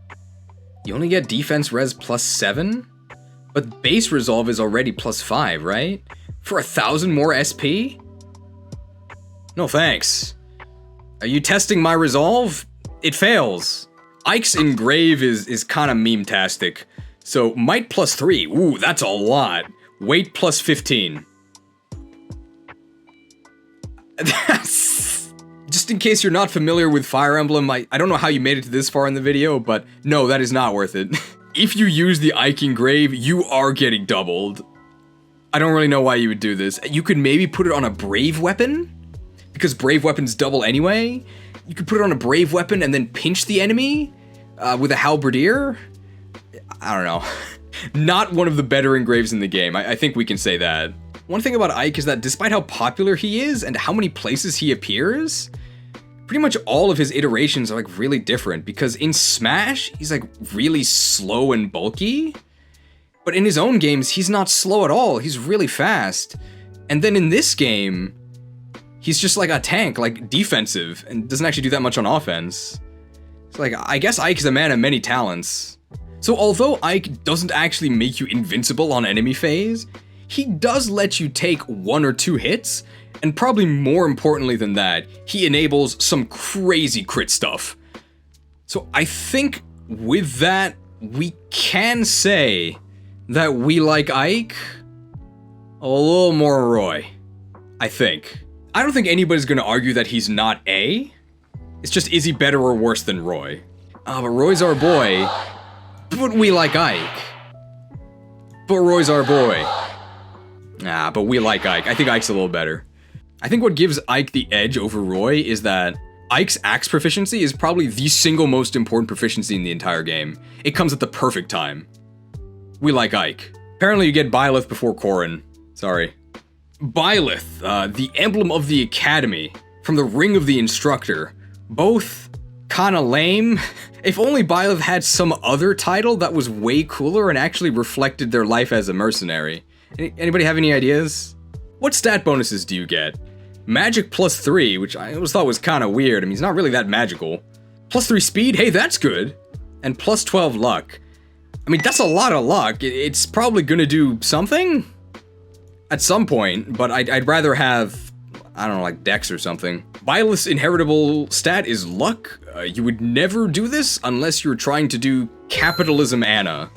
you only get defense res +7? But base Resolve is already +5, right? For 1,000 more SP? No thanks. Are you testing my Resolve? It fails. Ike's Engrave is kinda meme-tastic. So, might +3, ooh, that's a lot. Weight +15. Just in case you're not familiar with Fire Emblem, I don't know how you made it to this far in the video, but no, that is not worth it. If you use the Ike Engrave, you are getting doubled. I don't really know why you would do this. You could maybe put it on a Brave weapon, because Brave weapons double anyway. You could put it on a Brave weapon and then pinch the enemy with a Halberdier. I don't know. Not one of the better engraves in the game, I think we can say that. One thing about Ike is that despite how popular he is and how many places he appears, pretty much all of his iterations are like really different, because in Smash, he's like really slow and bulky, but in his own games, he's not slow at all, he's really fast. And then in this game, he's just like a tank, like defensive, and doesn't actually do that much on offense. It's like, I guess Ike is a man of many talents. So although Ike doesn't actually make you invincible on enemy phase, he does let you take 1 or 2 hits, and probably more importantly than that, he enables some crazy crit stuff. So I think with that, we can say that we like Ike a little more Roy, I think. I don't think anybody's gonna argue that he's not A. It's just, is he better or worse than Roy? But Roy's our boy, but we like Ike. But Roy's our boy. But we like Ike. I think Ike's a little better. I think what gives Ike the edge over Roy is that Ike's axe proficiency is probably the single most important proficiency in the entire game. It comes at the perfect time. We like Ike. Apparently you get Byleth before Corrin. Sorry. Byleth, the emblem of the academy, from the ring of the instructor. Both kinda lame. If only Byleth had some other title that was way cooler and actually reflected their life as a mercenary. Anybody have any ideas? What stat bonuses do you get? Magic +3, which I always thought was kinda weird. I mean, he's not really that magical. +3 speed, hey, that's good. And +12 luck. I mean, that's a lot of luck. It's probably gonna do something at some point, but I'd rather have, I don't know, like Dex or something. Byleth's inheritable stat is luck. You would never do this unless you're trying to do Capitalism Anna.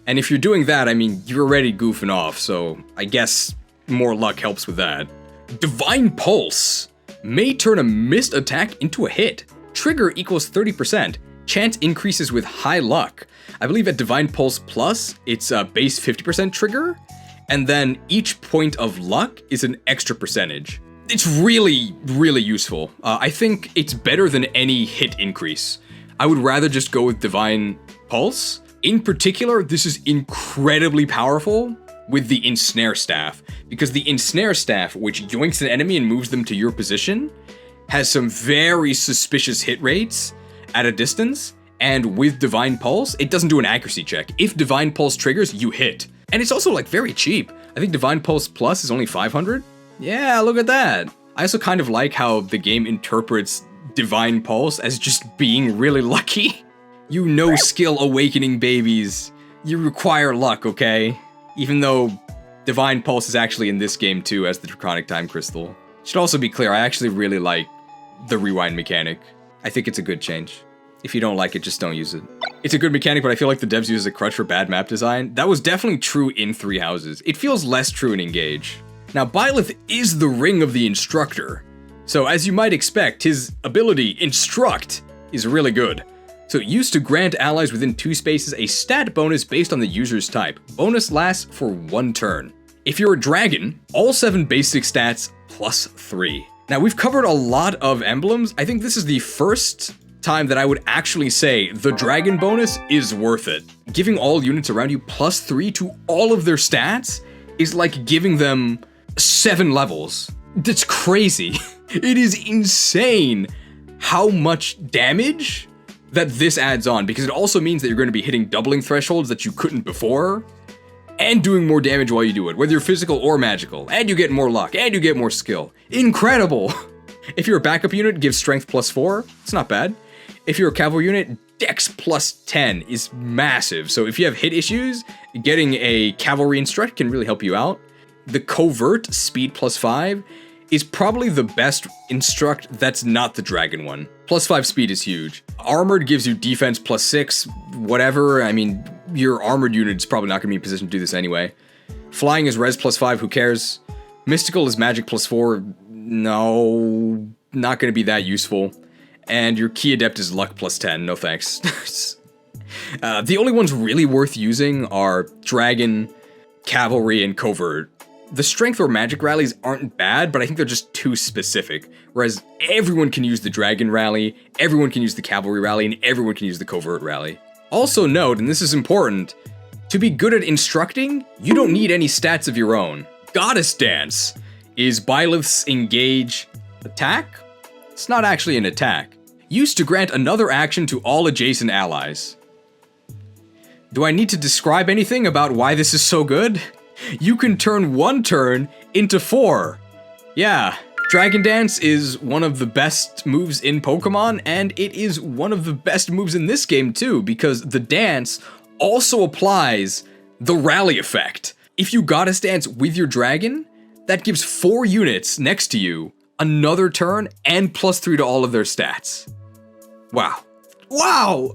And if you're doing that, I mean, you're already goofing off, so I guess more luck helps with that. Divine Pulse may turn a missed attack into a hit. Trigger equals 30%. Chance increases with high luck. I believe at Divine Pulse Plus, it's a base 50% trigger, and then each point of luck is an extra percentage. It's really, really useful. I think it's better than any hit increase. I would rather just go with Divine Pulse. In particular, this is incredibly powerful with the Ensnare Staff, because the Ensnare Staff, which yoinks an enemy and moves them to your position, has some very suspicious hit rates at a distance, and with Divine Pulse, it doesn't do an accuracy check. If Divine Pulse triggers, you hit. And it's also like very cheap. I think Divine Pulse Plus is only 500. Yeah, look at that. I also kind of like how the game interprets Divine Pulse as just being really lucky. You know skill awakening babies. You require luck, okay? Even though Divine Pulse is actually in this game too as the Draconic Time Crystal. Should also be clear, I actually really like the rewind mechanic. I think it's a good change. If you don't like it, just don't use it. It's a good mechanic, but I feel like the devs use it as a crutch for bad map design. That was definitely true in Three Houses. It feels less true in Engage. Now, Byleth is the ring of the instructor. So as you might expect, his ability, Instruct, is really good. So used to grant allies within 2 spaces a stat bonus based on the user's type. Bonus lasts for 1 turn. If you're a dragon, all 7 basic stats plus 3. Now we've covered a lot of emblems. I think this is the first time that I would actually say the dragon bonus is worth it. Giving all units around you plus 3 to all of their stats is like giving them 7 levels. That's crazy. It is insane how much damage that this adds on, because it also means that you're going to be hitting doubling thresholds that you couldn't before, and doing more damage while you do it, whether you're physical or magical, and you get more luck, and you get more skill. Incredible! If you're a backup unit, give strength plus 4, it's not bad. If you're a cavalry unit, dex plus 10 is massive, so if you have hit issues, getting a cavalry instruct can really help you out. The covert, speed plus 5, is probably the best instruct that's not the dragon one. Plus 5 speed is huge. Armored gives you defense plus 6, whatever. I mean, your armored unit's probably not gonna be in position to do this anyway. Flying is res plus 5, who cares? Mystical is magic plus 4, no, not gonna be that useful. And your key adept is luck plus 10, no thanks. The only ones really worth using are dragon, cavalry, and covert. The strength or magic rallies aren't bad, but I think they're just too specific. Whereas everyone can use the dragon rally, everyone can use the cavalry rally, and everyone can use the covert rally. Also note, and this is important, to be good at instructing, you don't need any stats of your own. Goddess Dance is Byleth's Engage attack? It's not actually an attack. Used to grant another action to all adjacent allies. Do I need to describe anything about why this is so good? You can turn 1 turn into 4. Yeah, Dragon Dance is one of the best moves in Pokemon, and it is one of the best moves in this game too, because the dance also applies the rally effect. If you Goddess Dance with your dragon, that gives 4 units next to you another turn and plus 3 to all of their stats. Wow. Wow!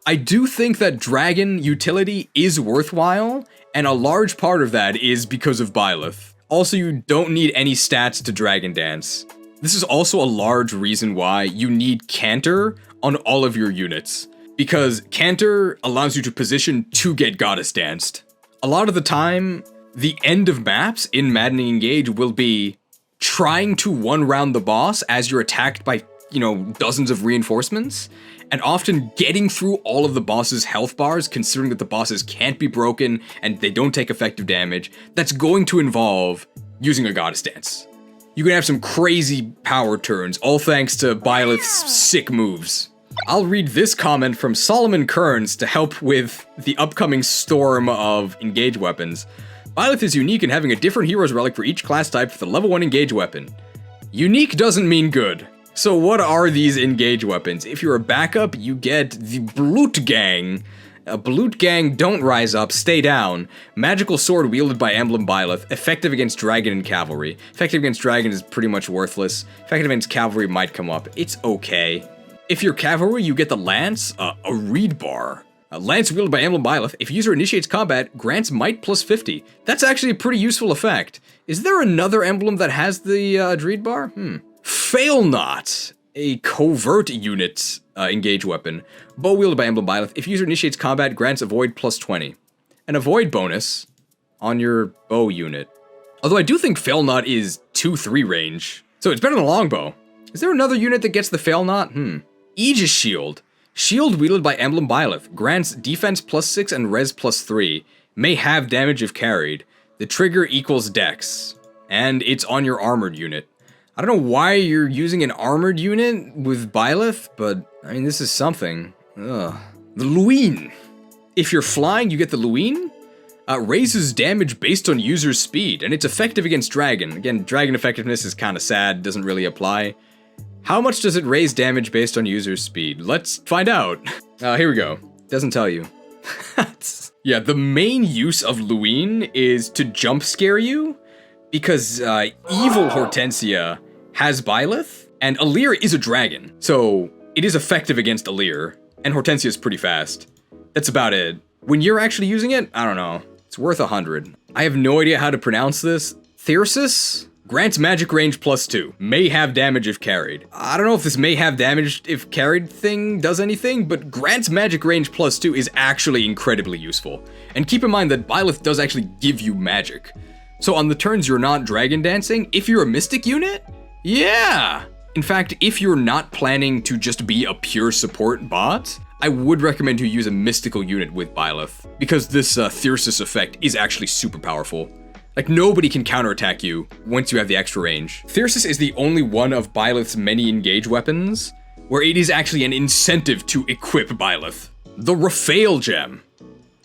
I do think that dragon utility is worthwhile, and a large part of that is because of Byleth. Also, you don't need any stats to Dragon Dance. This is also a large reason why you need Canter on all of your units, because Canter allows you to position to get Goddess Danced. A lot of the time, the end of maps in Maddening Engage will be trying to one-round the boss as you're attacked by, dozens of reinforcements, and often getting through all of the boss's health bars, considering that the bosses can't be broken and they don't take effective damage, that's going to involve using a Goddess Dance. You can have some crazy power turns, all thanks to Byleth's sick moves. I'll read this comment from Solomon Kearns to help with the upcoming storm of Engage weapons. Byleth is unique in having a different hero's relic for each class type for the level 1 Engage weapon. Unique doesn't mean good. So what are these Engage weapons? If you're a backup, you get the Blutgang. Blutgang, don't rise up, stay down. Magical sword wielded by Emblem Byleth, effective against dragon and cavalry. Effective against dragon is pretty much worthless. Effective against cavalry might come up. It's okay. If you're cavalry, you get the lance, a reed bar. Lance wielded by Emblem Byleth. If user initiates combat, grants might plus 50. That's actually a pretty useful effect. Is there another emblem that has the Dread bar? Fail Not, a covert unit engage weapon. Bow wielded by Emblem Byleth. If user initiates combat, grants avoid plus 20. An avoid bonus on your bow unit. Although I do think Fail Not is 2-3 range, so it's better than a longbow. Is there another unit that gets the Fail Not? Aegis Shield. Shield wielded by Emblem Byleth. Grants defense plus 6 and res plus 3. May have damage if carried. The trigger equals dex. And it's on your armored unit. I don't know why you're using an armored unit with Byleth, but I mean, this is something. Ugh. The Luin. If you're flying, you get the Luin. Raises damage based on user's speed, and it's effective against dragon. Again, dragon effectiveness is kind of sad, doesn't really apply. How much does it raise damage based on user's speed? Let's find out. Here we go. Doesn't tell you. Yeah, the main use of Luin is to jump scare you, because evil Hortensia has Byleth, and Alir is a dragon, so it is effective against Alir, and Hortensia is pretty fast. That's about it. When you're actually using it, I don't know. It's worth 100. I have no idea how to pronounce this. Thyrsus? Grants magic range plus 2. May have damage if carried. I don't know if this may have damage if carried thing does anything, but grants magic range plus 2 is actually incredibly useful. And keep in mind that Byleth does actually give you magic. So on the turns you're not dragon dancing, if you're a mystic unit, yeah! In fact, if you're not planning to just be a pure support bot, I would recommend you use a mystical unit with Byleth, because this Thyrsus effect is actually super powerful. Like, nobody can counterattack you once you have the extra range. Thyrsus is the only one of Byleth's many engage weapons where it is actually an incentive to equip Byleth. The Rafale Gem.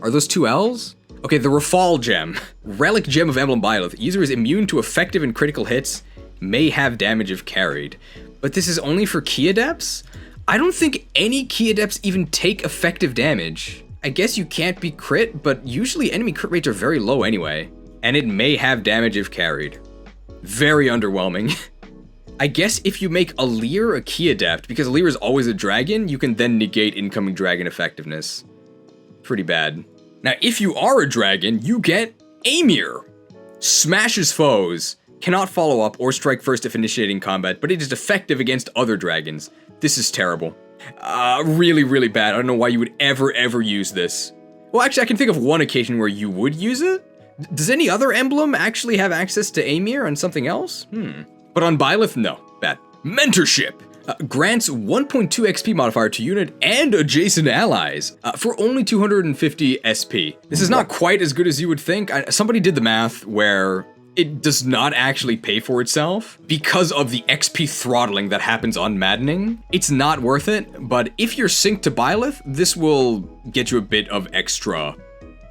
Are those 2 L's? Okay, the Rafale Gem. Relic Gem of Emblem Byleth. User is immune to effective and critical hits, may have damage if carried. But this is only for Key Adepts? I don't think any Key Adepts even take effective damage. I guess you can't be crit, but usually enemy crit rates are very low anyway. And it may have damage if carried. Very underwhelming. I guess if you make Alir a Key Adept, because Alir is always a dragon, you can then negate incoming dragon effectiveness. Pretty bad. Now, if you are a dragon, you get Amir. Smashes foes, cannot follow up or strike first if initiating combat, but it is effective against other dragons. This is terrible. Really, really bad. I don't know why you would ever use this. Well, actually, I can think of one occasion where you would use it. Does any other emblem actually have access to Amir on something else? But on Byleth, no. Bad. Mentorship. Grants 1.2 XP modifier to unit and adjacent allies for only 250 SP. This is not quite as good as you would think. Somebody did the math where it does not actually pay for itself because of the XP throttling that happens on Maddening. It's not worth it, but if you're synced to Byleth, this will get you a bit of extra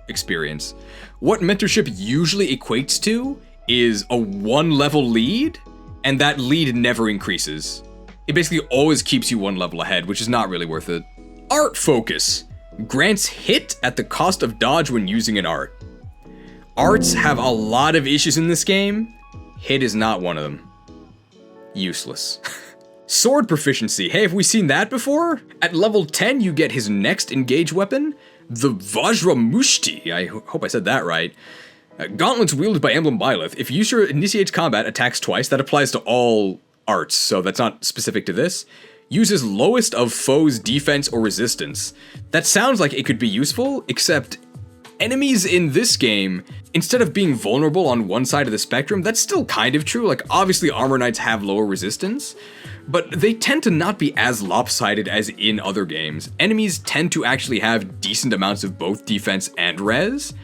experience. What mentorship usually equates to is a 1-level lead, and that lead never increases. It basically always keeps you 1 level ahead, which is not really worth it. Art Focus. Grants hit at the cost of dodge when using an art. Arts have a lot of issues in this game. Hit is not one of them. Useless. Sword proficiency. Hey, have we seen that before? At level 10, you get his next engage weapon, the Vajramushti. I hope I said that right. Gauntlets wielded by Emblem Byleth. If user initiates combat, attacks twice. That applies to all arts, so that's not specific to this. Uses lowest of foes' defense or resistance. That sounds like it could be useful, except enemies in this game, instead of being vulnerable on one side of the spectrum, that's still kind of true. Like, obviously Armor Knights have lower resistance, but they tend to not be as lopsided as in other games. Enemies tend to actually have decent amounts of both defense and res,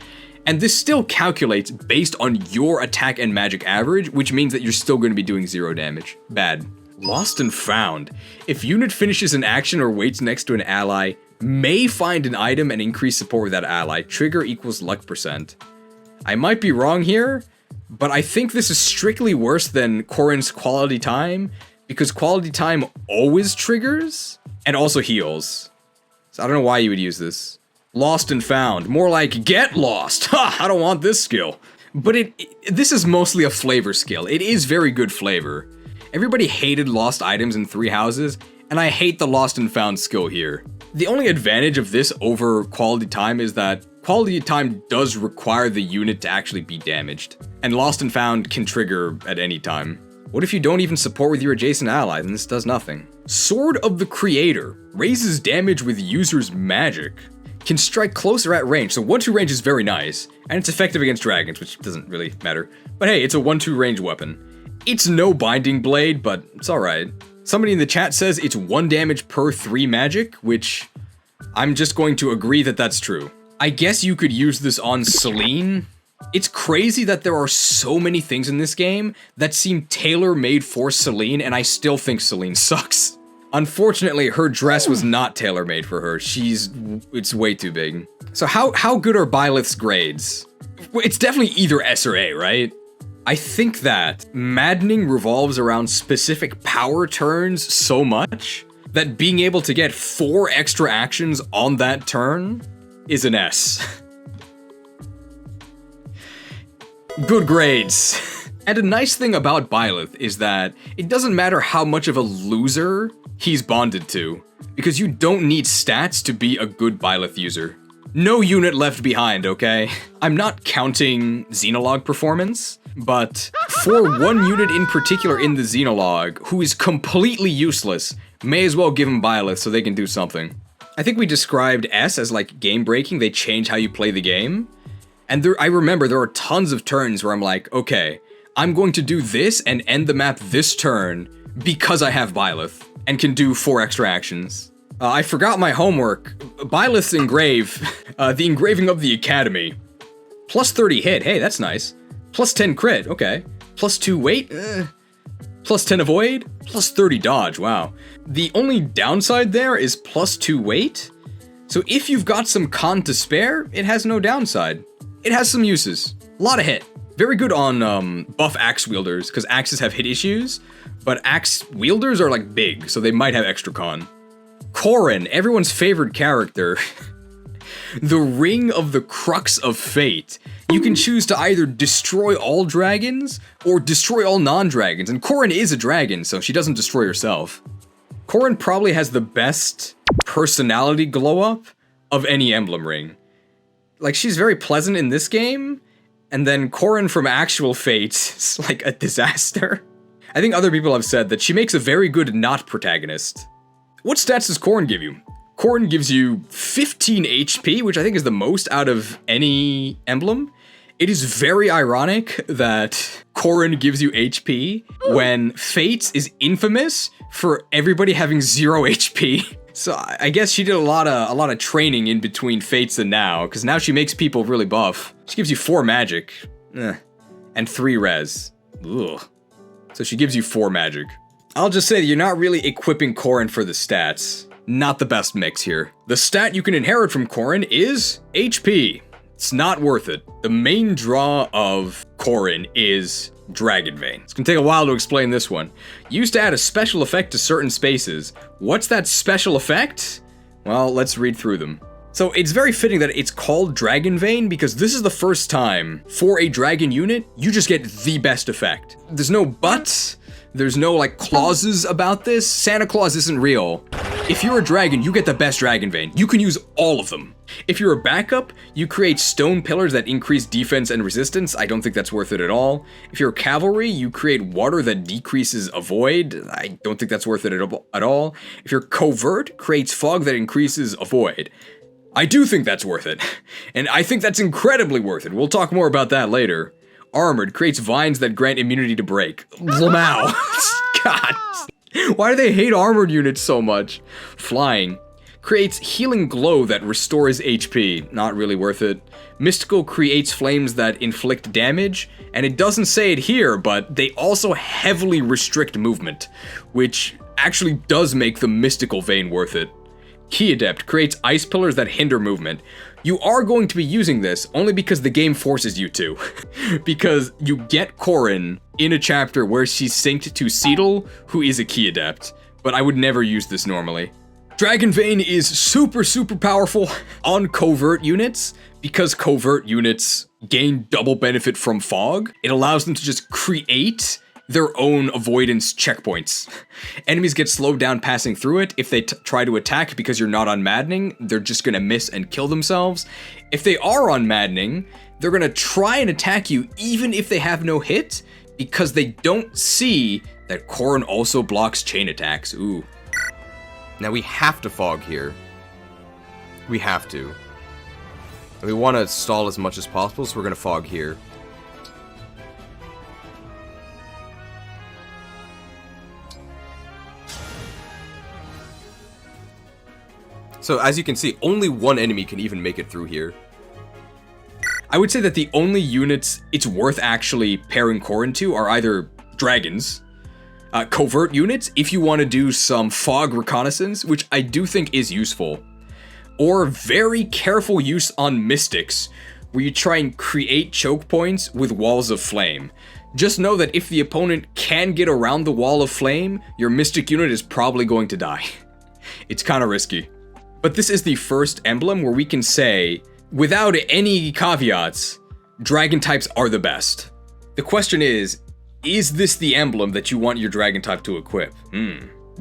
and this still calculates based on your attack and magic average, which means that you're still going to be doing 0 damage. Bad. Lost and Found. If unit finishes an action or waits next to an ally, may find an item and increase support with that ally. Trigger equals luck %. I might be wrong here, but I think this is strictly worse than Corrin's Quality Time, because Quality Time always triggers and also heals. So I don't know why you would use this. Lost and Found. More like get lost. Ha! I don't want this skill. But this is mostly a flavor skill. It is very good flavor. Everybody hated lost items in 3 Houses, and I hate the Lost and Found skill here. The only advantage of this over quality time is that quality time does require the unit to actually be damaged, and Lost and Found can trigger at any time. What if you don't even support with your adjacent allies and this does nothing? Sword of the Creator raises damage with user's magic. Can strike closer at range, so 1-2 range is very nice, and it's effective against dragons, which doesn't really matter. But hey, it's a 1-2 range weapon. It's no binding blade, but it's alright. Somebody in the chat says it's 1 damage per 3 magic, which I'm just going to agree that that's true. I guess you could use this on Celine. It's crazy that there are so many things in this game that seem tailor-made for Celine, and I still think Celine sucks. Unfortunately, her dress was not tailor-made for her. It's way too big. So how good are Byleth's grades? It's definitely either S or A, right? I think that Maddening revolves around specific power turns so much that being able to get 4 extra actions on that turn is an S. Good grades. And a nice thing about Byleth is that it doesn't matter how much of a loser he's bonded to, because you don't need stats to be a good Byleth user. No unit left behind, okay? I'm not counting Xenologue performance, but for one unit in particular in the Xenologue, who is completely useless, may as well give him Byleth so they can do something. I think we described S as like game-breaking, they change how you play the game. And I remember there are tons of turns where I'm like, okay, I'm going to do this and end the map this turn because I have Byleth and can do 4 extra actions. I forgot my homework. Byleth's engrave, the engraving of the Academy. Plus 30 hit, hey, that's nice. Plus 10 crit, okay. Plus 2 weight, plus 10 avoid, plus 30 dodge, wow. The only downside there is plus 2 weight. So if you've got some con to spare, it has no downside. It has some uses. A lot of hit. Very good on buff axe wielders, because axes have hit issues, but axe wielders are like big, so they might have extra con. Corrin, everyone's favorite character. The Ring of the Crux of Fate. You can choose to either destroy all dragons, or destroy all non-dragons, and Corrin is a dragon, so she doesn't destroy herself. Corrin probably has the best personality glow-up of any Emblem Ring. Like, she's very pleasant in this game, and then Corrin from actual Fate is like a disaster. I think other people have said that she makes a very good not protagonist. What stats does Corrin give you? Corrin gives you 15 HP, which I think is the most out of any emblem. It is very ironic that Corrin gives you HP when Fates is infamous for everybody having 0 HP. So I guess she did a lot of training in between Fates and now, because now she makes people really buff. She gives you 4 magic, and 3 res. Ugh. So she gives you 4 magic. I'll just say that you're not really equipping Corrin for the stats. Not the best mix here. The stat you can inherit from Corrin is HP. It's not worth it. The main draw of Corrin is Dragon Vein. It's gonna take a while to explain this one. Used to add a special effect to certain spaces. What's that special effect? Well, let's read through them. So it's very fitting that it's called Dragon Vein because this is the first time for a dragon unit, you just get the best effect. There's no buts, there's no like clauses about this. Santa Claus isn't real. If you're a dragon, you get the best Dragon Vein. You can use all of them. If you're a backup, you create stone pillars that increase defense and resistance. I don't think that's worth it at all. If you're a cavalry, you create water that decreases avoid. I don't think that's worth it at all. If you're covert, creates fog that increases avoid. I do think that's worth it. And I think that's incredibly worth it. We'll talk more about that later. Armored creates vines that grant immunity to break. Lamau. God. Why do they hate armored units so much? Flying creates healing glow that restores HP. Not really worth it. Mystical creates flames that inflict damage, and it doesn't say it here, but they also heavily restrict movement, which actually does make the mystical vein worth it. Key Adept creates ice pillars that hinder movement. You are going to be using this only because the game forces you to. Because you get Corrin in a chapter where she's synced to Celica, who is a Key Adept, but I would never use this normally. Dragon Vein is super powerful on covert units, because covert units gain double benefit from fog. It allows them to just create their own avoidance checkpoints. Enemies get slowed down passing through it. If they try to attack because you're not on maddening, they're just gonna miss and kill themselves. If they are on maddening, they're gonna try and attack you even if they have no hit, because they don't see that Corrin also blocks chain attacks. Ooh. Now we have to fog here. We have to. We want to stall as much as possible, so we're going to fog here. So as you can see, only one enemy can even make it through here. I would say that the only units it's worth actually pairing Corrin to are either dragons, covert units, if you want to do some fog reconnaissance, which I do think is useful, or very careful use on mystics, where you try and create choke points with walls of flame. Just know that if the opponent can get around the wall of flame, your mystic unit is probably going to die. It's kind of risky. But this is the first emblem where we can say, without any caveats, dragon types are the best. The question is this the emblem that you want your dragon type to equip?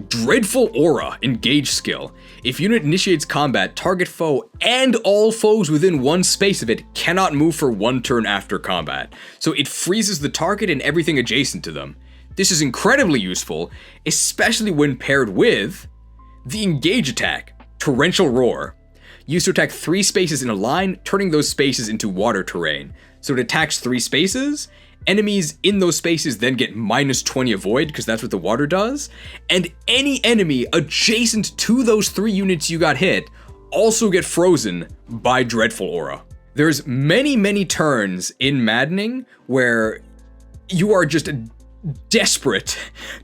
Dreadful Aura, Engage skill. If unit initiates combat, target foe and all foes within one space of it cannot move for 1 turn after combat. So it freezes the target and everything adjacent to them. This is incredibly useful, especially when paired with the Engage attack, Torrential Roar. Used to attack 3 spaces in a line, turning those spaces into water terrain. So it attacks 3 spaces. Enemies in those spaces then get -20 avoid, because that's what the water does. And any enemy adjacent to those 3 units you got hit also get frozen by Dreadful Aura. There's many turns in Maddening where you are just desperate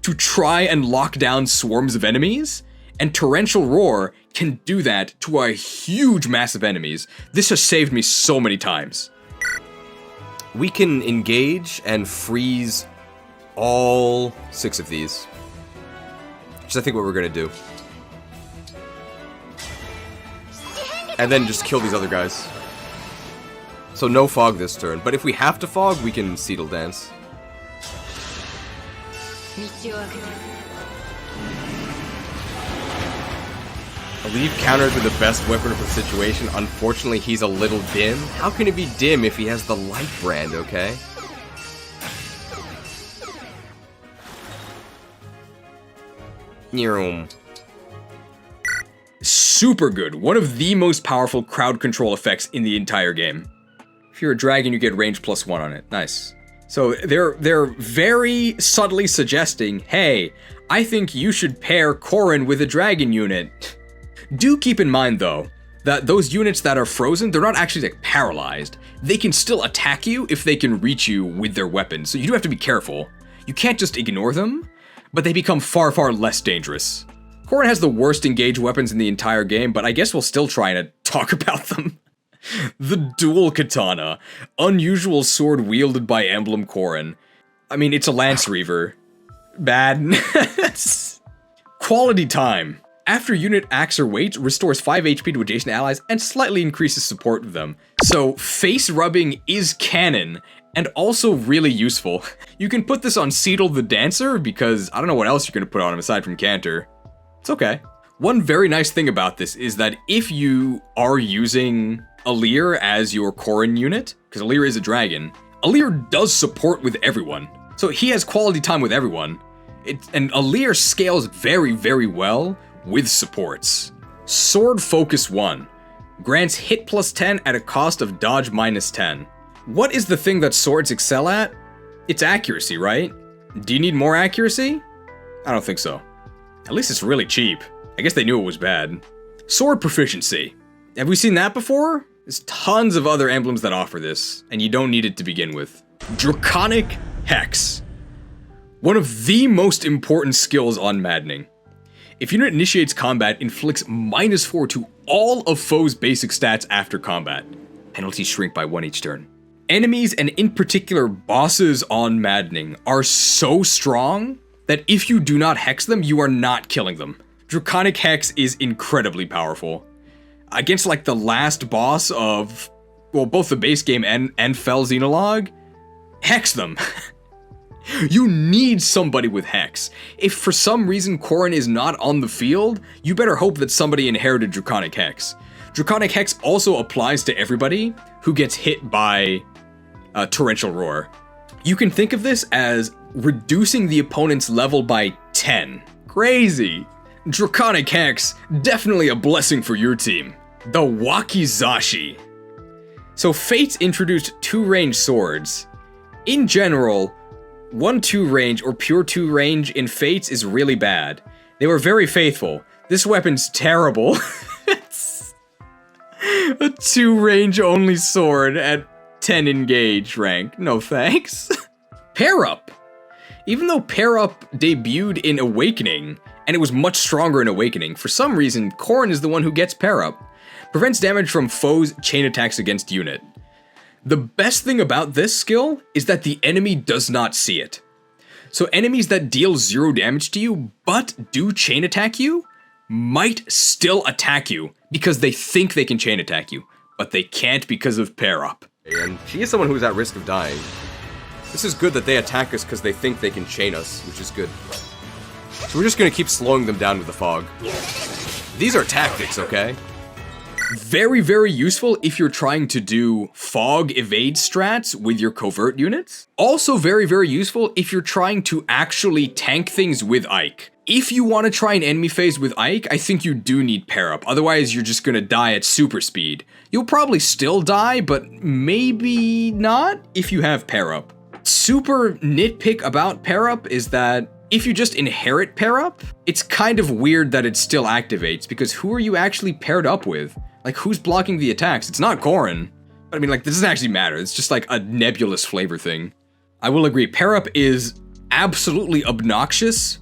to try and lock down swarms of enemies, and Torrential Roar can do that to a huge mass of enemies. This has saved me so many times. We can engage and freeze all 6 of these. Which is, I think, what we're going to do. And then just kill these other guys. So no fog this turn. But if we have to fog, we can Seedle Dance. Lief counters with the best weapon for the situation. Unfortunately, he's a little dim. How can it be dim if he has the light brand, okay? Super good. One of the most powerful crowd control effects in the entire game. If you're a dragon, you get range +1 on it. Nice. So they're very subtly suggesting, hey, I think you should pair Corrin with a dragon unit. Do keep in mind, though, that those units that are frozen, they're not actually like paralyzed. They can still attack you if they can reach you with their weapons, so you do have to be careful. You can't just ignore them, but they become far less dangerous. Corrin has the worst engage weapons in the entire game, but I guess we'll still try and talk about them. The Dual Katana, unusual sword wielded by Emblem Corrin. I mean, it's a Lance Reaver. Bad. Quality time. After unit acts or waits, restores 5 HP to adjacent allies and slightly increases support with them. So face rubbing is canon and also really useful. You can put this on Seedle the Dancer because I don't know what else you're going to put on him aside from Canter. It's okay. One very nice thing about this is that if you are using Alir as your Corrin unit, because Alir is a dragon, Alir does support with everyone. So he has quality time with everyone. And Alir scales very well with supports. Sword Focus 1 grants hit +10 at a cost of dodge -10. What is the thing that swords excel at? It's accuracy, right? Do you need more accuracy? I don't think so. At least it's really cheap. I guess they knew it was bad. Sword Proficiency. Have we seen that before? There's tons of other emblems that offer this, and you don't need it to begin with. Draconic Hex. One of the most important skills on Maddening. If unit initiates combat, inflicts -4 to all of foes' basic stats after combat. Penalties shrink by 1 each turn. Enemies, and in particular bosses on Maddening, are so strong that if you do not hex them, you are not killing them. Draconic Hex is incredibly powerful. Against like the last boss of, well, both the base game and Fell Xenologue, hex them. You need somebody with Hex. If for some reason Corrin is not on the field, you better hope that somebody inherited Draconic Hex. Draconic Hex also applies to everybody who gets hit by Torrential Roar. You can think of this as reducing the opponent's level by 10. Crazy. Draconic Hex, definitely a blessing for your team. The Wakizashi. So Fates introduced 2-range swords. In general, 1-2 range or pure 2 range in Fates is really bad. They were very faithful. This weapon's terrible. It's a 2 range only sword at 10 engage rank. No thanks. Pair Up. Even though Pair Up debuted in Awakening, and it was much stronger in Awakening, for some reason, Corrin is the one who gets Pair Up. Prevents damage from foes' chain attacks against unit. The best thing about this skill is that the enemy does not see it. So enemies that deal 0 damage to you, but do chain attack you, might still attack you because they think they can chain attack you, but they can't because of Pair Up. And she is someone who's at risk of dying. This is good that they attack us because they think they can chain us, which is good. So we're just gonna keep slowing them down with the fog. These are tactics, okay? Very, very useful if you're trying to do fog evade strats with your covert units. Also very, very useful if you're trying to actually tank things with Ike. If you want to try an enemy phase with Ike, I think you do need Pair Up. Otherwise, you're just gonna die at super speed. You'll probably still die, but maybe not if you have Pair Up. Super nitpick about Pair Up is that if you just inherit Pair Up, it's kind of weird that it still activates, because who are you actually paired up with? Like, who's blocking the attacks? It's not Corrin. But I mean, like, this doesn't actually matter. It's just like a nebulous flavor thing. I will agree, Pair Up is absolutely obnoxious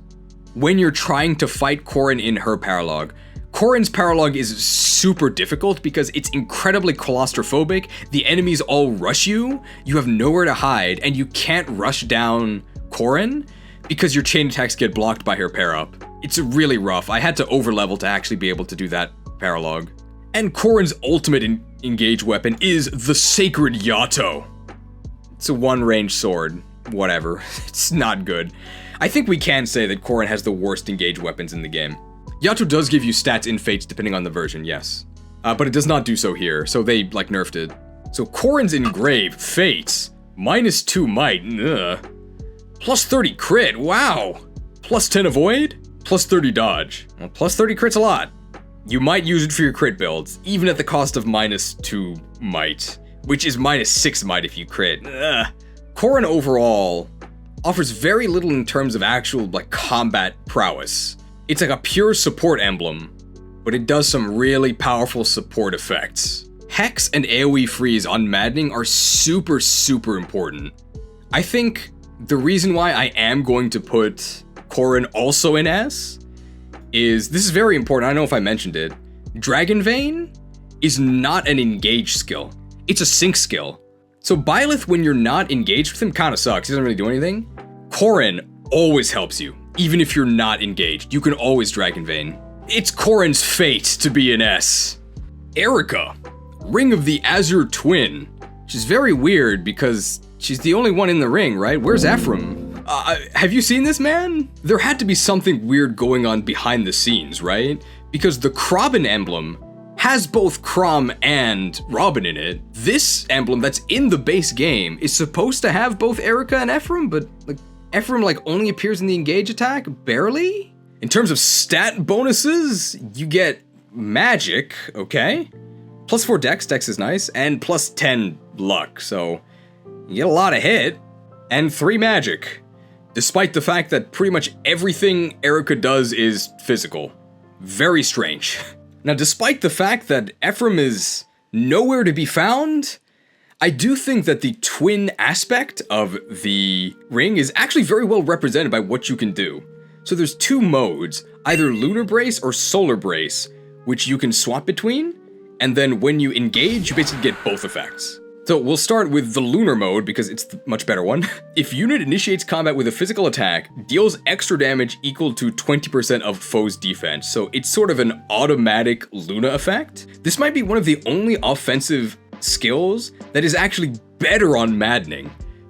when you're trying to fight Corrin in her paralogue. Corrin's paralogue is super difficult because it's incredibly claustrophobic, the enemies all rush you, you have nowhere to hide, and you can't rush down Corrin because your chain attacks get blocked by her pair up. It's really rough. I had to overlevel to actually be able to do that paralogue. And Corrin's ultimate engage weapon is the Sacred Yato. It's a 1-range sword. Whatever. It's not good. I think we can say that Corrin has the worst engage weapons in the game. Yato does give you stats in Fates depending on the version, yes. But it does not do so here, so they, like, nerfed it. So Corrin's Engrave, Fates, -2 might, plus 30 crit, wow! Plus 10 avoid, plus 30 dodge. Well, plus 30 crit's a lot. You might use it for your crit builds, even at the cost of -2 might, which is -6 might if you crit. Corrin overall offers very little in terms of actual, like, combat prowess. It's like a pure support emblem, but it does some really powerful support effects. Hex and AoE freeze on Maddening are super, super important. I think the reason why I am going to put Corrin also in S is, this is very important, I don't know if I mentioned it, Dragon Vein is not an engage skill. It's a sync skill. So Byleth, when you're not engaged with him, kind of sucks. He doesn't really do anything. Corrin always helps you. Even if you're not engaged, you can always Dragon Vein. It's Corrin's fate to be an S. Eirika, Ring of the Azure Twin, which is very weird because she's the only one in the ring, right? Where's Ephraim? Have you seen this, man? There had to be something weird going on behind the scenes, right? Because the Robin emblem has both Chrom and Robin in it. This emblem that's in the base game is supposed to have both Eirika and Ephraim, but like, Ephraim like only appears in the engage attack, barely? In terms of stat bonuses, you get magic, okay? +4 dex, dex is nice, and +10 luck, so you get a lot of hit, and 3 magic. Despite the fact that pretty much everything Eirika does is physical. Very strange. Now, despite the fact that Ephraim is nowhere to be found, I do think that the twin aspect of the ring is actually very well represented by what you can do. So there's 2 modes, either Lunar Brace or Solar Brace, which you can swap between, and then when you engage, you basically get both effects. So we'll start with the Lunar mode, because it's the much better one. If unit initiates combat with a physical attack, deals extra damage equal to 20% of foe's defense, so it's sort of an automatic Luna effect. This might be one of the only offensive skills that is actually better on Maddening,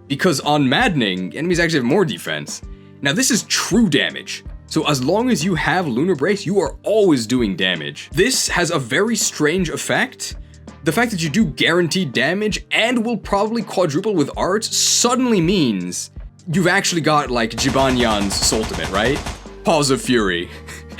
because on Maddening, enemies actually have more defense. Now this is true damage. So as long as you have Lunar Brace, you are always doing damage. This has a very strange effect. The fact that you do guaranteed damage and will probably quadruple with arts suddenly means you've actually got like Jibanyan's Soultimate, right? Paws of Fury.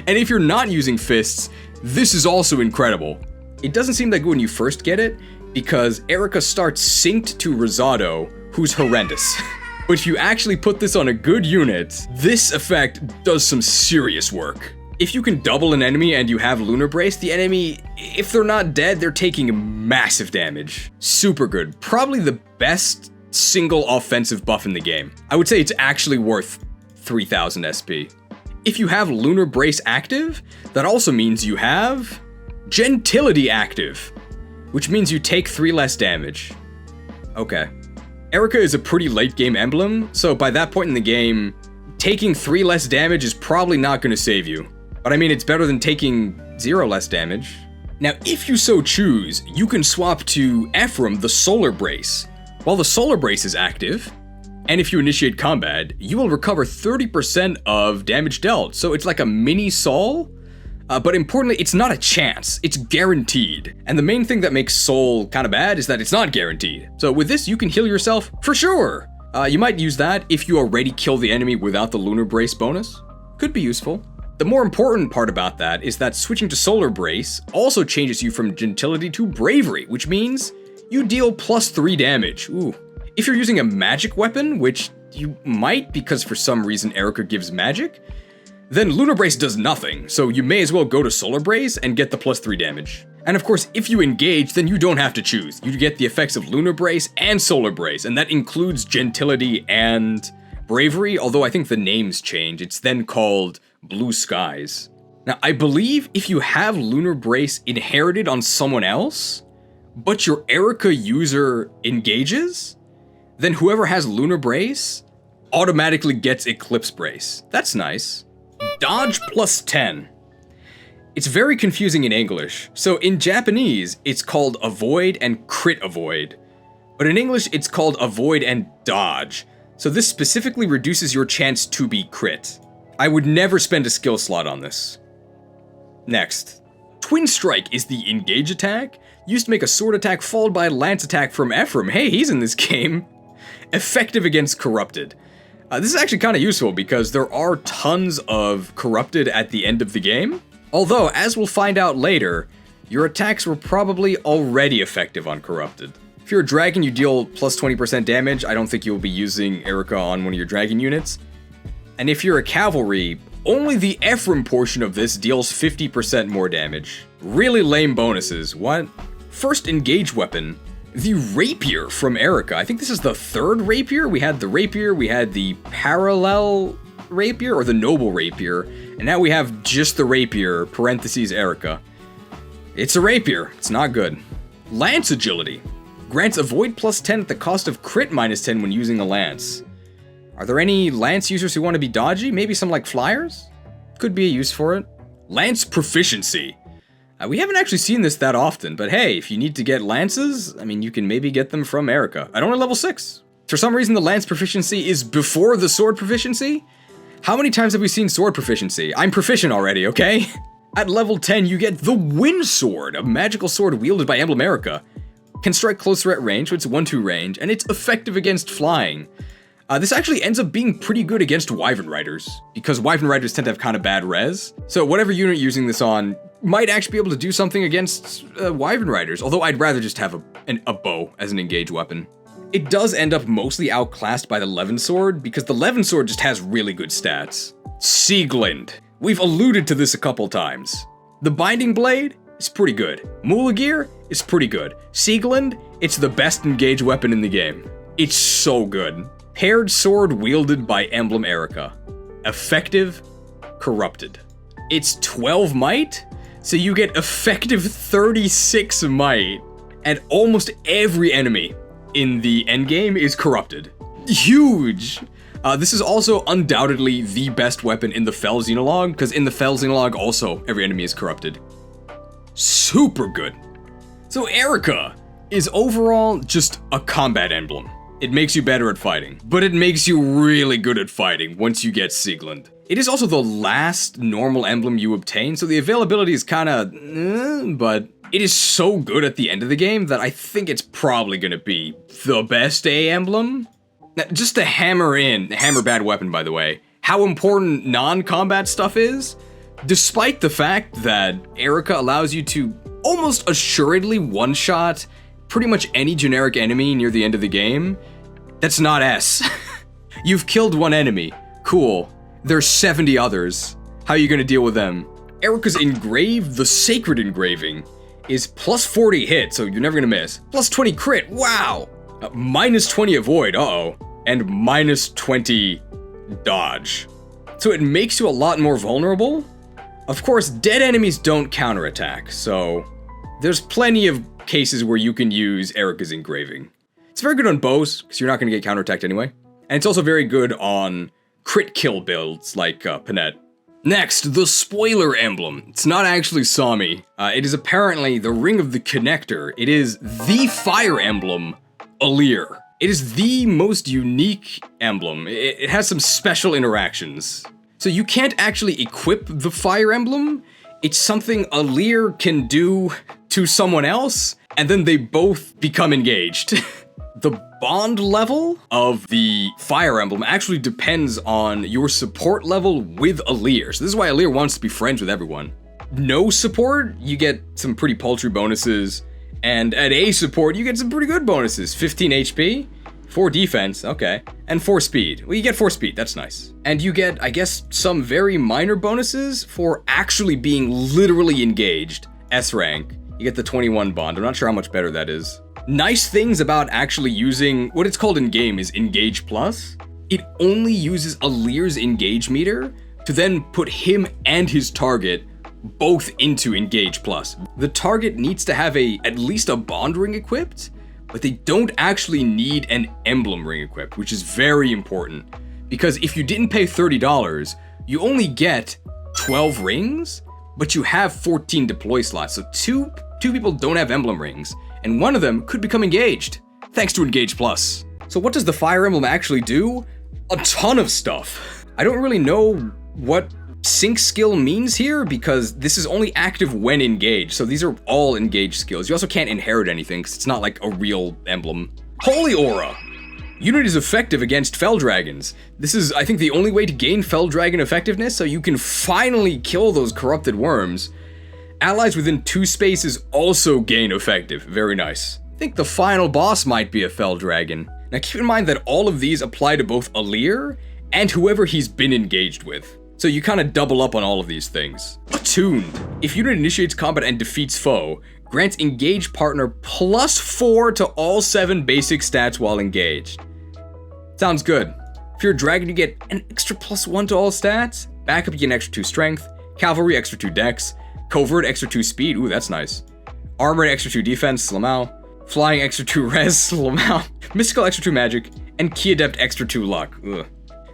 And if you're not using fists, this is also incredible. It doesn't seem that good when you first get it, because Eirika starts synced to Rosado, who's horrendous. But if you actually put this on a good unit, this effect does some serious work. If you can double an enemy and you have Lunar Brace, the enemy, if they're not dead, they're taking massive damage. Super good. Probably the best single offensive buff in the game. I would say it's actually worth 3000 SP. If you have Lunar Brace active, that also means you have Gentility active, which means you take 3 less damage. Okay. Eirika is a pretty late game emblem, so by that point in the game, taking 3 less damage is probably not going to save you. But I mean, it's better than taking 0 less damage. Now, if you so choose, you can swap to Ephraim the Solar Brace. While the Solar Brace is active, and if you initiate combat, you will recover 30% of damage dealt, so it's like a mini Soul. But importantly, it's not a chance, it's guaranteed. And the main thing that makes Soul kind of bad is that it's not guaranteed. So with this, you can heal yourself for sure. You might use that if you already kill the enemy without the Lunar Brace bonus. Could be useful. The more important part about that is that switching to Solar Brace also changes you from Gentility to Bravery, which means you deal +3 damage. Ooh. If you're using a magic weapon, which you might because for some reason Eirika gives magic, then Lunar Brace does nothing, so you may as well go to Solar Brace and get the +3 damage. And of course, if you engage, then you don't have to choose. You get the effects of Lunar Brace and Solar Brace, and that includes Gentility and Bravery, although I think the names change. It's then called Blue Skies. Now, I believe if you have Lunar Brace inherited on someone else, but your Eirika user engages, then whoever has Lunar Brace automatically gets Eclipse Brace. That's nice. Dodge +10. It's very confusing in English. So in Japanese, it's called Avoid and Crit Avoid. But in English, it's called Avoid and Dodge. So this specifically reduces your chance to be crit. I would never spend a skill slot on this. Next. Twin Strike is the engage attack, used to make a sword attack followed by a lance attack from Ephraim. Hey, he's in this game. Effective against Corrupted. This is actually kind of useful because there are tons of Corrupted at the end of the game. Although, as we'll find out later, your attacks were probably already effective on Corrupted. If you're a dragon, you deal +20% damage. I don't think you'll be using Eirika on one of your dragon units. And if you're a cavalry, only the Ephraim portion of this deals 50% more damage. Really lame bonuses. What? First engage weapon. The Rapier from Eirika. I think this is the 3rd Rapier. We had the Rapier, we had the Parallel Rapier, or the Noble Rapier, and now we have just the Rapier, parentheses Eirika. It's a Rapier. It's not good. Lance Agility. Grants avoid +10 at the cost of crit -10 when using a lance. Are there any lance users who want to be dodgy? Maybe some like flyers? Could be a use for it. Lance Proficiency. We haven't actually seen this that often, but hey, if you need to get lances, I mean, you can maybe get them from Eirika. I don't know, level 6. For some reason, the lance proficiency is before the sword proficiency? How many times have we seen sword proficiency? I'm proficient already, okay? At level 10, you get the Wind Sword, a magical sword wielded by Emblem Eirika. Can strike close threat range, so it's 1-2 range, and it's effective against flying. This actually ends up being pretty good against Wyvern Riders, because Wyvern Riders tend to have kind of bad res. So whatever unit you're using this on might actually be able to do something against Wyvern Riders, although I'd rather just have a bow as an engage weapon. It does end up mostly outclassed by the Levin Sword, because the Levin Sword just has really good stats. Sieglind. We've alluded to this a couple times. The Binding Blade is pretty good. Mulagir is pretty good. Sieglind, it's the best engage weapon in the game. It's so good. Paired sword wielded by Emblem Eirika. Effective, corrupted. It's 12 might, so you get effective 36 might, and almost every enemy in the endgame is corrupted. Huge! This is also undoubtedly the best weapon in the Fell Xenologue, because in the Fell Xenologue also every enemy is corrupted. Super good. So Eirika is overall just a combat emblem. It makes you better at fighting, but it makes you really good at fighting once you get Sieglund. It is also the last normal emblem you obtain, so the availability is kinda, but it is so good at the end of the game that I think it's probably gonna be the best A emblem. Now, just to hammer bad weapon by the way, how important non-combat stuff is, despite the fact that Eirika allows you to almost assuredly one-shot pretty much any generic enemy near the end of the game, that's not S. You've killed one enemy, cool. There's 70 others. How are you gonna deal with them? Eirika's engrave, the sacred engraving, is plus 40 hit, so you're never gonna miss. Plus 20 crit, wow! Minus 20 avoid, uh-oh. And minus 20 dodge. So it makes you a lot more vulnerable. Of course, dead enemies don't counterattack, so there's plenty of cases where you can use Eirika's engraving. It's very good on bows, because you're not going to get counterattacked anyway. And it's also very good on crit kill builds, like Panette. Next, the spoiler emblem. It's not actually Sommie. It is apparently the Ring of the Connector. It is the fire emblem, Elyos. It is the most unique emblem. It has some special interactions. So you can't actually equip the fire emblem. It's something Elyos can do to someone else, and then they both become engaged. The bond level of the fire emblem actually depends on your support level with Elyos. So this is why Elyos wants to be friends with everyone. No support, you get some pretty paltry bonuses, and at A support, you get some pretty good bonuses. 15 HP, 4 defense, okay, and 4 speed. Well, you get 4 speed, that's nice. And you get, I guess, some very minor bonuses for actually being literally engaged. S rank. You get the 21 bond. I'm not sure how much better that is. Nice things about actually using what it's called in game is Engage Plus. It only uses Elyos' engage meter to then put him and his target both into Engage Plus. The target needs to have at least a bond ring equipped, but they don't actually need an emblem ring equipped, which is very important. Because if you didn't pay $30, you only get 12 rings, but you have 14 deploy slots. So two people don't have emblem rings, and one of them could become engaged, thanks to Engage Plus. So what does the fire emblem actually do? A ton of stuff. I don't really know what sync skill means here, because this is only active when engaged, so these are all engaged skills. You also can't inherit anything, because it's not like a real emblem. Holy Aura! Unit is effective against Fell Dragons. This is, I think, the only way to gain Fell Dragon effectiveness, so you can finally kill those corrupted worms. Allies within 2 spaces also gain effective. Very nice. I think the final boss might be a Fell Dragon. Now keep in mind that all of these apply to both Elyos and whoever he's been engaged with. So you kind of double up on all of these things. Attuned. If unit initiates combat and defeats foe, grants engaged partner +4 to all 7 basic stats while engaged. Sounds good. If you're a dragon, you get an extra +1 to all stats. Backup, you get an extra 2 strength. Cavalry, extra 2 dex. Covert, extra 2 speed. Ooh, that's nice. Armored, extra 2 defense. Slamau. Flying, extra 2 res. Slamau. Mystical, extra 2 magic. And Key Adept, extra 2 luck. Ugh.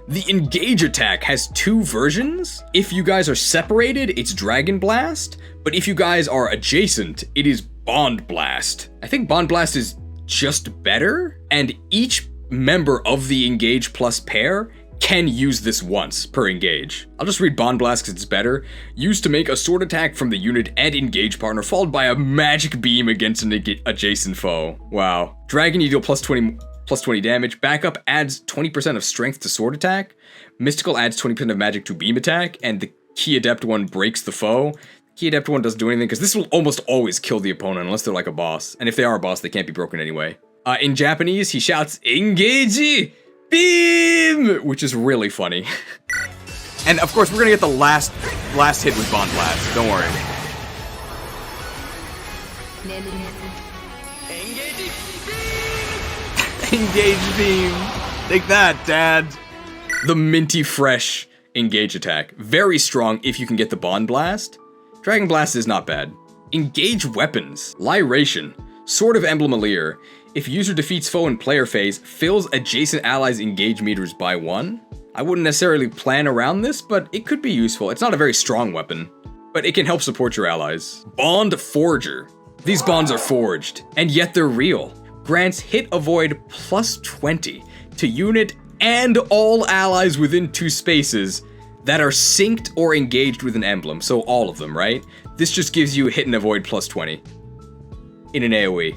The Engage attack has 2 versions. If you guys are separated, it's Dragon Blast. But if you guys are adjacent, it is Bond Blast. I think Bond Blast is just better. And each member of the Engage Plus pair can use this once per engage. I'll just read Bond Blast because it's better. Used to make a sword attack from the unit and engage partner, followed by a magic beam against an adjacent foe. Wow. Dragon, you deal +20 damage. Backup adds 20% of strength to sword attack. Mystical adds 20% of magic to beam attack. And the Key Adept one breaks the foe. Key Adept one doesn't do anything because this will almost always kill the opponent unless they're like a boss. And if they are a boss, they can't be broken anyway. In Japanese, he shouts, "Engage! Beam!" which is really funny. And of course, we're gonna get the last hit with Bond Blast. Don't worry. Engage beam. Take that, Dad. The minty fresh engage attack. Very strong if you can get the Bond Blast. Dragon Blast is not bad. Engage weapons. Lyration. Sword of Emblem Elyos. If user defeats foe in player phase, fills adjacent allies' engage meters by 1. I wouldn't necessarily plan around this, but it could be useful. It's not a very strong weapon, but it can help support your allies. Bond Forger. These bonds are forged, and yet they're real. grants hit avoid plus 20 to unit and all allies within 2 spaces that are synced or engaged with an emblem. So all of them, right? This just gives you hit and avoid plus 20 in an AoE.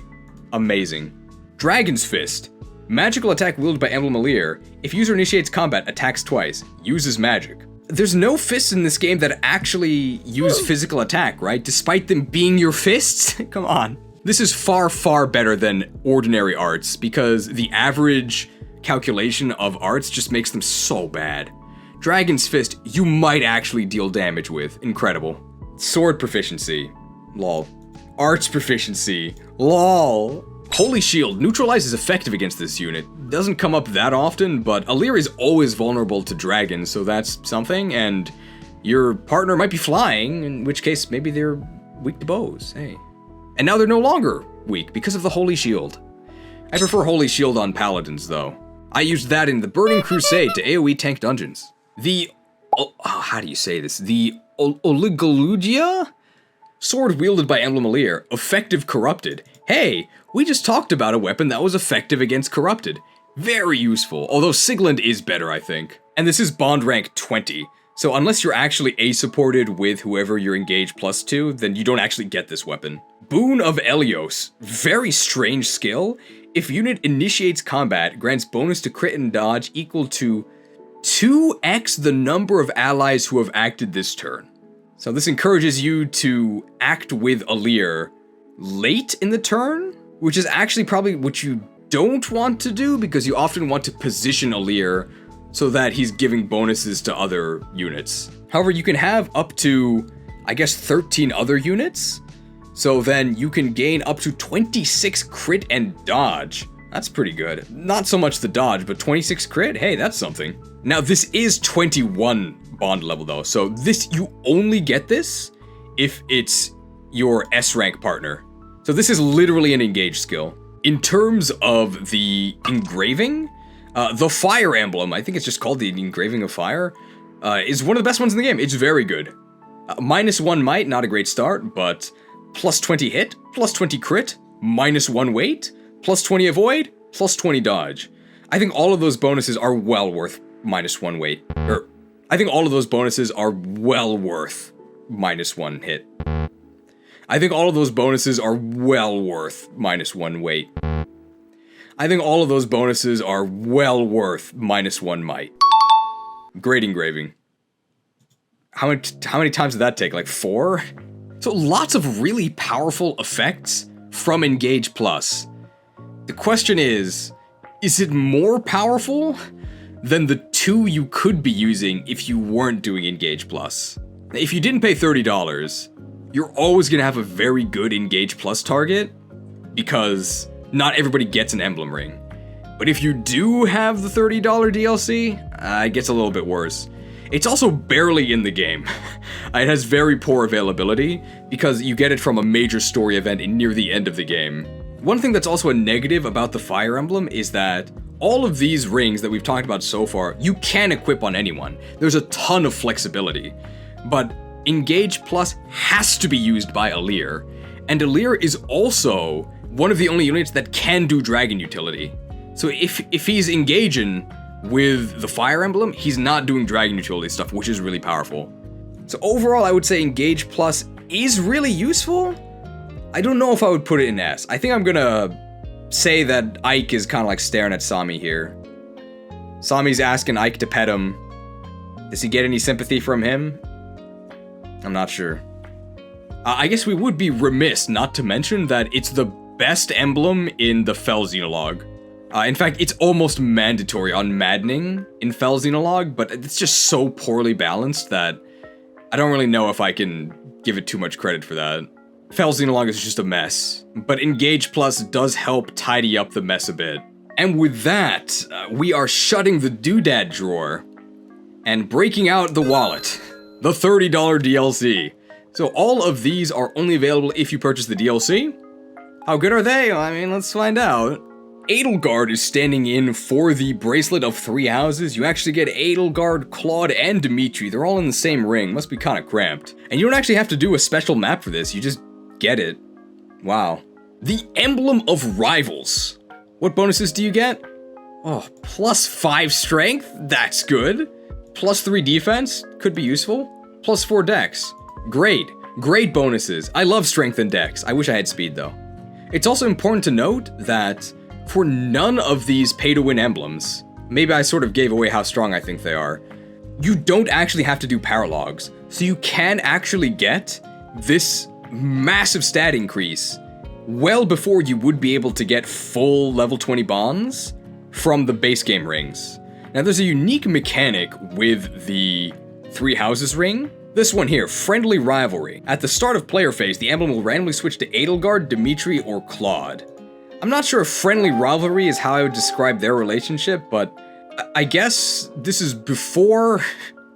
Amazing. Dragon's Fist. Magical attack wielded by Emblem Elyos. If user initiates combat, attacks twice, uses magic. There's no fists in this game that actually use physical attack, right? Despite them being your fists? Come on. This is far, far better than ordinary arts because the average calculation of arts just makes them so bad. Dragon's Fist, you might actually deal damage with. Incredible. Sword proficiency. Lol. Arts proficiency. Lol. Holy Shield neutralizes effective against this unit. Doesn't come up that often, but Elyos is always vulnerable to dragons, so that's something, and your partner might be flying, in which case maybe they're weak to bows, hey. And now they're no longer weak because of the Holy Shield. I prefer Holy Shield on paladins, though. I used that in the Burning Crusade to AoE tank dungeons. The, how do you say this? The Oligalugia? Sword wielded by Emblem Elyos, effective corrupted. Hey, we just talked about a weapon that was effective against corrupted. Very useful, although Sigurd is better, I think. And this is bond rank 20, so unless you're actually A-supported with whoever you're engaged +2, then you don't actually get this weapon. Boon of Elyos, very strange skill. If unit initiates combat, grants bonus to crit and dodge equal to 2x the number of allies who have acted this turn. So this encourages you to act with Elyos late in the turn, which is actually probably what you don't want to do because you often want to position Elyos so that he's giving bonuses to other units. However, you can have up to, I guess, 13 other units, so then you can gain up to 26 crit and dodge. That's pretty good. Not so much the dodge, but 26 crit, hey, that's something. Now, this is 21 bond level though, so this, you only get this if it's your S rank partner. So this is literally an engage skill. In terms of the engraving, the Fire Emblem, I think it's just called the Engraving of Fire, is one of the best ones in the game. It's very good. -1 might, not a great start, but plus 20 hit, plus 20 crit, -1 weight, plus 20 avoid, plus 20 dodge. I think all of those bonuses are well worth -1 weight. I think all of those bonuses are well worth -1 hit. I think all of those bonuses are well worth -1 weight. I think all of those bonuses are well worth -1 might. Great engraving. How many times did that take? Like 4? So lots of really powerful effects from Engage Plus. The question is it more powerful than the 2 you could be using if you weren't doing Engage Plus? If you didn't pay $30, you're always gonna have a very good Engage Plus target, because not everybody gets an Emblem Ring. But if you do have the $30 DLC, it gets a little bit worse. It's also barely in the game. It has very poor availability, because you get it from a major story event near the end of the game. One thing that's also a negative about the Fire Emblem is that all of these rings that we've talked about so far, you can equip on anyone. There's a ton of flexibility. But Engage Plus has to be used by Elyos, and Elyos is also one of the only units that can do dragon utility. So if he's engaging with the Fire Emblem, he's not doing dragon utility stuff, which is really powerful. So overall, I would say Engage Plus is really useful. I don't know if I would put it in S. I think I'm gonna say that Ike is kind of like staring at Sommie here. Sommie's asking Ike to pet him. Does he get any sympathy from him? I'm not sure. I guess we would be remiss not to mention that it's the best emblem in the Fel Xenologue. In fact, it's almost mandatory on Maddening in Fel Xenologue, but it's just so poorly balanced that I don't really know if I can give it too much credit for that. Fel Xenologue is just a mess, but Engage Plus does help tidy up the mess a bit. And with that, we are shutting the doodad drawer and breaking out the wallet, the $30 DLC. So all of these are only available if you purchase the DLC. How good are they? I mean, let's find out. Edelgard is standing in for the Bracelet of 3 Houses. You actually get Edelgard, Claude, and Dimitri. They're all in the same ring. Must be kind of cramped. And you don't actually have to do a special map for this. You just get it. Wow. The Emblem of Rivals. What bonuses do you get? Oh, +5 strength? That's good. +3 defense? Could be useful. +4 dex. Great. Great bonuses. I love strength and dex. I wish I had speed though. It's also important to note that for none of these pay-to-win emblems, maybe I sort of gave away how strong I think they are, you don't actually have to do paralogs. So you can actually get this massive stat increase well before you would be able to get full level 20 bonds from the base game rings. Now there's a unique mechanic with the 3 houses ring. This one here, Friendly Rivalry. At the start of player phase, the emblem will randomly switch to Edelgard, Dimitri, or Claude. I'm not sure if Friendly Rivalry is how I would describe their relationship, but I guess this is before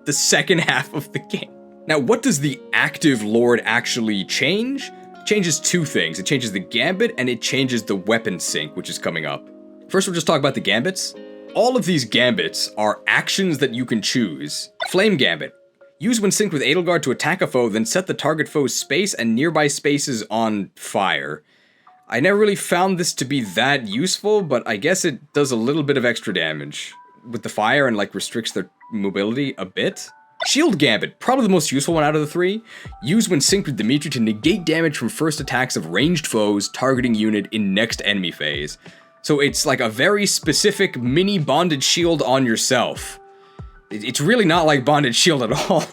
the second half of the game. Now, what does the active lord actually change? It changes 2 things. It changes the gambit, and it changes the weapon sync, which is coming up. First, we'll just talk about the gambits. All of these gambits are actions that you can choose. Flame Gambit. Use when synced with Edelgard to attack a foe, then set the target foe's space and nearby spaces on fire. I never really found this to be that useful, but I guess it does a little bit of extra damage with the fire and like restricts their mobility a bit. Shield Gambit, probably the most useful one out of the 3. Use when synced with Dimitri to negate damage from first attacks of ranged foes targeting unit in next enemy phase. So it's like a very specific mini bonded shield on yourself. It's really not like bonded shield at all.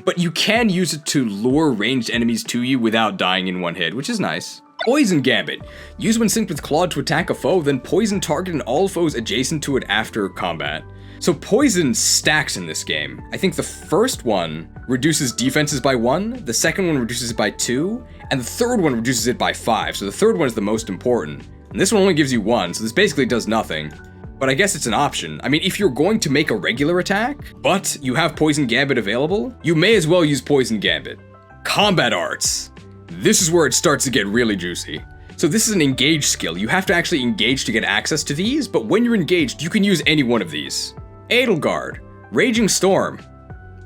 But you can use it to lure ranged enemies to you without dying in one hit, which is nice. Poison Gambit. Use when synced with Claude to attack a foe, then poison target and all foes adjacent to it after combat. So poison stacks in this game. I think the first one reduces defenses by 1, the second one reduces it by 2, and the third one reduces it by 5. So the third one is the most important. And this one only gives you 1, so this basically does nothing. But I guess it's an option. I mean, if you're going to make a regular attack, but you have Poison Gambit available, you may as well use Poison Gambit. Combat Arts. This is where it starts to get really juicy. So this is an engage skill. You have to actually engage to get access to these, but when you're engaged, you can use any one of these. Edelgard. Raging Storm.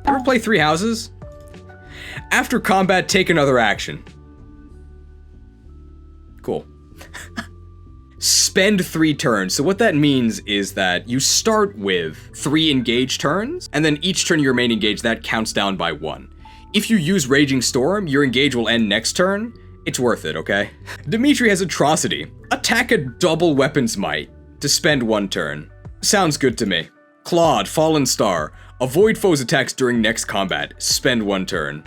Ever play 3 houses? After combat, take another action. Cool. Spend 3 turns. So what that means is that you start with 3 engage turns, and then each turn you remain engaged, that counts down by 1. If you use Raging Storm, your engage will end next turn. It's worth it, okay? Dimitri has Atrocity. Attack a double weapons might to spend 1 turn. Sounds good to me. Claude, Fallen Star. Avoid foes' attacks during next combat. Spend 1 turn.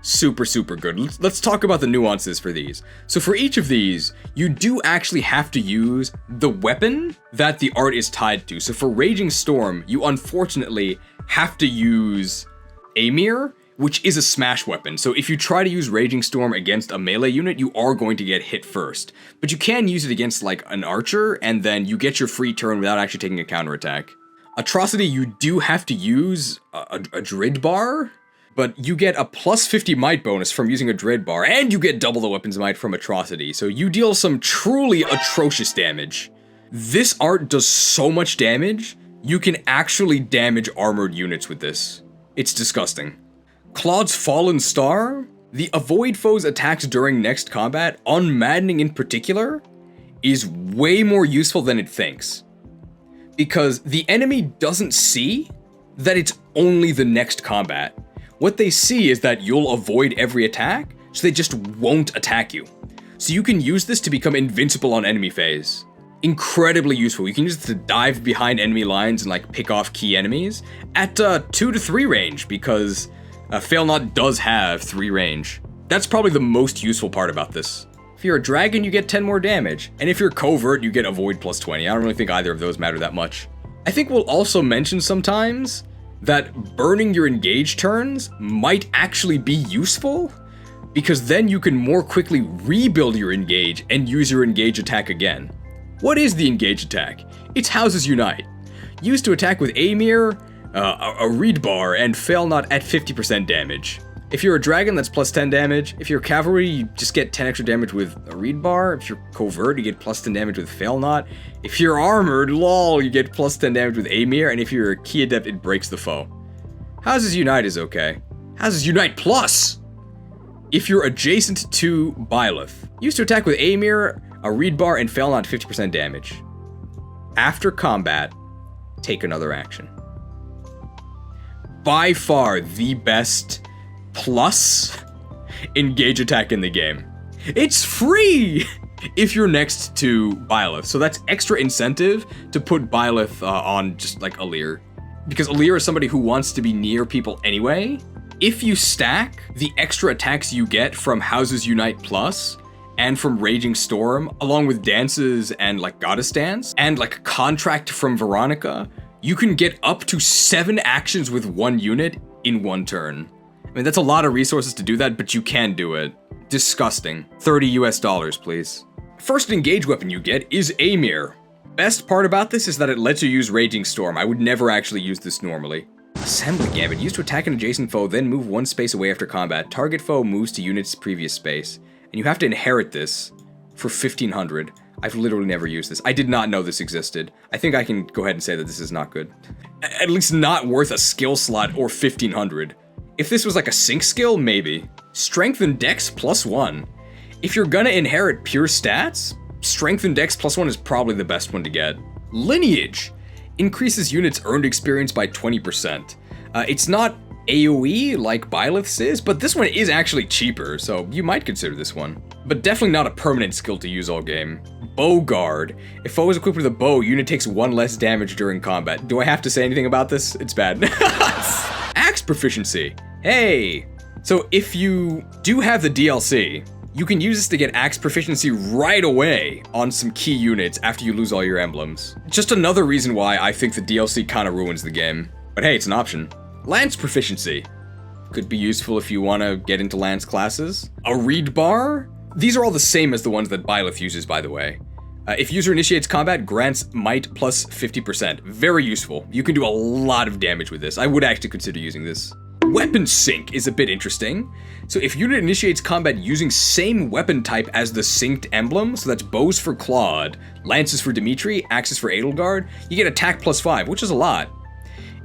Super, super good. Let's talk about the nuances for these. So for each of these, you do actually have to use the weapon that the art is tied to. So for Raging Storm, you unfortunately have to use Amir, which is a smash weapon. So if you try to use Raging Storm against a melee unit, you are going to get hit first. But you can use it against like an archer, and then you get your free turn without actually taking a counterattack. Atrocity, you do have to use a Drid bar, but you get a +50 might bonus from using a Dread bar, and you get double the weapon's might from Atrocity, so you deal some truly atrocious damage. This art does so much damage, you can actually damage armored units with this. It's disgusting. Claude's Fallen Star? The avoid foes attacks during next combat, on maddening in particular, is way more useful than it thinks. Because the enemy doesn't see that it's only the next combat. What they see is that you'll avoid every attack, so they just won't attack you. So you can use this to become invincible on enemy phase. Incredibly useful. You can use it to dive behind enemy lines and like pick off key enemies at 2 to 3 range, because Fail Not does have 3 range. That's probably the most useful part about this. If you're a dragon, you get 10 more damage, and if you're covert, you get avoid +20. I don't really think either of those matter that much. I think we'll also mention sometimes that burning your engage turns might actually be useful, because then you can more quickly rebuild your engage and use your engage attack again. What is the engage attack? It's Houses Unite. Used to attack with Amir, a read bar, and Fail Not at 50% damage. If you're a dragon, that's +10 damage. If you're cavalry, you just get 10 extra damage with a read bar. If you're covert, you get +10 damage with Fail Not. If you're armored, lol, you get +10 damage with Amir. And if you're a key adept, it breaks the foe. Houses Unite is okay. Houses Unite Plus! If you're adjacent to Byleth. Used to attack with Amir, a read bar, and Fail Not 50% damage. After combat, take another action. By far the best plus engage attack in the game. It's free if you're next to Byleth, so that's extra incentive to put Byleth on just like Alir. Because Alir is somebody who wants to be near people anyway. If you stack the extra attacks you get from Houses Unite Plus and from Raging Storm, along with dances and like Goddess Dance, and like Contract from Veronica, you can get up to 7 actions with 1 unit in 1 turn. I mean, that's a lot of resources to do that, but you can do it. Disgusting. $30 please. First engage weapon you get is Amir. Best part about this is that it lets you use Raging Storm. I would never actually use this normally. Assembly Gambit. Used to attack an adjacent foe, then move 1 space away after combat. Target foe moves to unit's previous space. And you have to inherit this for 1500. I've literally never used this. I did not know this existed. I think I can go ahead and say that this is not good. At least not worth a skill slot or 1500. If this was like a sync skill, maybe. Strength and Dex +1. If you're gonna inherit pure stats, Strength and Dex +1 is probably the best one to get. Lineage. Increases units' earned experience by 20%. It's not AoE like Byleth's is, but this one is actually cheaper, so you might consider this one. But definitely not a permanent skill to use all game. Bow Guard. If foe is equipped with a bow, unit takes 1 less damage during combat. Do I have to say anything about this? It's bad. Axe Proficiency. Hey! So if you do have the DLC, you can use this to get Axe Proficiency right away on some key units after you lose all your emblems. Just another reason why I think the DLC kinda ruins the game. But hey, it's an option. Lance Proficiency. Could be useful if you want to get into Lance classes. A Read Bar. These are all the same as the ones that Byleth uses, by the way. If user initiates combat, grants might plus 50%. Very useful. You can do a lot of damage with this. I would actually consider using this. Weapon Sync is a bit interesting. So if unit initiates combat using same weapon type as the synced emblem, so that's bows for Claude, lances for Dimitri, axes for Edelgard, you get attack +5, which is a lot.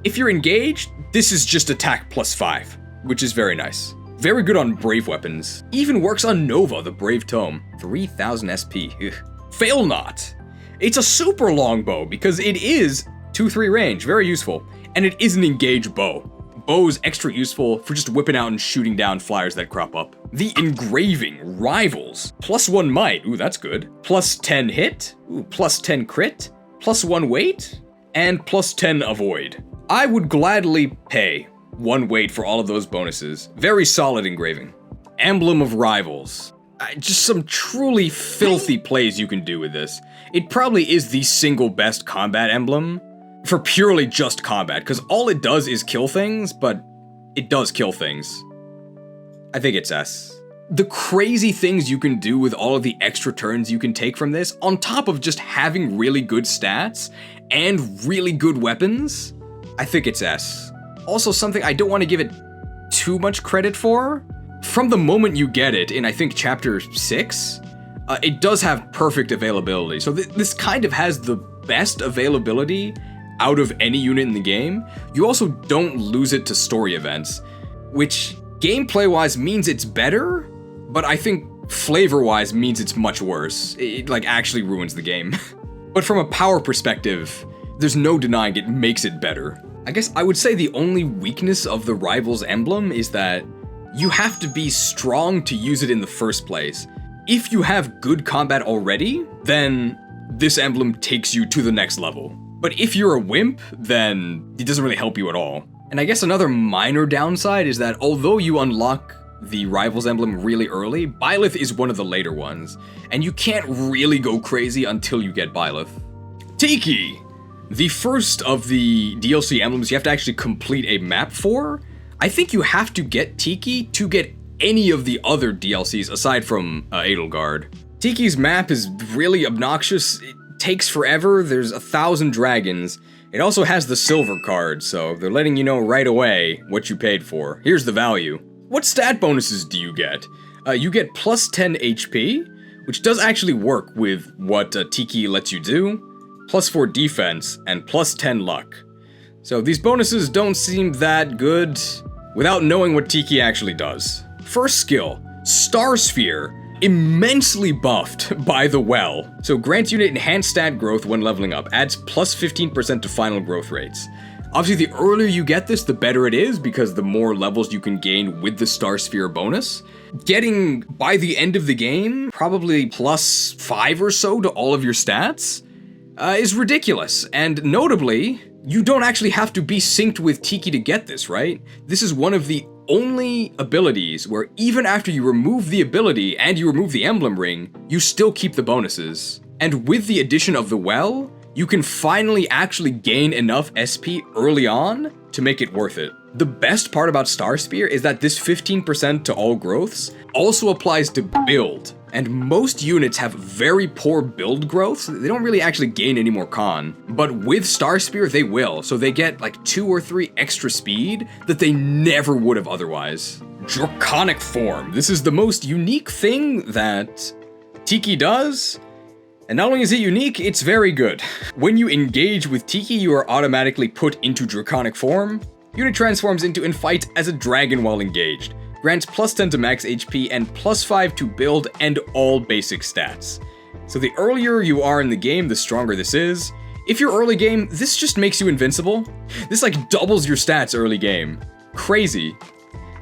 If you're engaged, this is just attack +5, which is very nice. Very good on brave weapons. Even works on Nova, the Brave Tome. 3000 SP. Ugh. Fail Not. It's a super long bow because it is 2-3 range, very useful. And it is an engaged bow. Bow's extra useful for just whipping out and shooting down flyers that crop up. The Engraving. Rivals. +1 might. Ooh, that's good. +10 hit. Ooh, +10 crit. +1 weight. And +10 avoid. I would gladly pay 1 weight for all of those bonuses. Very solid engraving. Emblem of Rivals. Just some truly filthy plays you can do with this. It probably is the single best combat emblem for purely just combat, because all it does is kill things, but it does kill things. I think it's S. The crazy things you can do with all of the extra turns you can take from this, on top of just having really good stats and really good weapons, I think it's S. Also, something I don't want to give it too much credit for, from the moment you get it in, I think, chapter 6, it does have perfect availability. So this kind of has the best availability out of any unit in the game. You also don't lose it to story events, which gameplay-wise means it's better, but I think flavor-wise means it's much worse. It like actually ruins the game. But from a power perspective, there's no denying it makes it better. I guess I would say the only weakness of the Rivals emblem is that you have to be strong to use it in the first place. If you have good combat already, then this emblem takes you to the next level. But if you're a wimp, then it doesn't really help you at all. And I guess another minor downside is that although you unlock the Rivals emblem really early, Byleth is one of the later ones, and you can't really go crazy until you get Byleth. Tiki! The first of the DLC emblems you have to actually complete a map for. I think you have to get Tiki to get any of the other DLCs aside from Edelgard. Tiki's map is really obnoxious. It takes forever. There's 1,000 dragons. It also has the silver card, so they're letting you know right away what you paid for. Here's the value. What stat bonuses do you get? You get +10 HP, which does actually work with what Tiki lets you do, +4 defense, and +10 luck. So these bonuses don't seem that good without knowing what Tiki actually does. First skill, Star Sphere. immensely buffed by the well. So grants unit enhanced stat growth when leveling up, adds plus 15% to final growth rates. Obviously, the earlier you get this, the better it is, because the more levels you can gain with the Star Sphere bonus. Getting, by the end of the game, probably plus 5 or so to all of your stats is ridiculous. And notably, you don't actually have to be synced with Tiki to get this, right? This is one of the only abilities where even after you remove the ability and you remove the emblem ring, you still keep the bonuses. And with the addition of the well, you can finally actually gain enough SP early on to make it worth it. The best part about Star Spear is that this 15% to all growths also applies to build, and most units have very poor build growth, so they don't really actually gain any more con. But with Star Spear, they will, so they get like 2 or 3 extra speed that they never would have otherwise. Draconic form. This is the most unique thing that Tiki does. And not only is it unique, it's very good. When you engage with Tiki, you are automatically put into Draconic form. Unit transforms into and fights as a dragon while engaged. Grants plus 10 to max HP and plus 5 to build and all basic stats. So the earlier you are in the game, the stronger this is. If you're early game, this just makes you invincible. This like doubles your stats early game. Crazy.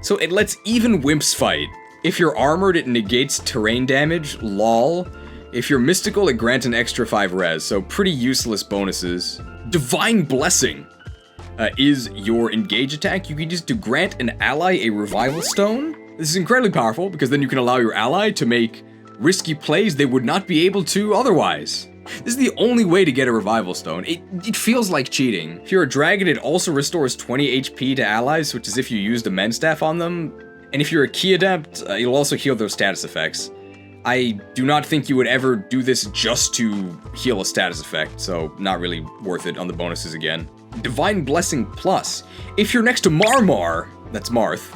So it lets even wimps fight. If you're armored, it negates terrain damage, lol. If you're mystical, it grants an extra 5 res, so pretty useless bonuses. Divine Blessing is your engage attack. You can use to grant an ally a revival stone. This is incredibly powerful because then you can allow your ally to make risky plays they would not be able to otherwise. This is the only way to get a revival stone. It feels like cheating. If you're a dragon, it also restores 20 HP to allies, which is if you used a Men's Staff on them. And if you're a key adept, you'll also heal those status effects. I do not think you would ever do this just to heal a status effect, so not really worth it on the bonuses again. Divine Blessing Plus. If you're next to Marmar, that's Marth,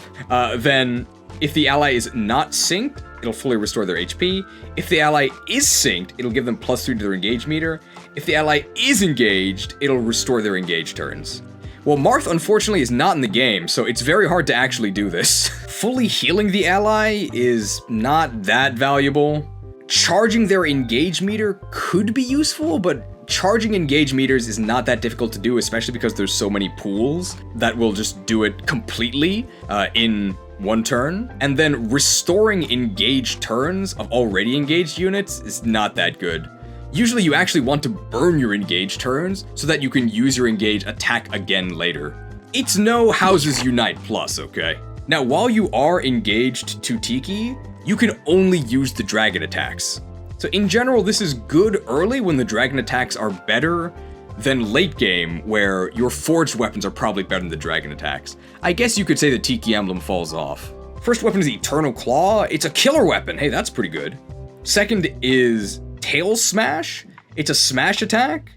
then if the ally is not synced, it'll fully restore their HP. If the ally is synced, it'll give them plus 3 to their engage meter. If the ally is engaged, it'll restore their engage turns. Well, Marth unfortunately is not in the game, so it's very hard to actually do this. Fully healing the ally is not that valuable. Charging their engage meter could be useful, but charging engage meters is not that difficult to do, especially because there's so many pools that will just do it completely in one turn. And then restoring engaged turns of already engaged units is not that good. Usually you actually want to burn your engage turns so that you can use your engage attack again later. It's no Houses Unite Plus, okay? Now, while you are engaged to Tiki, you can only use the dragon attacks. So in general, this is good early when the dragon attacks are better than late game, where your forged weapons are probably better than the dragon attacks. I guess you could say the Tiki emblem falls off. First weapon is Eternal Claw. It's a killer weapon. Hey, that's pretty good. Second is Tail Smash. It's a smash attack.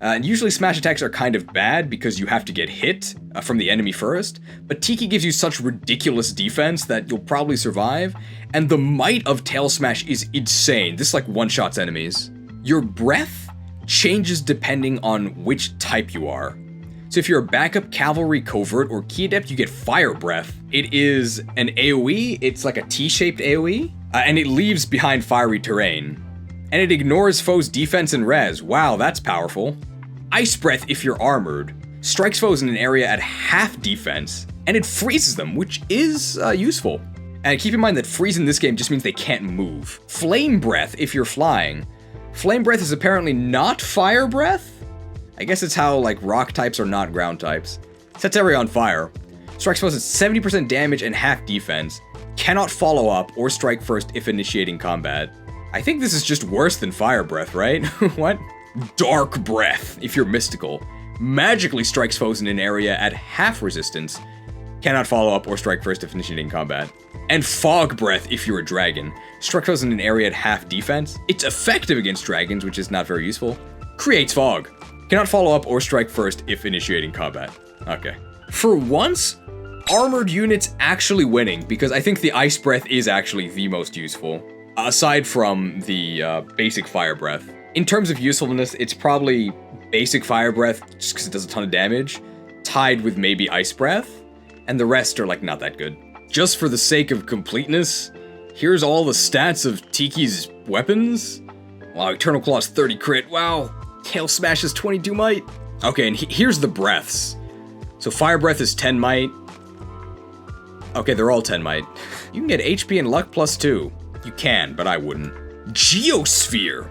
And usually smash attacks are kind of bad because you have to get hit from the enemy first, but Tiki gives you such ridiculous defense that you'll probably survive, and the might of Tail Smash is insane. This like one-shots enemies. Your breath changes depending on which type you are. So if you're a backup, cavalry, covert, or key adept, you get Fire Breath. It is an AoE, it's like a T-shaped AoE, and it leaves behind fiery terrain. And it ignores foes' defense and res. Wow, that's powerful. Ice Breath if you're armored. Strikes foes in an area at half defense, and it freezes them, which is useful. And keep in mind that freeze in this game just means they can't move. Flame Breath if you're flying. Flame Breath is apparently not Fire Breath? I guess it's how, like, rock types are not ground types. Sets area on fire. Strikes foes at 70% damage and half defense. Cannot follow up or strike first if initiating combat. I think this is just worse than Fire Breath, right? What? Dark Breath, if you're mystical. Magically strikes foes in an area at half resistance. Cannot follow up or strike first if initiating combat. And Fog Breath, if you're a dragon. Strike foes in an area at half defense. It's effective against dragons, which is not very useful. Creates fog. Cannot follow up or strike first if initiating combat. Okay. For once, armored units actually winning, because I think the Ice Breath is actually the most useful. Aside from the basic Fire Breath. In terms of usefulness, it's probably basic Fire Breath, just because it does a ton of damage, tied with maybe Ice Breath, and the rest are like not that good. Just for the sake of completeness, Here's all the stats of Tiki's weapons. Wow, Eternal Claw's 30 crit. Wow, Hail Smash is 22 might. Okay, and here's the breaths. So Fire Breath is 10 might. Okay, they're all 10 might. You can get HP and luck +2. You can, but I wouldn't. Geosphere.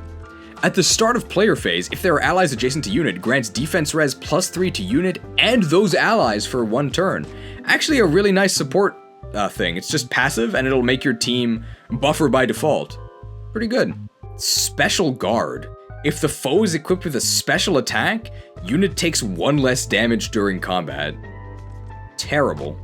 At the start of player phase, if there are allies adjacent to unit, grants defense res +3 to unit and those allies for 1 turn. Actually a really nice support thing. It's just passive and it'll make your team buffer by default. Pretty good. Special Guard. If the foe is equipped with a special attack, unit takes 1 less damage during combat. Terrible.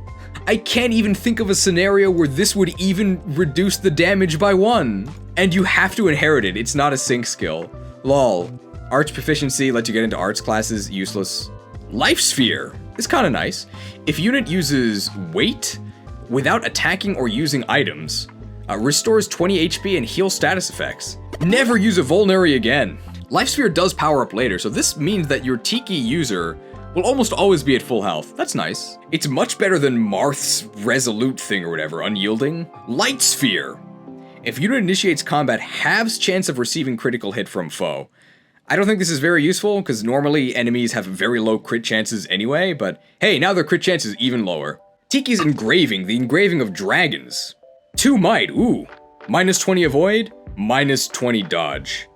I can't even think of a scenario where this would even reduce the damage by 1. And you have to inherit it, it's not a sync skill. Lol. Arts proficiency lets you get into arts classes, useless. Life Sphere is kinda nice. If unit uses weight, without attacking or using items, restores 20 HP and heals status effects. Never use a vulnerary again. Life Sphere does power up later, so this means that your Tiki user will almost always be at full health. That's nice. It's much better than Marth's Resolute thing or whatever, Unyielding. Light Sphere. If unit initiates combat, halves chance of receiving critical hit from foe. I don't think this is very useful, because normally enemies have very low crit chances anyway, but hey, now their crit chance is even lower. Tiki's Engraving, the engraving of dragons. 2 might, ooh. -20 avoid, -20 dodge.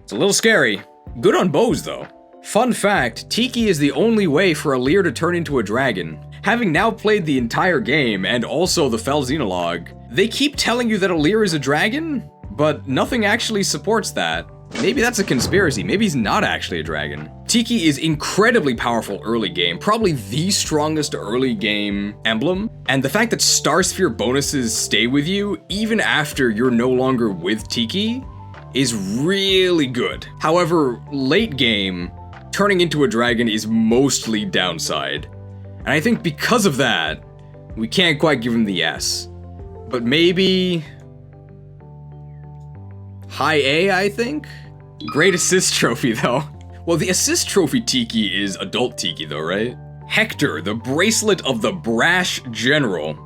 It's a little scary. Good on bows though. Fun fact, Tiki is the only way for a Leer to turn into a dragon. Having now played the entire game, and also the Fell Xenologue, they keep telling you that a Leer is a dragon, but nothing actually supports that. Maybe that's a conspiracy, maybe he's not actually a dragon. Tiki is incredibly powerful early game, probably the strongest early game emblem, and the fact that Star Sphere bonuses stay with you even after you're no longer with Tiki is really good. However, late game, turning into a dragon is mostly downside. And I think because of that, we can't quite give him the S. But maybe high A, I think? Great assist trophy, though. Well, the assist trophy Tiki is adult Tiki, though, right? Hector, the bracelet of the brash general.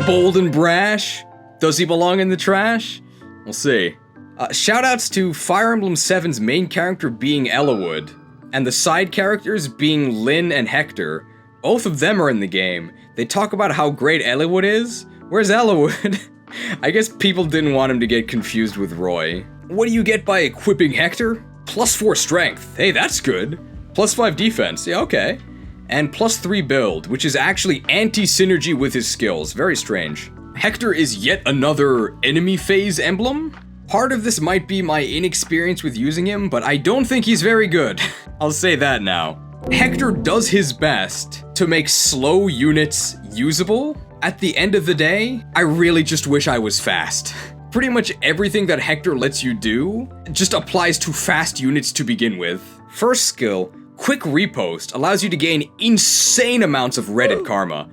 Bold and brash? Does he belong in the trash? We'll see. Shoutouts to Fire Emblem 7's main character being Eliwood, and the side characters being Lyn and Hector. Both of them are in the game. They talk about how great Eliwood is. Where's Eliwood? I guess people didn't want him to get confused with Roy. What do you get by equipping Hector? +4 strength. Hey, that's good. +5 defense. Yeah, okay. And +3 build, which is actually anti-synergy with his skills. Very strange. Hector is yet another enemy phase emblem. Part of this might be my inexperience with using him, but I don't think he's very good. I'll say that now. Hector does his best to make slow units usable. At the end of the day, I really just wish I was fast. Pretty much everything that Hector lets you do just applies to fast units to begin with. First skill, Quick Repost, allows you to gain insane amounts of Reddit karma.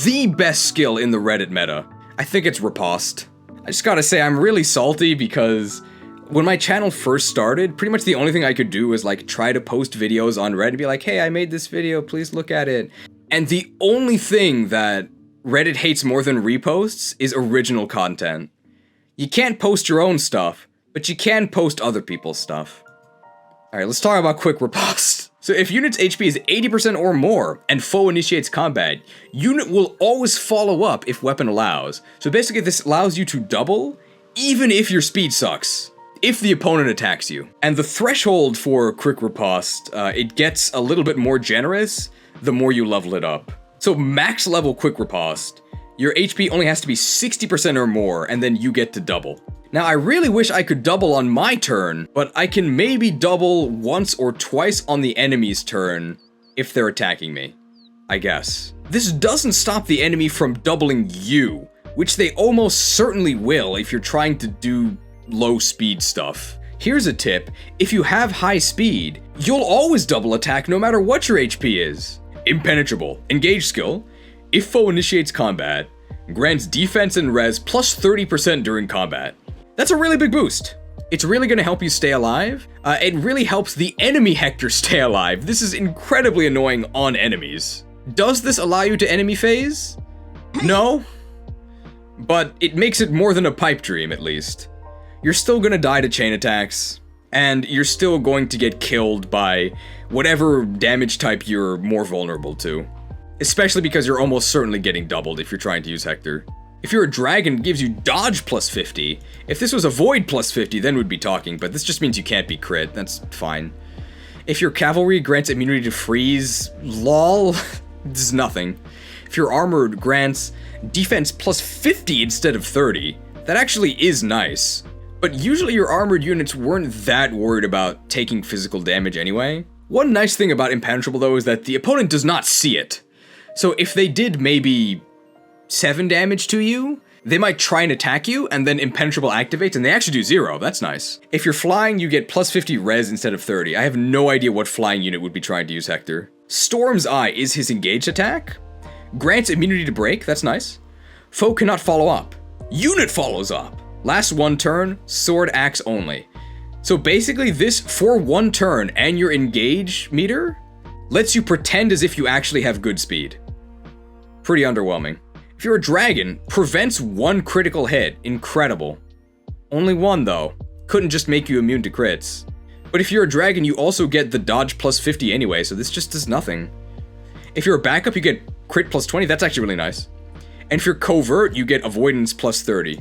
The best skill in the Reddit meta. I think it's Riposte. I just gotta say, I'm really salty because when my channel first started, pretty much the only thing I could do was like try to post videos on Reddit and be like, hey, I made this video, please look at it. And the only thing that Reddit hates more than reposts is original content. You can't post your own stuff, but you can post other people's stuff. Alright, let's talk about Quick Riposte. So if unit's HP is 80% or more, and foe initiates combat, unit will always follow up if weapon allows. So basically this allows you to double, even if your speed sucks, if the opponent attacks you. And the threshold for Quick Riposte, it gets a little bit more generous the more you level it up. So max level Quick Riposte, your HP only has to be 60% or more, and then you get to double. Now, I really wish I could double on my turn, but I can maybe double once or twice on the enemy's turn if they're attacking me, I guess. This doesn't stop the enemy from doubling you, which they almost certainly will if you're trying to do low speed stuff. Here's a tip, if you have high speed, you'll always double attack no matter what your HP is. Impenetrable, engage skill. If foe initiates combat, grants defense and res plus 30% during combat. That's a really big boost. It's really gonna help you stay alive. It really helps the enemy Hector stay alive. This is incredibly annoying on enemies. Does this allow you to enemy phase? No, but it makes it more than a pipe dream, at least. You're still gonna die to chain attacks, and you're still going to get killed by whatever damage type you're more vulnerable to. Especially because you're almost certainly getting doubled if you're trying to use Hector. If you're a dragon, it gives you dodge plus 50. If this was a void plus 50, then we'd be talking, but this just means you can't be crit. That's fine. If your cavalry grants immunity to freeze, lol, this is nothing. If your armored grants defense plus 50 instead of 30, that actually is nice. But usually your armored units weren't that worried about taking physical damage anyway. One nice thing about Impenetrable though is that the opponent does not see it. So if they did maybe 7 damage to you, they might try and attack you, and then Impenetrable activates, and they actually do 0. That's nice. If you're flying, you get plus 50 res instead of 30. I have no idea what flying unit would be trying to use Hector. Storm's Eye is his engaged attack. Grants immunity to break, that's nice. Foe cannot follow up. Unit follows up. Last 1 turn, sword axe only. So basically this, for 1 turn and your engage meter, lets you pretend as if you actually have good speed. Pretty underwhelming. If you're a dragon, prevents 1 critical hit. Incredible. Only 1 though. Couldn't just make you immune to crits. But if you're a dragon, you also get the dodge plus 50 anyway, so this just does nothing. If you're a backup, you get crit plus 20. That's actually really nice. And if you're covert, you get avoidance plus 30.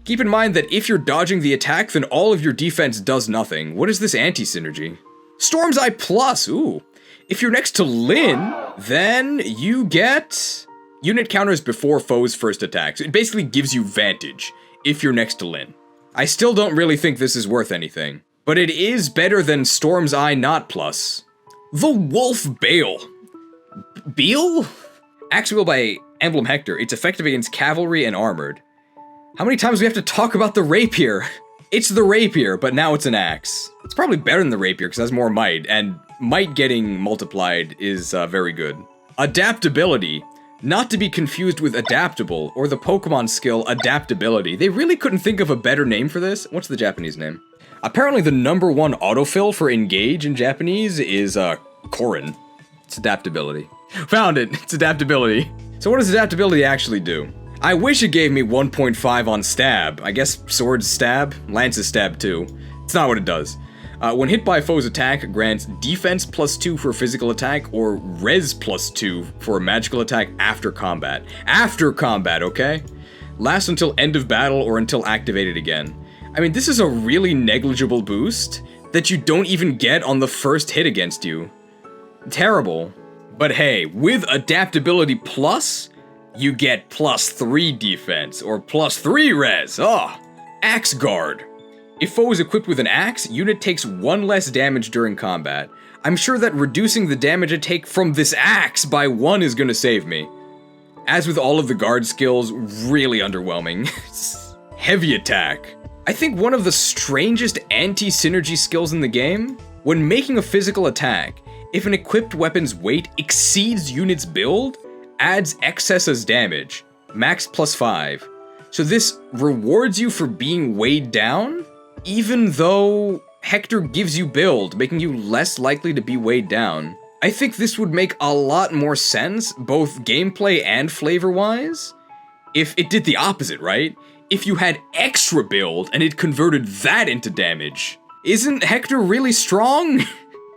Keep in mind that if you're dodging the attack, then all of your defense does nothing. What is this anti-synergy? Storm's Eye plus, ooh. If you're next to Lyn, then you get unit counters before foes' first attacks. It basically gives you vantage if you're next to Lyn. I still don't really think this is worth anything, but it is better than Storm's Eye not plus. The Wolf Bale. Beal? Axe Wheel by Emblem Hector. It's effective against cavalry and armored. How many times do we have to talk about the rapier? It's the rapier, but now it's an axe. It's probably better than the rapier because it has more might, and might getting multiplied is very good. Adaptability. Not to be confused with adaptable, or the Pokemon skill adaptability. They really couldn't think of a better name for this. What's the Japanese name? Apparently the #1 autofill for engage in Japanese is Corrin. It's adaptability. Found it, it's adaptability. So what does adaptability actually do? I wish it gave me 1.5 on stab. I guess sword's stab, lance's stab too. It's not what it does. When hit by a foe's attack, grants defense plus 2 for a physical attack, or res plus 2 for a magical attack after combat. After combat, okay? Lasts until end of battle or until activated again. I mean, this is a really negligible boost that you don't even get on the first hit against you. Terrible. But hey, with adaptability plus, you get plus 3 defense, or plus 3 res. Oh! Axe Guard. If foe is equipped with an axe, unit takes 1 less damage during combat. I'm sure that reducing the damage I take from this axe by 1 is gonna save me. As with all of the guard skills, really underwhelming. Heavy attack. I think one of the strangest anti-synergy skills in the game, when making a physical attack, if an equipped weapon's weight exceeds unit's build, adds excess as damage, max plus 5. So this rewards you for being weighed down, even though Hector gives you build, making you less likely to be weighed down. I think this would make a lot more sense, both gameplay and flavor-wise, if it did the opposite, right? If you had extra build and it converted that into damage. Isn't Hector really strong?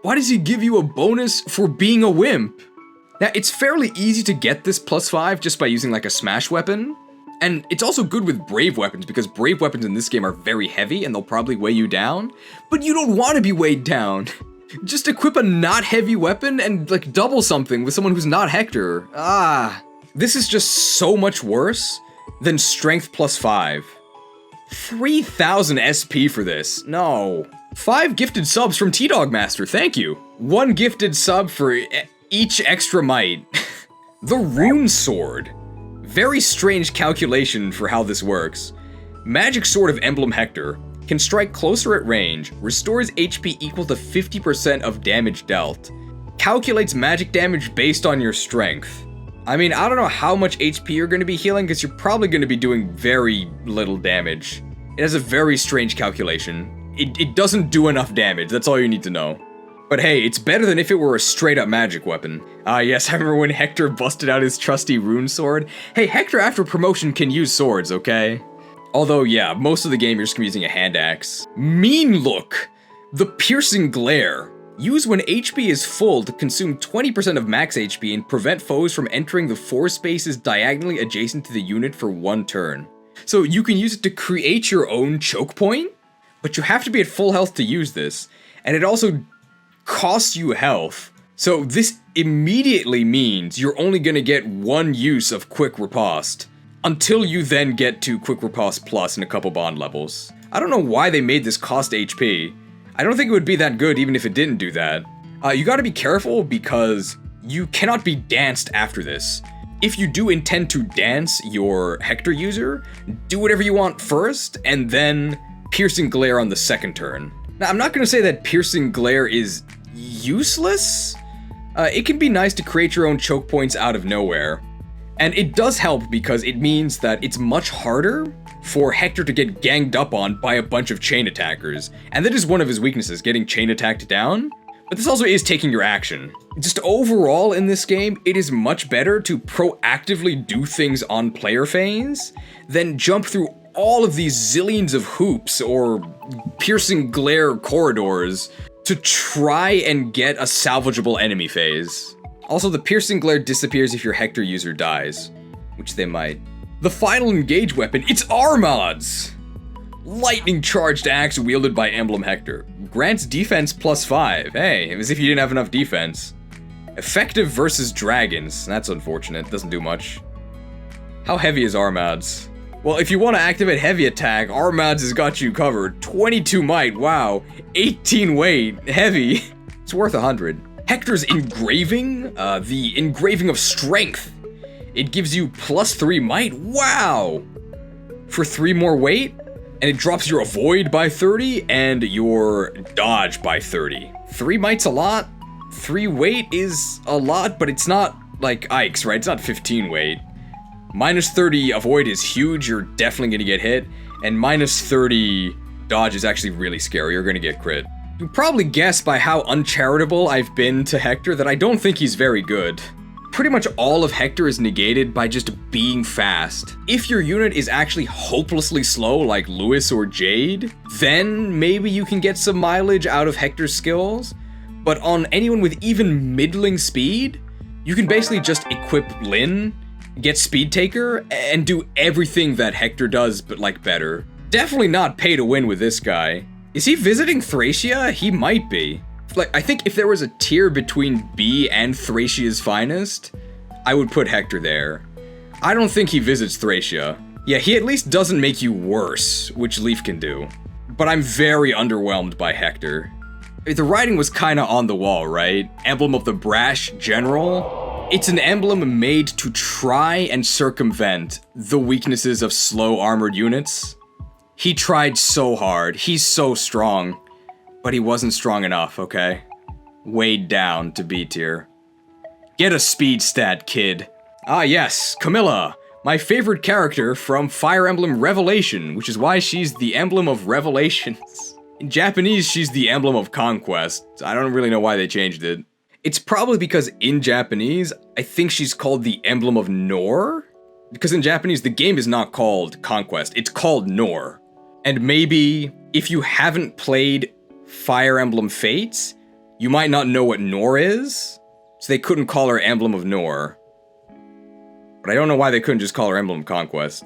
Why does he give you a bonus for being a wimp? Now, it's fairly easy to get this plus 5 just by using like a smash weapon. And it's also good with brave weapons, because brave weapons in this game are very heavy and they'll probably weigh you down. But you don't want to be weighed down. Just equip a not heavy weapon and like double something with someone who's not Hector. This is just so much worse than strength plus 5. 3,000 SP for this. No. 5 gifted subs from T-Dog Master, thank you. 1 gifted sub for each extra might. The Rune Sword. Very strange calculation for how this works. Magic Sword of Emblem Hector can strike closer at range, restores HP equal to 50% of damage dealt, calculates magic damage based on your strength. I mean, I don't know how much HP you're going to be healing, because you're probably going to be doing very little damage. It has a very strange calculation. It doesn't do enough damage, that's all you need to know. But hey, it's better than if it were a straight-up magic weapon. Yes, I remember when Hector busted out his trusty rune sword. Hey, Hector after promotion can use swords, okay? Although, yeah, most of the game you're just gonna be using a hand axe. Mean Look! The Piercing Glare. Use when HP is full to consume 20% of max HP and prevent foes from entering the 4 spaces diagonally adjacent to the unit for 1 turn. So you can use it to create your own choke point, but you have to be at full health to use this, and it also costs you health. So this immediately means you're only gonna get 1 use of Quick Riposte, until you then get to Quick Riposte Plus in a couple bond levels. I don't know why they made this cost HP. I don't think it would be that good even if it didn't do that. You gotta be careful because you cannot be danced after this. If you do intend to dance your Hector user, do whatever you want first, and then Piercing Glare on the second turn. Now, I'm not gonna say that Piercing Glare is useless. It can be nice to create your own choke points out of nowhere. And it does help because it means that it's much harder for Hector to get ganged up on by a bunch of chain attackers. And that is one of his weaknesses, getting chain attacked down. But this also is taking your action. Just overall in this game, it is much better to proactively do things on player phase than jump through all of these zillions of hoops or piercing glare corridors to try and get a salvageable enemy phase. Also, the piercing glare disappears if your Hector user dies, which they might. The final engage weapon, it's Armads! Lightning charged axe wielded by Emblem Hector. Grants defense +5. Hey, as if you didn't have enough defense. Effective versus dragons. That's unfortunate, doesn't do much. How heavy is Armads? Well, if you want to activate heavy attack, Armads has got you covered. 22 might, wow. 18 weight, heavy. It's worth 100. Hector's engraving, the engraving of strength. It gives you +3 might, wow! For 3 more weight, and it drops your avoid by 30 and your dodge by 30. 3 might's a lot, 3 weight is a lot, but it's not like Ike's, right? It's not 15 weight. -30 avoid is huge, you're definitely gonna get hit, and -30 dodge is actually really scary, you're gonna get crit. You can probably guess by how uncharitable I've been to Hector that I don't think he's very good. Pretty much all of Hector is negated by just being fast. If your unit is actually hopelessly slow like Lewis or Jade, then maybe you can get some mileage out of Hector's skills, but on anyone with even middling speed, you can basically just equip Lyn, get Speed Taker, and do everything that Hector does but like better. Definitely not pay to win with this guy. Is he visiting Thracia? He might be. Like, I think if there was a tier between B and Thracia's finest, I would put Hector there. I don't think he visits Thracia. Yeah, he at least doesn't make you worse, which Lief can do. But I'm very underwhelmed by Hector. The writing was kinda on the wall, right? Emblem of the Brash General. It's an emblem made to try and circumvent the weaknesses of slow armored units. He tried so hard, he's so strong. But he wasn't strong enough, okay? Weighed down to B tier. Get a speed stat, kid. Ah yes, Camilla, my favorite character from Fire Emblem Revelation, which is why she's the Emblem of Revelations. In Japanese, she's the Emblem of Conquest. I don't really know why they changed it. It's probably because in Japanese, I think she's called the Emblem of Nor? Because in Japanese, the game is not called Conquest, it's called Nor. And maybe, if you haven't played Fire Emblem Fates, you might not know what Nor is, so they couldn't call her Emblem of Nor. But I don't know why they couldn't just call her Emblem Conquest.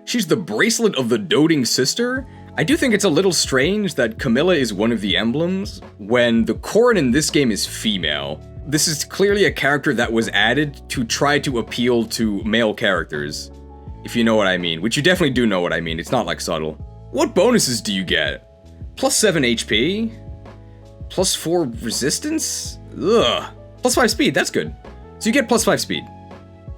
She's the bracelet of the doting sister. I do think it's a little strange that Camilla is one of the emblems, when the Corrin in this game is female. This is clearly a character that was added to try to appeal to male characters, if you know what I mean, which you definitely do know what I mean, it's not like subtle. What bonuses do you get? +7 HP, +4 resistance? Ugh. +5 speed, that's good. So you get +5 speed.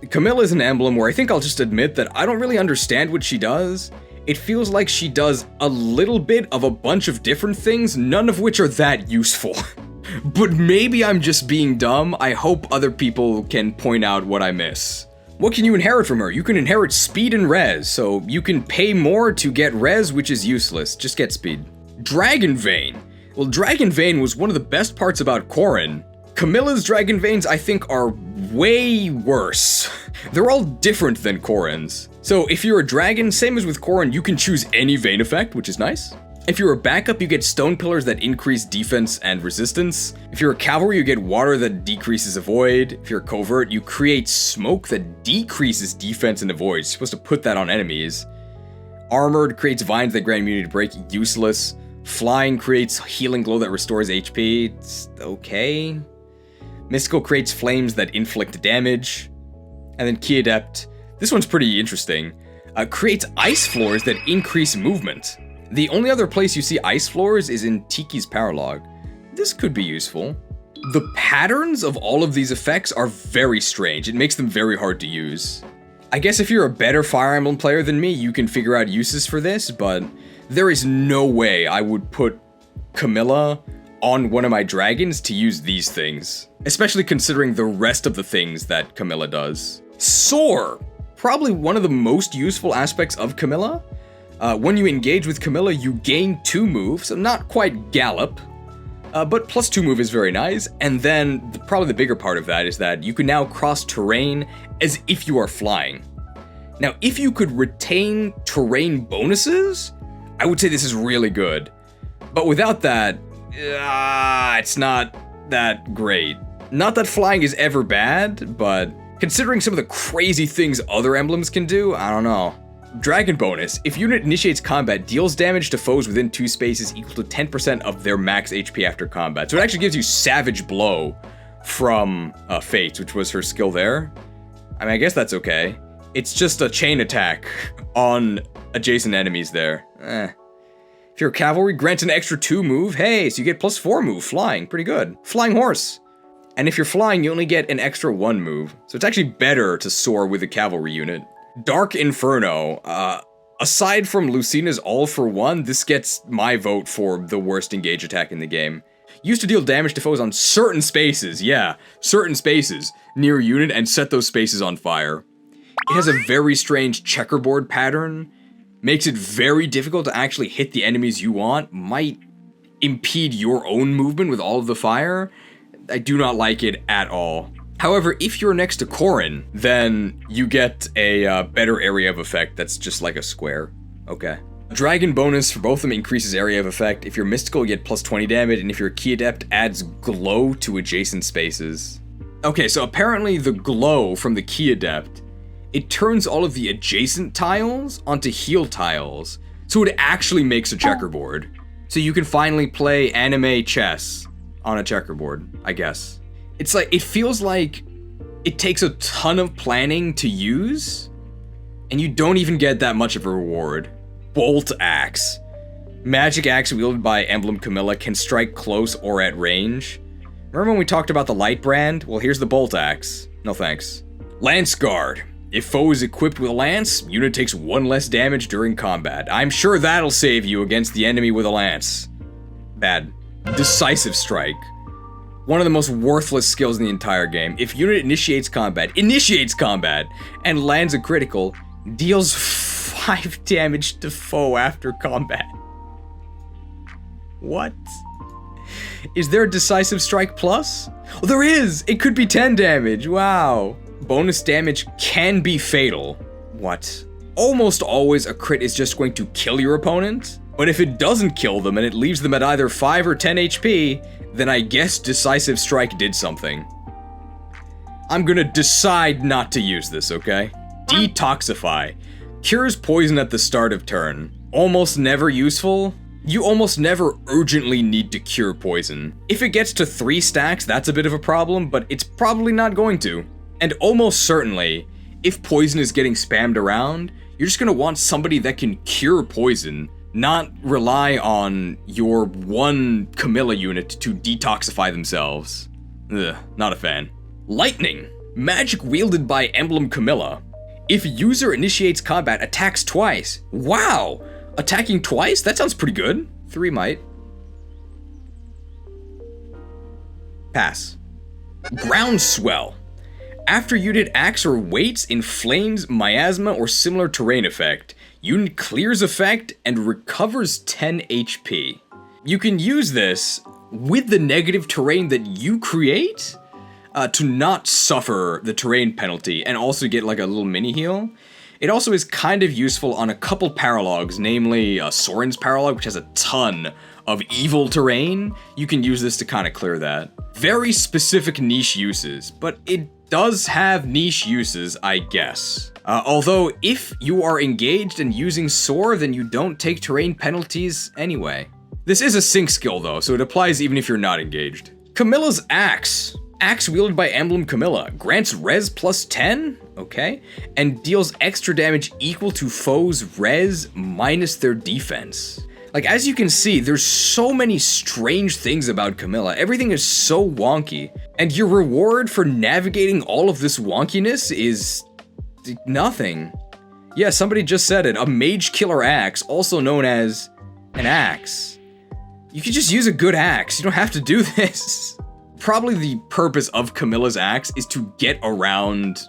Camilla is an emblem where I think I'll just admit that I don't really understand what she does. It feels like she does a little bit of a bunch of different things, none of which are that useful. But maybe I'm just being dumb, I hope other people can point out what I miss. What can you inherit from her? You can inherit speed and res, so you can pay more to get res, which is useless, just get speed. Dragon Vein. Well, Dragon Vein was one of the best parts about Corrin. Camilla's Dragon Veins, I think, are way worse. They're all different than Corrin's. So if you're a dragon, same as with Corrin, you can choose any vein effect, which is nice. If you're a backup, you get stone pillars that increase defense and resistance. If you're a cavalry, you get water that decreases avoid. If you're a covert, you create smoke that decreases defense and avoid. You're supposed to put that on enemies. Armored creates vines that grant immunity to break, useless. Flying creates healing glow that restores HP, it's okay. Mystical creates flames that inflict damage. And then Key Adept, this one's pretty interesting, creates ice floors that increase movement. The only other place you see ice floors is in Tiki's power log. This could be useful. The patterns of all of these effects are very strange. It makes them very hard to use. I guess if you're a better Fire Emblem player than me, you can figure out uses for this, but there is no way I would put Camilla on one of my dragons to use these things, especially considering the rest of the things that Camilla does. Soar! Probably one of the most useful aspects of Camilla. When you engage with Camilla, you gain 2 moves, not quite gallop, but plus 2 move is very nice, and then probably the bigger part of that is that you can now cross terrain as if you are flying. Now, if you could retain terrain bonuses, I would say this is really good, but without that, it's not that great. Not that flying is ever bad, but considering some of the crazy things other emblems can do, I don't know. Dragon bonus. If unit initiates combat, deals damage to foes within 2 spaces equal to 10% of their max HP after combat. So it actually gives you Savage Blow from Fates, which was her skill there. I mean, I guess that's okay. It's just a chain attack on adjacent enemies there. If you're a cavalry, grants an extra 2 move. Hey, so you get plus 4 move, flying, pretty good. Flying horse. And if you're flying, you only get an extra 1 move. So it's actually better to soar with a cavalry unit. Dark Inferno. Aside from Lucina's All for One, this gets my vote for the worst engage attack in the game. Used to deal damage to foes on certain spaces, certain spaces, near a unit and set those spaces on fire. It has a very strange checkerboard pattern. Makes it very difficult to actually hit the enemies you want, might impede your own movement with all of the fire. I do not like it at all. However, if you're next to Corrin, then you get a better area of effect that's just like a square. Okay. Dragon bonus for both of them increases area of effect. If you're mystical, you get plus 20 damage, and if you're a key adept, adds glow to adjacent spaces. Okay, so apparently the glow from the key adept, it turns all of the adjacent tiles onto heal tiles, so it actually makes a checkerboard. So you can finally play anime chess on a checkerboard, I guess. It's like, it feels like it takes a ton of planning to use, and you don't even get that much of a reward. Bolt Axe. Magic axe wielded by Emblem Camilla can strike close or at range. Remember when we talked about the light brand? Well, here's the Bolt Axe. No thanks. Lance Guard. If foe is equipped with a lance, unit takes 1 less damage during combat. I'm sure that'll save you against the enemy with a lance. Bad. Decisive Strike. One of the most worthless skills in the entire game. If unit initiates combat, and lands a critical, deals 5 damage to foe after combat. What? Is there a Decisive Strike plus? Oh, there is! It could be 10 damage, wow. Bonus damage can be fatal. What? Almost always a crit is just going to kill your opponent, but if it doesn't kill them and it leaves them at either 5 or 10 HP, then I guess Decisive Strike did something. I'm gonna decide not to use this, okay? Detoxify. Cures poison at the start of turn. Almost never useful. You almost never urgently need to cure poison. If it gets to 3 stacks, that's a bit of a problem, but it's probably not going to. And almost certainly, if poison is getting spammed around, you're just gonna want somebody that can cure poison, not rely on your one Camilla unit to detoxify themselves. Ugh, not a fan. Lightning. Magic wielded by Emblem Camilla. If user initiates combat, attacks twice. Wow! Attacking twice? That sounds pretty good. 3 might. Pass. Groundswell. After unit acts or waits in flames, miasma, or similar terrain effect, unit clears effect and recovers 10 HP. you can use this with the negative terrain that you create to not suffer the terrain penalty and also get like a little mini heal. It also is kind of useful on a couple paralogs, namely Soren's paralog, which has a ton of evil terrain. You can use this to kind of clear that. Very specific niche uses, but it does have niche uses, I guess. Although, if you are engaged and using Soar, then you don't take terrain penalties anyway. This is a sync skill though, so it applies even if you're not engaged. Camilla's Axe. Axe wielded by Emblem Camilla. Grants res plus 10, okay, and deals extra damage equal to foes' res minus their defense. Like, as you can see, there's so many strange things about Camilla. Everything is so wonky, and your reward for navigating all of this wonkiness is nothing. Yeah, somebody just said it. A mage killer axe, also known as an axe. You could just use a good axe. You don't have to do this. Probably the purpose of Camilla's axe is to get around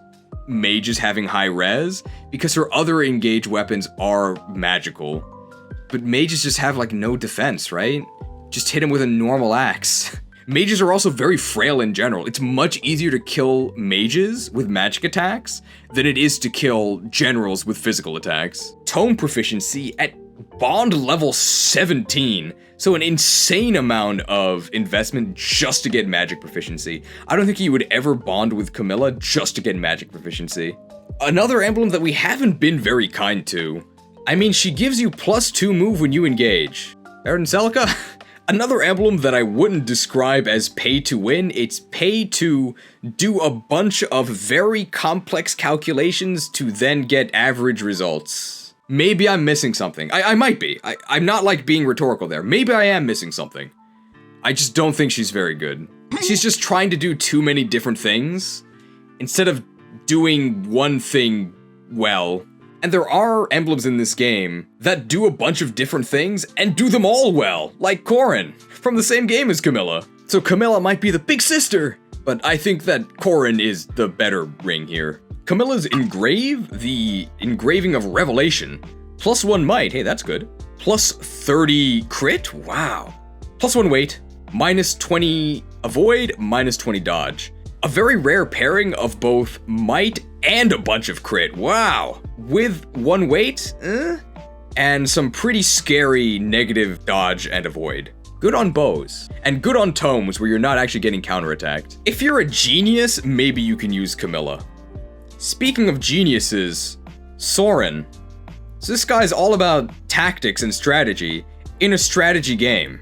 mages having high res, because her other engaged weapons are magical. But mages just have like no defense, right? Just hit him with a normal axe. Mages are also very frail in general. It's much easier to kill mages with magic attacks than it is to kill generals with physical attacks. Tome proficiency at bond level 17. So an insane amount of investment just to get magic proficiency. I don't think you would ever bond with Camilla just to get magic proficiency. Another emblem that we haven't been very kind to. I mean, she gives you +2 move when you engage. Better than Celica? Another emblem that I wouldn't describe as pay to win. It's pay to do a bunch of very complex calculations to then get average results. Maybe I'm missing something. I might be. I'm not like being rhetorical there. Maybe I am missing something. I just don't think she's very good. She's just trying to do too many different things instead of doing one thing well. And there are emblems in this game that do a bunch of different things and do them all well, like Corrin, from the same game as Camilla. So Camilla might be the big sister, but I think that Corrin is the better ring here. Camilla's Engrave, the Engraving of Revelation. +1 might, hey, that's good. +30 crit, wow. +1 weight, -20 avoid, -20 dodge. A very rare pairing of both might and a bunch of crit, wow. With 1 weight, and some pretty scary negative dodge and avoid. Good on bows, and good on tomes where you're not actually getting counterattacked. If you're a genius, maybe you can use Camilla. Speaking of geniuses, Soren. So this guy's all about tactics and strategy in a strategy game.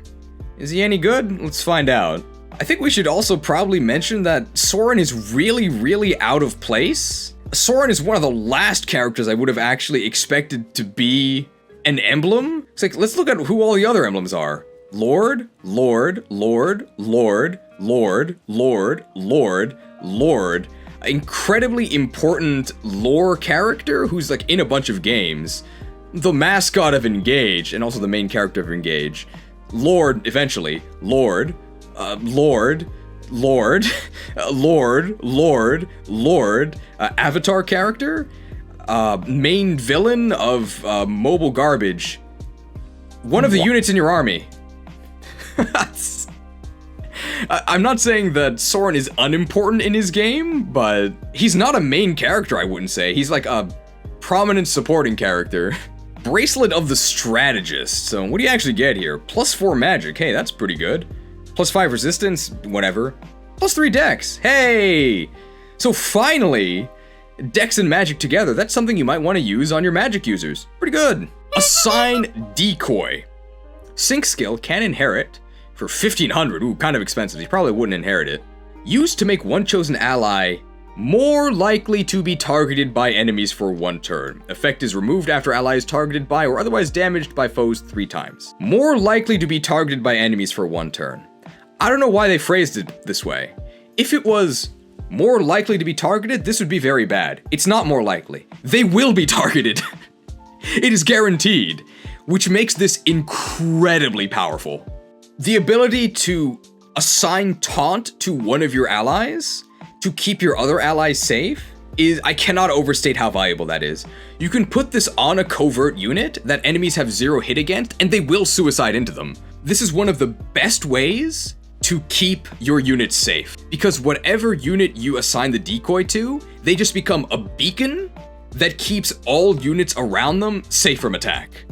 Is he any good? Let's find out. I think we should also probably mention that Soren is really out of place. Soren is one of the last characters I would have actually expected to be an emblem. It's like, let's look at who all the other emblems are. Lord, Lord, Lord, Lord, Lord, Lord, Lord, Lord. Incredibly important lore character who's like in a bunch of games. The mascot of Engage, and also the main character of Engage. Lord, eventually. Lord. Lord. Lord. Lord. Lord. Lord. Avatar character. Main villain of Mobile Garbage. One of the units in your army. I'm not saying that Soren is unimportant in his game, but he's not a main character, I wouldn't say. He's like a prominent supporting character. Bracelet of the Strategist. So what do you actually get here? +4 magic. Hey, that's pretty good. +5 resistance, whatever. +3 dex. Hey! So finally, dex and magic together. That's something you might want to use on your magic users. Pretty good. Assign Decoy. Sync skill can inherit for 1500. Ooh, kind of expensive. You probably wouldn't inherit it. Used to make one chosen ally more likely to be targeted by enemies for 1 turn. Effect is removed after ally is targeted by or otherwise damaged by foes 3 times. More likely to be targeted by enemies for 1 turn. I don't know why they phrased it this way. If it was more likely to be targeted, this would be very bad. It's not more likely. They will be targeted. It is guaranteed, which makes this incredibly powerful. The ability to assign taunt to one of your allies to keep your other allies safe is, I cannot overstate how valuable that is. You can put this on a covert unit that enemies have 0 hit against and they will suicide into them. This is one of the best ways to keep your units safe, because whatever unit you assign the decoy to, they just become a beacon that keeps all units around them safe from attack.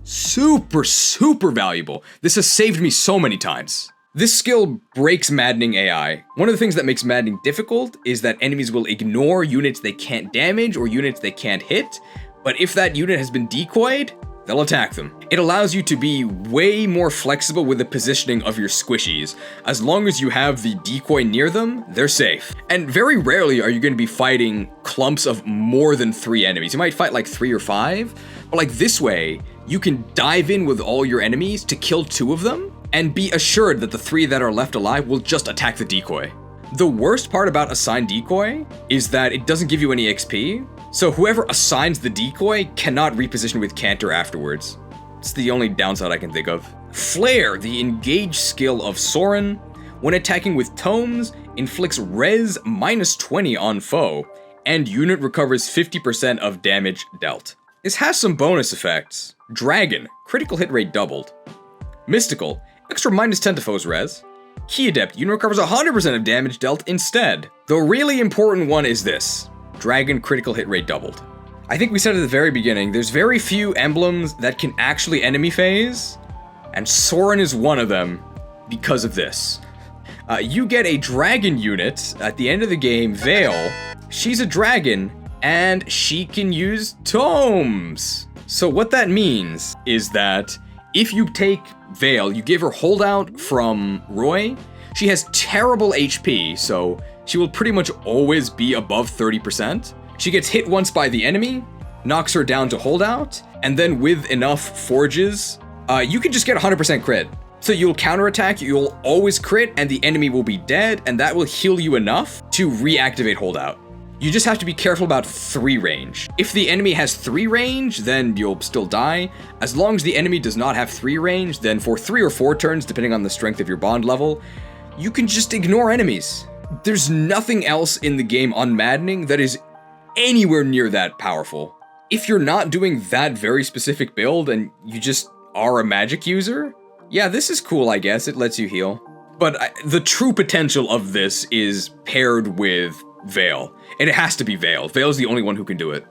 Super, super valuable. This has saved me so many times. This skill breaks maddening AI. One of the things that makes maddening difficult is that enemies will ignore units they can't damage or units they can't hit, but if that unit has been decoyed, they'll attack them. It allows you to be way more flexible with the positioning of your squishies. As long as you have the decoy near them, they're safe. And very rarely are you going to be fighting clumps of more than 3 enemies. You might fight like 3 or 5, but like this way, you can dive in with all your enemies to kill 2 of them, and be assured that the 3 that are left alive will just attack the decoy. The worst part about assigned decoy is that it doesn't give you any XP, so whoever assigns the decoy cannot reposition with Canter afterwards. It's the only downside I can think of. Flare, the engage skill of Soren, when attacking with tomes, inflicts res -20 on foe, and unit recovers 50% of damage dealt. This has some bonus effects. Dragon, critical hit rate doubled. Mystical, extra -10 to foe's res. Key Adept, unit recovers 100% of damage dealt instead. The really important one is this. Dragon critical hit rate doubled. I think we said at the very beginning, there's very few emblems that can actually enemy phase, and Soren is one of them because of this. You get a dragon unit at the end of the game, Veil. She's a dragon, and she can use tomes. So what that means is that if you take Veil, you give her holdout from Roy, she has terrible HP, so she will pretty much always be above 30%. She gets hit once by the enemy, knocks her down to holdout, and then with enough forges, you can just get 100% crit. So you'll counterattack, you'll always crit, and the enemy will be dead, and that will heal you enough to reactivate holdout. You just have to be careful about 3 range. If the enemy has 3 range, then you'll still die. As long as the enemy does not have 3 range, then for 3 or 4 turns, depending on the strength of your bond level, you can just ignore enemies. There's nothing else in the game on Maddening that is anywhere near that powerful. If you're not doing that very specific build and you just are a magic user, yeah, this is cool, I guess. It lets you heal. But the true potential of this is paired with Veil. And it has to be Veil. Veil's the only one who can do it.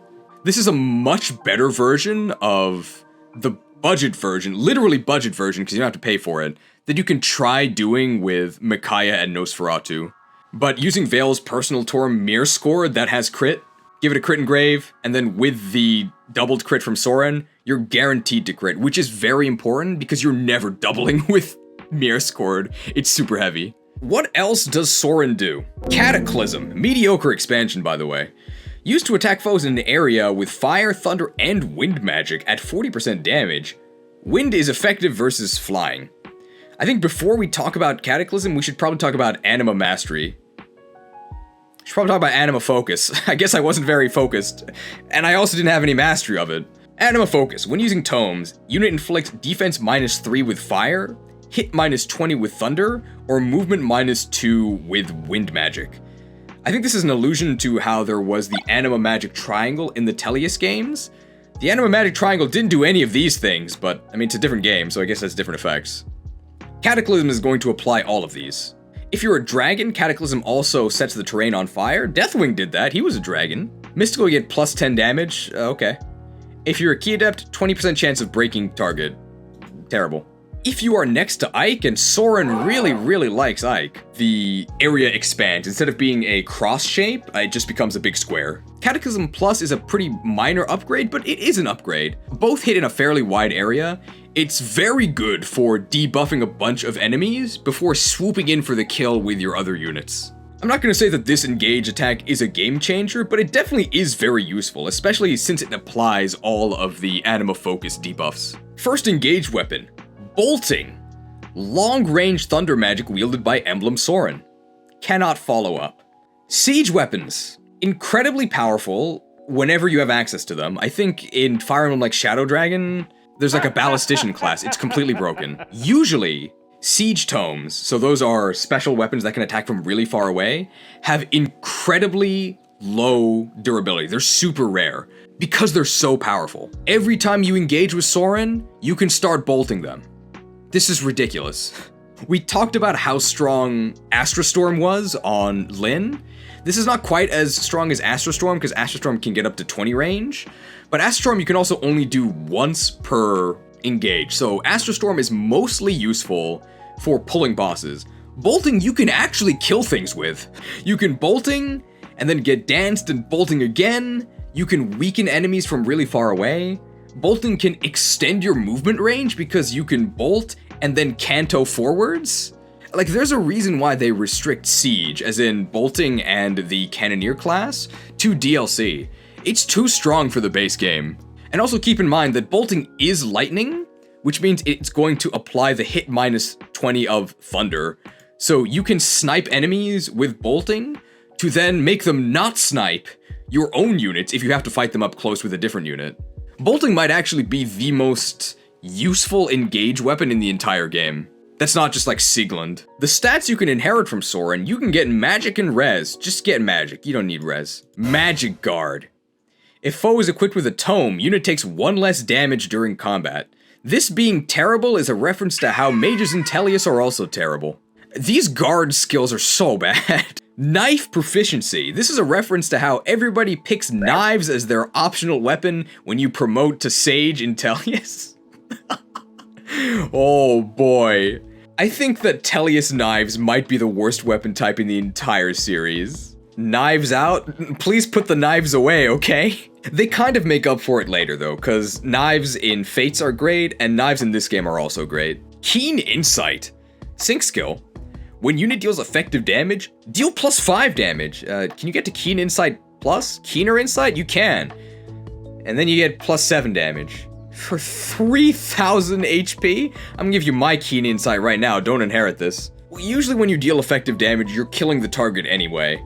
This is a much better version of the budget version, literally budget version, because you don't have to pay for it, that you can try doing with Micaiah and Nosferatu. But using Veil's personal Torm Mirror score that has crit, give it a crit engrave, and then with the doubled crit from Soren, you're guaranteed to crit, which is very important because you're never doubling with Mirror scored. It's super heavy. What else does Soren do? Cataclysm, mediocre expansion by the way. Used to attack foes in an area with fire, thunder, and wind magic at 40% damage. Wind is effective versus flying. I think before we talk about Cataclysm, we should probably talk about Anima Mastery. Should probably talk about Anima Focus. I guess I wasn't very focused, and I also didn't have any mastery of it. Anima Focus, when using tomes, unit inflicts defense -3 with fire, hit -20 with thunder, or movement -2 with wind magic. I think this is an allusion to how there was the Anima Magic Triangle in the Elyos games. The Anima Magic Triangle didn't do any of these things, but I mean, it's a different game, so I guess that's different effects. Cataclysm is going to apply all of these. If you're a dragon, Cataclysm also sets the terrain on fire. Deathwing did that, he was a dragon. Mystical, you get +10 damage, okay. If you're a Key Adept, 20% chance of breaking target. Terrible. If you are next to Ike, and Soren really likes Ike, the area expands. Instead of being a cross shape, it just becomes a big square. Cataclysm Plus is a pretty minor upgrade, but it is an upgrade. Both hit in a fairly wide area. It's very good for debuffing a bunch of enemies before swooping in for the kill with your other units. I'm not going to say that this engage attack is a game changer, but it definitely is very useful, especially since it applies all of the Anima Focus debuffs. First engage weapon. Bolting. Long-range thunder magic wielded by Emblem Soren. Cannot follow up. Siege weapons. Incredibly powerful whenever you have access to them. I think in Fire Emblem like Shadow Dragon, there's like a ballistician class. It's completely broken. Usually, siege tomes, so those are special weapons that can attack from really far away, have incredibly low durability. They're super rare because they're so powerful. Every time you engage with Soren, you can start bolting them. This is ridiculous. We talked about how strong Astrostorm was on Lyn. This is not quite as strong as Astrostorm, because Astrostorm can get up to 20 range, but Astrostorm you can also only do once per engage, so Astrostorm is mostly useful for pulling bosses. Bolting you can actually kill things with. You can bolting, and then get danced and bolting again. You can weaken enemies from really far away. Bolting can extend your movement range because you can bolt and then canto forwards. Like, there's a reason why they restrict Siege, as in bolting and the Cannoneer class, to DLC. It's too strong for the base game. And also keep in mind that bolting is lightning, which means it's going to apply the hit minus 20 of thunder. So you can snipe enemies with bolting to then make them not snipe your own units if you have to fight them up close with a different unit. Bolting might actually be the most useful engage weapon in the entire game. That's not just like Sigurd. The stats you can inherit from Soren, you can get magic and res. Just get magic, you don't need res. Magic Guard. If foe is equipped with a tome, unit takes 1 less damage during combat. This being terrible is a reference to how mages in Elyos are also terrible. These guard skills are so bad. Knife proficiency. This is a reference to how everybody picks knives as their optional weapon when you promote to sage in Elyos. Oh boy. I think that Elyos knives might be the worst weapon type in the entire series. Knives out? Please put the knives away, okay? They kind of make up for it later though, cause knives in Fates are great, and knives in this game are also great. Keen Insight. Sync skill. When unit deals effective damage, deal plus 5 damage. Can you get to Keen Insight plus? Keener Insight? You can. And then you get plus 7 damage. For 3,000 HP? I'm gonna give you my Keen Insight right now, don't inherit this. Well, usually when you deal effective damage, you're killing the target anyway.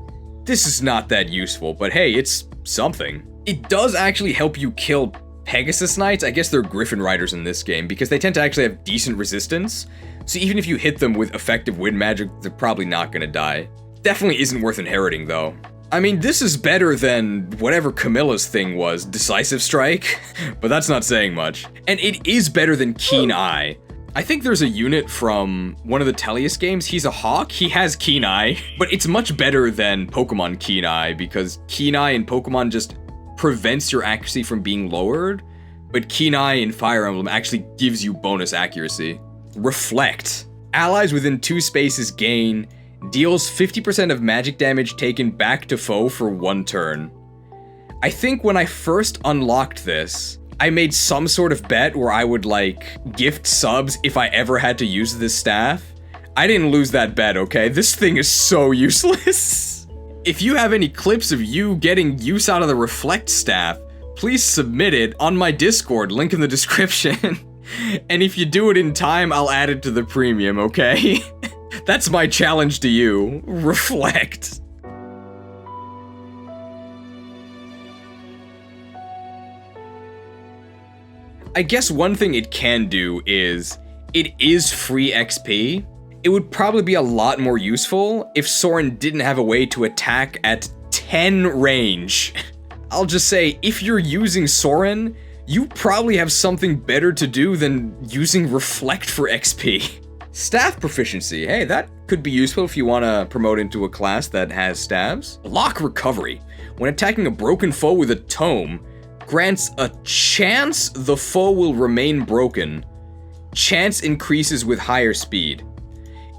This is not that useful, but hey, it's something. It does actually help you kill Pegasus Knights. I guess they're Griffin Riders in this game, because they tend to actually have decent resistance. So even if you hit them with effective wind magic, they're probably not gonna die. Definitely isn't worth inheriting though. I mean, this is better than whatever Camilla's thing was, Decisive Strike, but that's not saying much. And it is better than Keen Eye. I think there's a unit from one of the Elyos games, he's a hawk, he has Keen Eye, but it's much better than Pokemon Keen Eye, because Keen Eye in Pokemon just prevents your accuracy from being lowered, but Keen Eye in Fire Emblem actually gives you bonus accuracy. Reflect. Allies within 2 spaces gain, deals 50% of magic damage taken back to foe for 1 turn. I think when I first unlocked this, I made some sort of bet where I would like gift subs if I ever had to use this staff. I didn't lose that bet, okay? This thing is so useless. If you have any clips of you getting use out of the Reflect staff, please submit it on my Discord, link in the description. And if you do it in time, I'll add it to the premium, okay? That's my challenge to you. Reflect. I guess one thing it can do is, it is free XP. It would probably be a lot more useful if Soren didn't have a way to attack at 10 range. I'll just say, if you're using Soren, you probably have something better to do than using Reflect for XP. Staff proficiency, hey, that could be useful if you want to promote into a class that has staves. Block recovery. When attacking a broken foe with a tome, grants a chance the foe will remain broken. Chance increases with higher speed.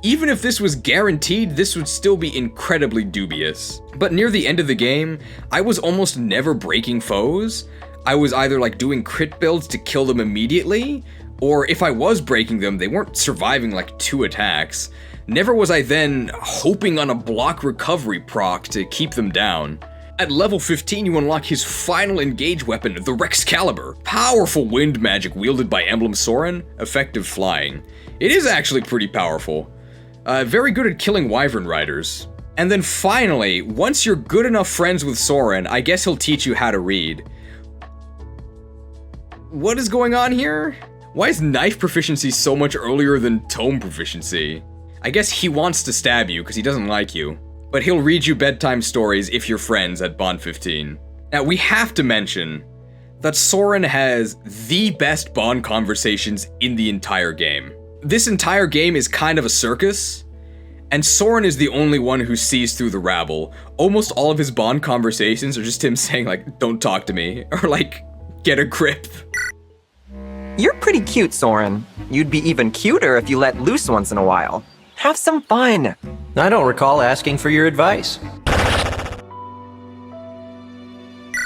Even if this was guaranteed, this would still be incredibly dubious. But near the end of the game, I was almost never breaking foes. I was either like doing crit builds to kill them immediately, or if I was breaking them, they weren't surviving like 2 attacks. Never was I then hoping on a block recovery proc to keep them down. At level 15, you unlock his final engage weapon, the Rexcalibur. Powerful wind magic wielded by Emblem Soren, effective flying. It is actually pretty powerful. Very good at killing Wyvern Riders. And then finally, once you're good enough friends with Soren, I guess he'll teach you how to read. What is going on here? Why is knife proficiency so much earlier than tome proficiency? I guess he wants to stab you because he doesn't like you. But he'll read you bedtime stories if you're friends at Bond 15. Now we have to mention that Soren has the best Bond conversations in the entire game. this entire game is kind of a circus, and Soren is the only one who sees through the rabble. Almost all of his Bond conversations are just him saying, like, don't talk to me, or like, get a grip. You're pretty cute, Soren. You'd be even cuter if you let loose once in a while. Have some fun. I don't recall asking for your advice.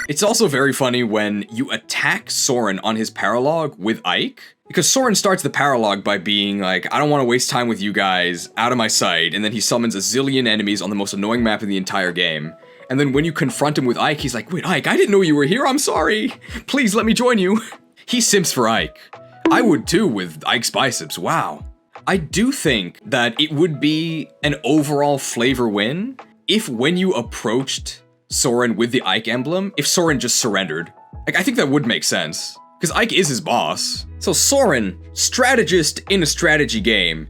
It's also very funny when you attack Soren on his paralogue with Ike, because Soren starts the paralogue by being like, I don't want to waste time with you guys, out of my sight, and then he summons a zillion enemies on the most annoying map in the entire game. And then when you confront him with Ike, he's like, wait, Ike, I didn't know you were here, I'm sorry. Please let me join you. He simps for Ike. I would too with Ike's biceps, wow. I do think that it would be an overall flavor win if when you approached Soren with the Ike emblem, if Soren just surrendered. Like, I think that would make sense, because Ike is his boss. So Soren, strategist in a strategy game,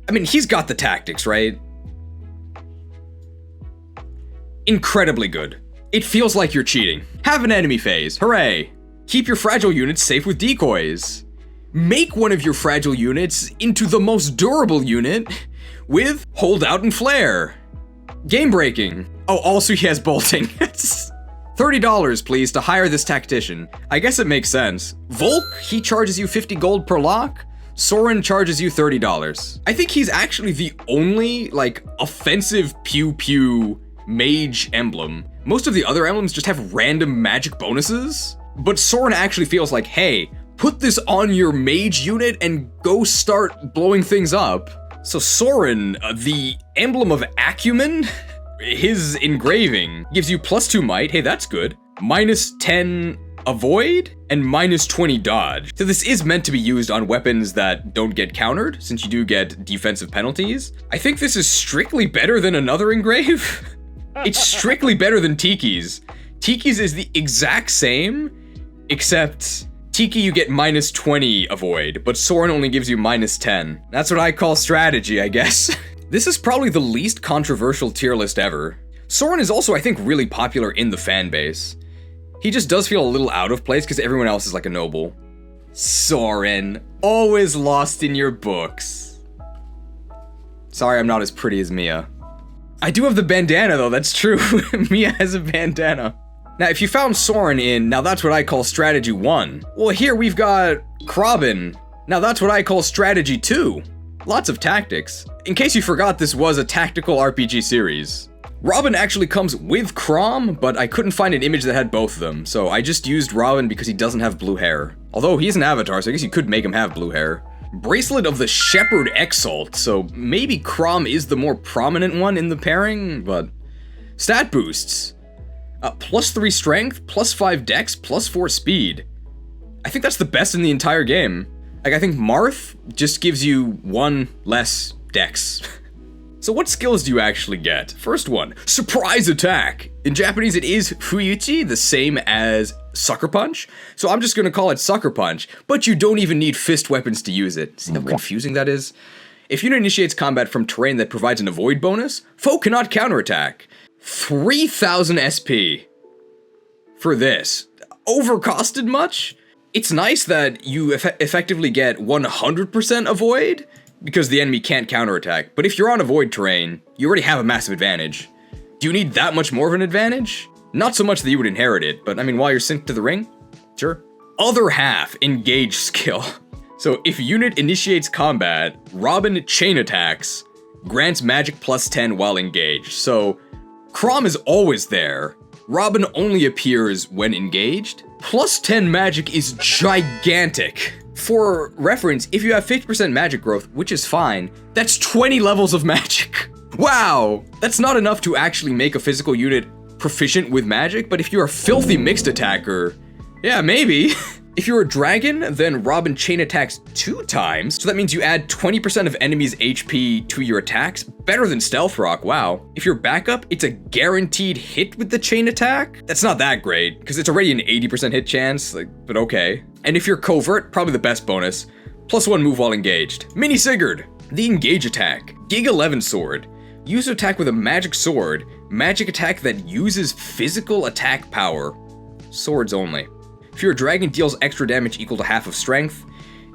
I mean, he's got the tactics, right? Incredibly good. It feels like you're cheating. Have an enemy phase, hooray. Keep your fragile units safe with decoys. Make one of your fragile units into the most durable unit with holdout and flare. Game breaking. Oh, also he has bolting. $30, please, to hire this tactician. I guess it makes sense. Volk, he charges you 50 gold per lock. Soren charges you $30. I think he's actually the only, like, offensive pew-pew mage emblem. Most of the other emblems just have random magic bonuses. But Soren actually feels like, hey, put this on your mage unit and go start blowing things up. So Soren, the emblem of acumen, his engraving gives you +2 might, hey that's good, -10 avoid, and -20 dodge. So this is meant to be used on weapons that don't get countered, since you do get defensive penalties. I think this is strictly better than another engrave. It's strictly better than Tiki's. Tiki's is the exact same, except Tiki you get -20 avoid, but Soren only gives you -10. That's what I call strategy, I guess. This is probably the least controversial tier list ever. Soren is also, I think, really popular in the fan base. He just does feel a little out of place because everyone else is like a noble. Soren, always lost in your books. Sorry, I'm not as pretty as Mia. I do have the bandana though, that's true. Mia has a bandana. Now, if you found Soren in, now that's what I call strategy 1. Well, here we've got Robin. Now that's what I call strategy 2. Lots of tactics. In case you forgot, this was a tactical RPG series. Robin actually comes with Chrom, but I couldn't find an image that had both of them, so I just used Robin because he doesn't have blue hair. Although he's an avatar, so I guess you could make him have blue hair. Bracelet of the Shepherd Exalt, so maybe Chrom is the more prominent one in the pairing, but... Stat boosts. +3 strength, +5 dex, +4 speed. I think that's the best in the entire game. Like, I think Marth just gives you 1 less dex. So what skills do you actually get? First one, surprise attack. In Japanese it is Fuyuchi, the same as Sucker Punch. So I'm just gonna call it Sucker Punch, but you don't even need fist weapons to use it. See how confusing that is? If unit initiates combat from terrain that provides an avoid bonus, foe cannot counterattack. 3,000 SP for this. Overcosted much? It's nice that you effectively get 100% avoid, because the enemy can't counterattack, but if you're on avoid terrain, you already have a massive advantage. Do you need that much more of an advantage? Not so much that you would inherit it, but I mean, while you're synced to the ring, sure. Other half, engage skill. So if unit initiates combat, Robin chain attacks, grants magic +10 while engaged. So Chrom is always there. Robin only appears when engaged. +10 magic is gigantic. For reference, if you have 50% magic growth, which is fine, that's 20 levels of magic. Wow! That's not enough to actually make a physical unit proficient with magic, but if you're a filthy mixed attacker, yeah, maybe. If you're a dragon, then Robin chain attacks 2 times, so that means you add 20% of enemies' HP to your attacks, better than Stealth Rock, wow. If you're backup, it's a guaranteed hit with the chain attack. That's not that great, because it's already an 80% hit chance, like, but okay. And if you're covert, probably the best bonus, +1 move while engaged. Mini Sigurd, the engage attack. Gig 11 sword. Use to attack with a magic sword, magic attack that uses physical attack power. Swords only. If you're a dragon, deals extra damage equal to half of strength.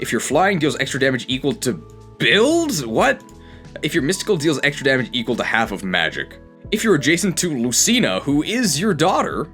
If you're flying, deals extra damage equal to build? What? If your mystical deals extra damage equal to half of magic. If you're adjacent to Lucina, who is your daughter,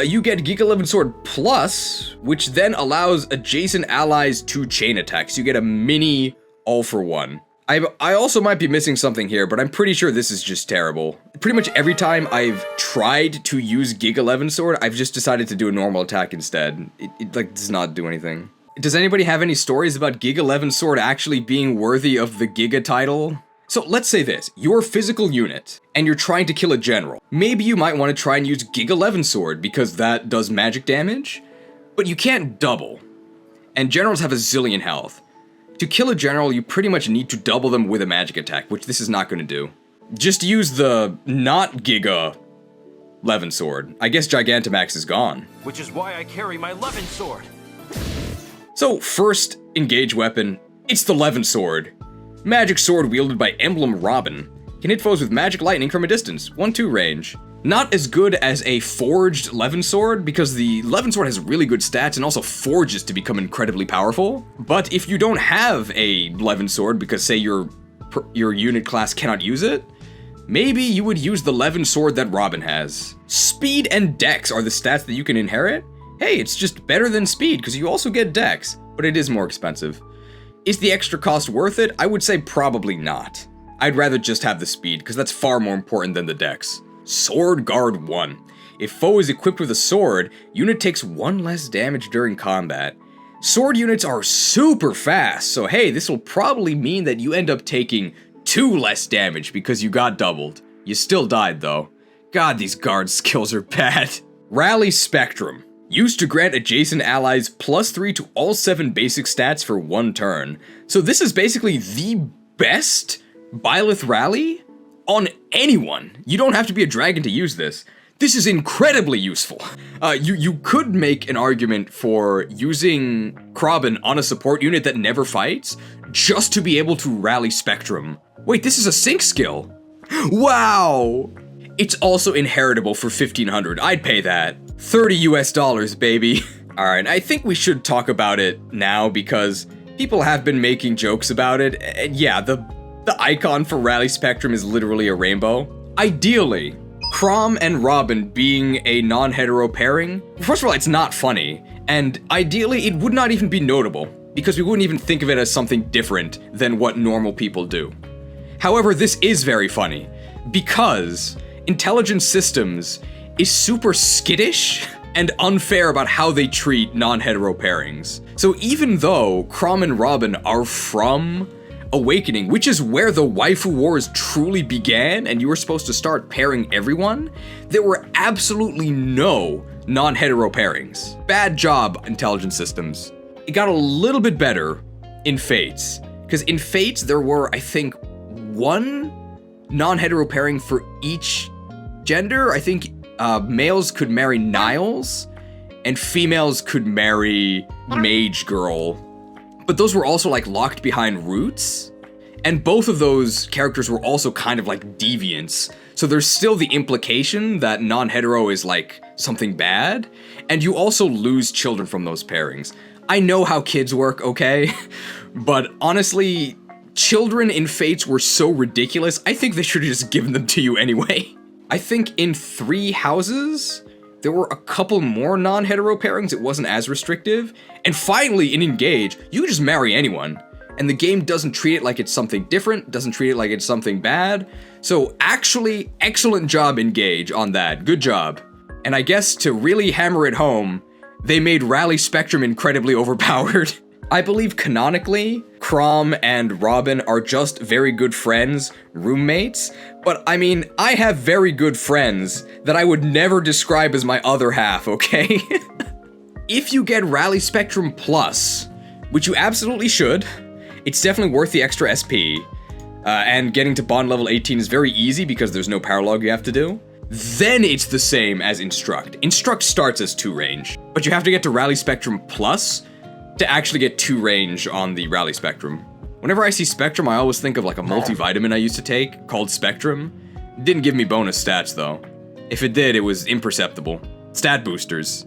you get Giga 11 Sword Plus, which then allows adjacent allies to chain attacks. You get a mini all-for-one. I also might be missing something here, but I'm pretty sure this is just terrible. Pretty much every time I've tried to use Giga 11 Sword, I've just decided to do a normal attack instead. It like, does not do anything. Does anybody have any stories about Giga 11 Sword actually being worthy of the Giga title? So let's say this, you're a physical unit, and you're trying to kill a general. Maybe you might want to try and use Giga 11 Sword, because that does magic damage, but you can't double. And generals have a zillion health. To kill a general, you pretty much need to double them with a magic attack, which this is not going to do. Just use the not Giga 11 Sword. I guess Gigantamax is gone. Which is why I carry my 11 sword. So first engage weapon, it's the 11 Sword. Magic sword wielded by Emblem Robin. Can hit foes with magic lightning from a distance, 1-2 range. Not as good as a forged 11 Sword, because the 11 Sword has really good stats and also forges to become incredibly powerful. But if you don't have a 11 Sword, because say your unit class cannot use it, maybe you would use the 11 Sword that Robin has. Speed and Dex are the stats that you can inherit. Hey, it's just better than speed, because you also get Dex, but it is more expensive. Is the extra cost worth it? I would say probably not. I'd rather just have the speed, because that's far more important than the Dex. Sword Guard 1. If foe is equipped with a sword, unit takes 1 less damage during combat. Sword units are super fast, so hey, this will probably mean that you end up taking 2 less damage because you got doubled. You still died though. God, these guard skills are bad. Rally Spectrum. Used to grant adjacent allies +3 to all 7 basic stats for 1 turn. So this is basically the best Byleth rally on anyone. You don't have to be a dragon to use this. This is incredibly useful. You could make an argument for using Chrom on a support unit that never fights, just to be able to rally Spectrum. Wait, this is a sync skill. Wow! It's also inheritable for 1500. I'd pay that. $30 US, baby. Alright, I think we should talk about it now because people have been making jokes about it. And yeah, the icon for Rally Spectrum is literally a rainbow. Ideally, Chrom and Robin being a non-hetero pairing, first of all, it's not funny, and ideally, it would not even be notable, because we wouldn't even think of it as something different than what normal people do. However, this is very funny, because Intelligent Systems is super skittish and unfair about how they treat non-hetero pairings. So even though Chrom and Robin are from Awakening, which is where the waifu wars truly began, and you were supposed to start pairing everyone, there were absolutely no non-hetero pairings. Bad job, Intelligent Systems. It got a little bit better in Fates, because in Fates there were, I think, 1 non-hetero pairing for each gender. I think males could marry Niles, and females could marry Mage Girl. But those were also like locked behind roots, and both of those characters were also kind of like deviants. So there's still the implication that non-hetero is like something bad, and you also lose children from those pairings. I know how kids work, okay? But honestly, children in Fates were so ridiculous, I think they should have just given them to you anyway. I think in 3 houses, there were a couple more non-hetero pairings, it wasn't as restrictive. And finally, in Engage, you can just marry anyone. And the game doesn't treat it like it's something different, doesn't treat it like it's something bad. So actually, excellent job, Engage, on that. Good job. And I guess to really hammer it home, they made Rally Spectrum incredibly overpowered. I believe canonically, Chrom and Robin are just very good friends, roommates, but I mean, I have very good friends that I would never describe as my other half, okay? If you get Rally Spectrum Plus, which you absolutely should, it's definitely worth the extra SP, and getting to bond level 18 is very easy because there's no paralog you have to do. Then it's the same as Instruct. Instruct starts as 2 range, but you have to get to Rally Spectrum Plus to actually get 2 range on the Rally Spectrum. Whenever I see Spectrum, I always think of like a multivitamin I used to take called Spectrum. It didn't give me bonus stats though. If it did, it was imperceptible. Stat boosters.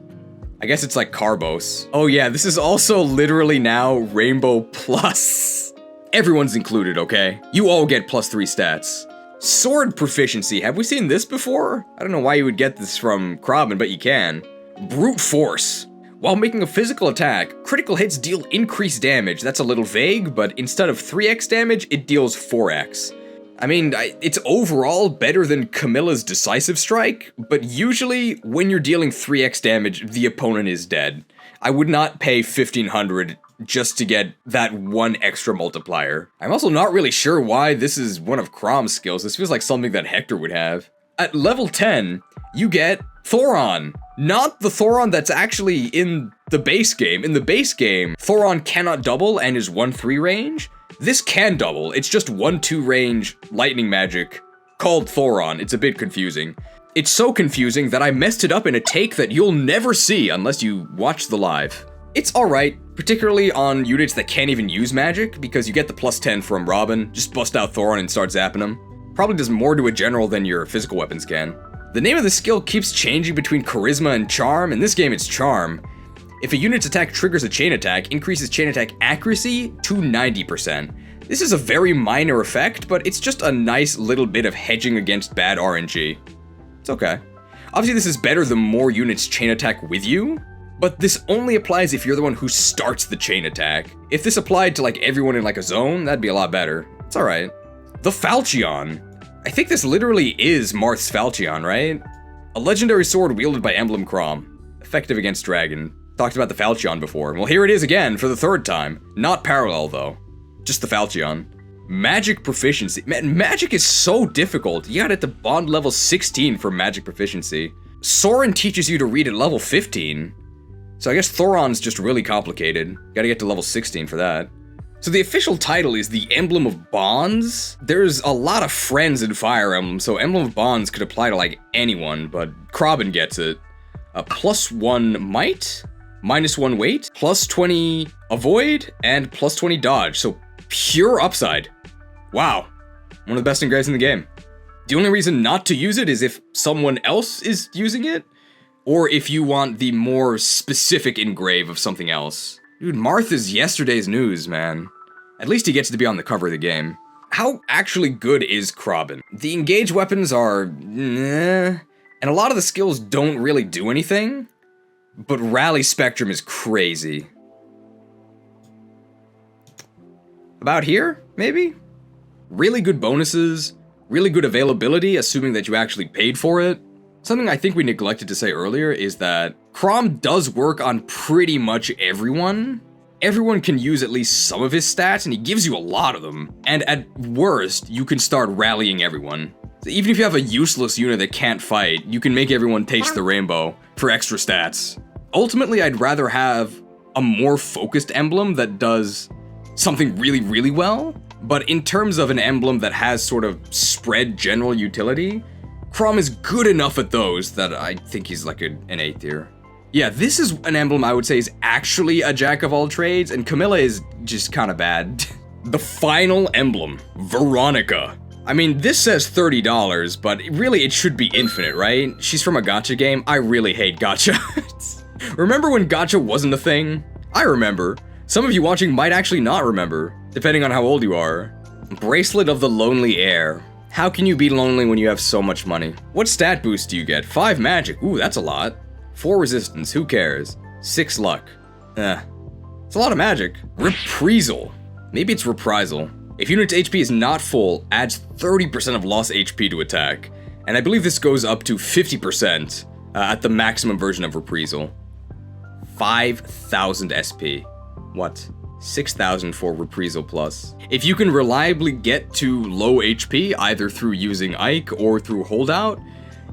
I guess it's like Carbos. Oh yeah, this is also literally now Rainbow Plus. Everyone's included, okay? You all get +3 stats. Sword proficiency, have we seen this before? I don't know why you would get this from Chrom, but you can. Brute force. While making a physical attack, critical hits deal increased damage. That's a little vague, but instead of 3x damage, it deals 4x. I mean, it's overall better than Camilla's decisive strike, but usually when you're dealing 3x damage, the opponent is dead. I would not pay 1500 just to get that one extra multiplier. I'm also not really sure why this is one of Chrom's skills. This feels like something that Hector would have. At level 10, you get Thoron. Not the Thoron that's actually in the base game. In the base game, Thoron cannot double and is 1-3 range. This can double. It's just 1-2 range lightning magic called Thoron. It's a bit confusing. It's so confusing that I messed it up in a take that you'll never see unless you watch the live. It's alright, particularly on units that can't even use magic, because you get the +10 from Robin, just bust out Thoron and start zapping him. Probably does more to a general than your physical weapons can. The name of the skill keeps changing between Charisma and Charm. In this game it's Charm. If a unit's attack triggers a chain attack, increases chain attack accuracy to 90%. This is a very minor effect, but it's just a nice little bit of hedging against bad RNG. It's okay. Obviously this is better the more units chain attack with you, but this only applies if you're the one who starts the chain attack. If this applied to like everyone in like a zone, that'd be a lot better. It's alright. The Falchion. I think this literally is Marth's Falchion, right? A legendary sword wielded by Emblem Chrom. Effective against dragon. Talked about the Falchion before. Well, here it is again for the 3rd time. Not parallel though. Just the Falchion. Magic proficiency. Man, magic is so difficult. You gotta hit the bond level 16 for magic proficiency. Soren teaches you to read at level 15. So I guess Thoron's just really complicated. Gotta get to level 16 for that. So the official title is the Emblem of Bonds. There's a lot of friends in Fire Emblem, so Emblem of Bonds could apply to like anyone, but Robin gets it. +1 might, -1 weight, +20 avoid, and +20 dodge, so pure upside. Wow. One of the best engraves in the game. The only reason not to use it is if someone else is using it, or if you want the more specific engrave of something else. Dude, Marth is yesterday's news, man. At least he gets to be on the cover of the game. How actually good is Chrom? The engage weapons are and a lot of the skills don't really do anything, but Rally Spectrum is crazy. About here, maybe? Really good bonuses, really good availability, assuming that you actually paid for it. Something I think we neglected to say earlier is that Chrom does work on pretty much everyone. Everyone can use at least some of his stats, and he gives you a lot of them. And at worst, you can start rallying everyone. So even if you have a useless unit that can't fight, you can make everyone taste the rainbow for extra stats. Ultimately, I'd rather have a more focused emblem that does something really, really well. But in terms of an emblem that has sort of spread general utility, Chrom is good enough at those that I think he's like an A tier. Yeah, this is an emblem I would say is actually a jack of all trades, and Camilla is just kind of bad. The final emblem, Veronica. I mean, this says $30, but really it should be infinite, right? She's from a gacha game. I really hate gacha. Remember when gacha wasn't a thing? I remember. Some of you watching might actually not remember, depending on how old you are. Bracelet of the Lonely Heir. How can you be lonely when you have so much money? What stat boost do you get? 5 magic. Ooh, that's a lot. 4 resistance. Who cares? 6 luck. It's a lot of magic. Reprisal. Maybe it's reprisal. If unit's HP is not full, adds 30% of lost HP to attack. And I believe this goes up to 50% at the maximum version of reprisal. 5,000 SP. What? 6,000 for reprisal plus. If you can reliably get to low HP, either through using Ike or through holdout,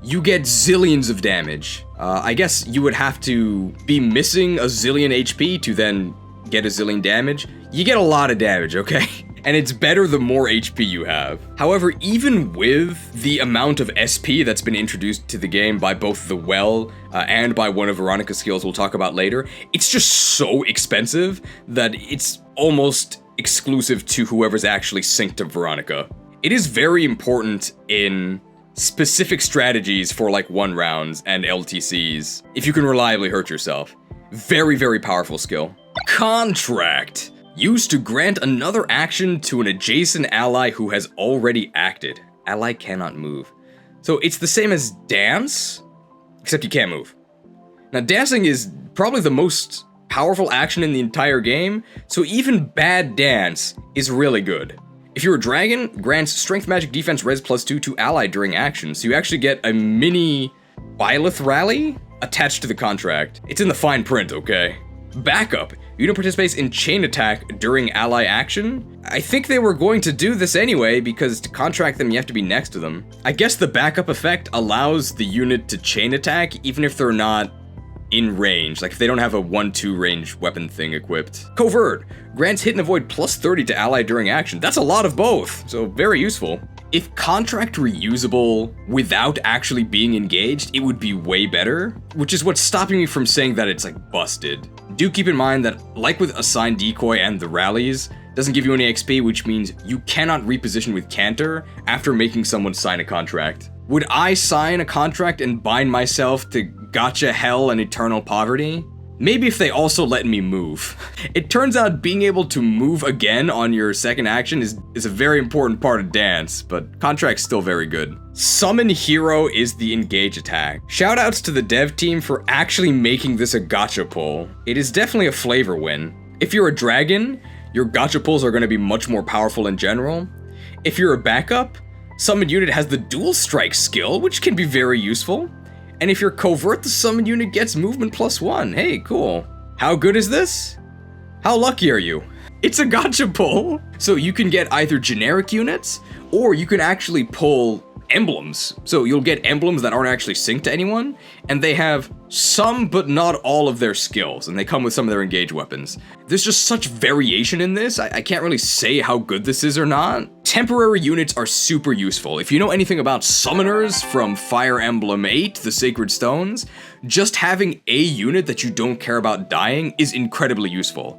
you get zillions of damage. I guess you would have to be missing a zillion HP to then get a zillion damage. You get a lot of damage, okay? And it's better the more HP you have. However, even with the amount of SP that's been introduced to the game by both the Well and by one of Veronica's skills we'll talk about later, it's just so expensive that it's almost exclusive to whoever's actually synced to Veronica. It is very important in specific strategies for like 1 rounds and LTCs, if you can reliably hurt yourself. Very, very powerful skill. Contract. Used to grant another action to an adjacent ally who has already acted. Ally cannot move. So it's the same as dance, except you can't move. Now dancing is probably the most powerful action in the entire game, so even bad dance is really good. If you're a dragon, grants strength, magic, defense, res +2 to ally during action, so you actually get a mini Byleth rally attached to the contract. It's in the fine print, okay? Backup. Unit participates in chain attack during ally action. I think they were going to do this anyway, because to contract them, you have to be next to them. I guess the backup effect allows the unit to chain attack, even if they're not in range, like if they don't have a 1-2 range weapon thing equipped. Covert. Grants hit and avoid +30 to ally during action. That's a lot of both, so very useful. If contract were usable without actually being engaged, it would be way better, which is what's stopping me from saying that it's like busted. Do keep in mind that, like with Assign Decoy and the rallies, doesn't give you any XP, which means you cannot reposition with Canter after making someone sign a contract. Would I sign a contract and bind myself to gotcha hell and eternal poverty? Maybe if they also let me move. It turns out being able to move again on your second action is a very important part of dance, but contract's still very good. Summon Hero is the engage attack. Shoutouts to the dev team for actually making this a gotcha pull. It is definitely a flavor win. If you're a dragon, your gotcha pulls are going to be much more powerful in general. If you're a backup, summon unit has the dual strike skill, which can be very useful. And if you're covert, the summon unit gets movement +1. Hey, cool. How good is this? How lucky are you? It's a gotcha pull. So you can get either generic units, or you can actually pull emblems. So you'll get emblems that aren't actually synced to anyone, and they have some but not all of their skills, and they come with some of their engaged weapons. There's just such variation in this, I can't really say how good this is or not. Temporary units are super useful. If you know anything about summoners from Fire Emblem 8, the Sacred Stones, just having a unit that you don't care about dying is incredibly useful.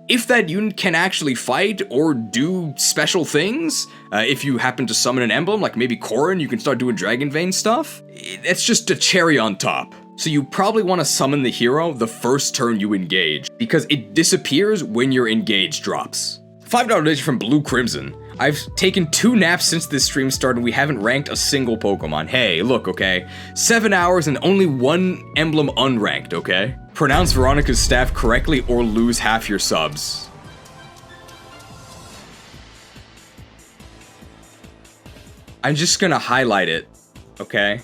If that unit can actually fight or do special things, if you happen to summon an emblem, like maybe Corrin, you can start doing Dragon Vein stuff, it's just a cherry on top. So you probably want to summon the hero the first turn you engage, because it disappears when your engage drops. $5 donation from Blue Crimson. I've taken 2 naps since this stream started and we haven't ranked a single Pokemon. Hey, look, okay? 7 hours and only 1 emblem unranked, okay? Pronounce Veronica's staff correctly or lose half your subs. I'm just gonna highlight it, okay?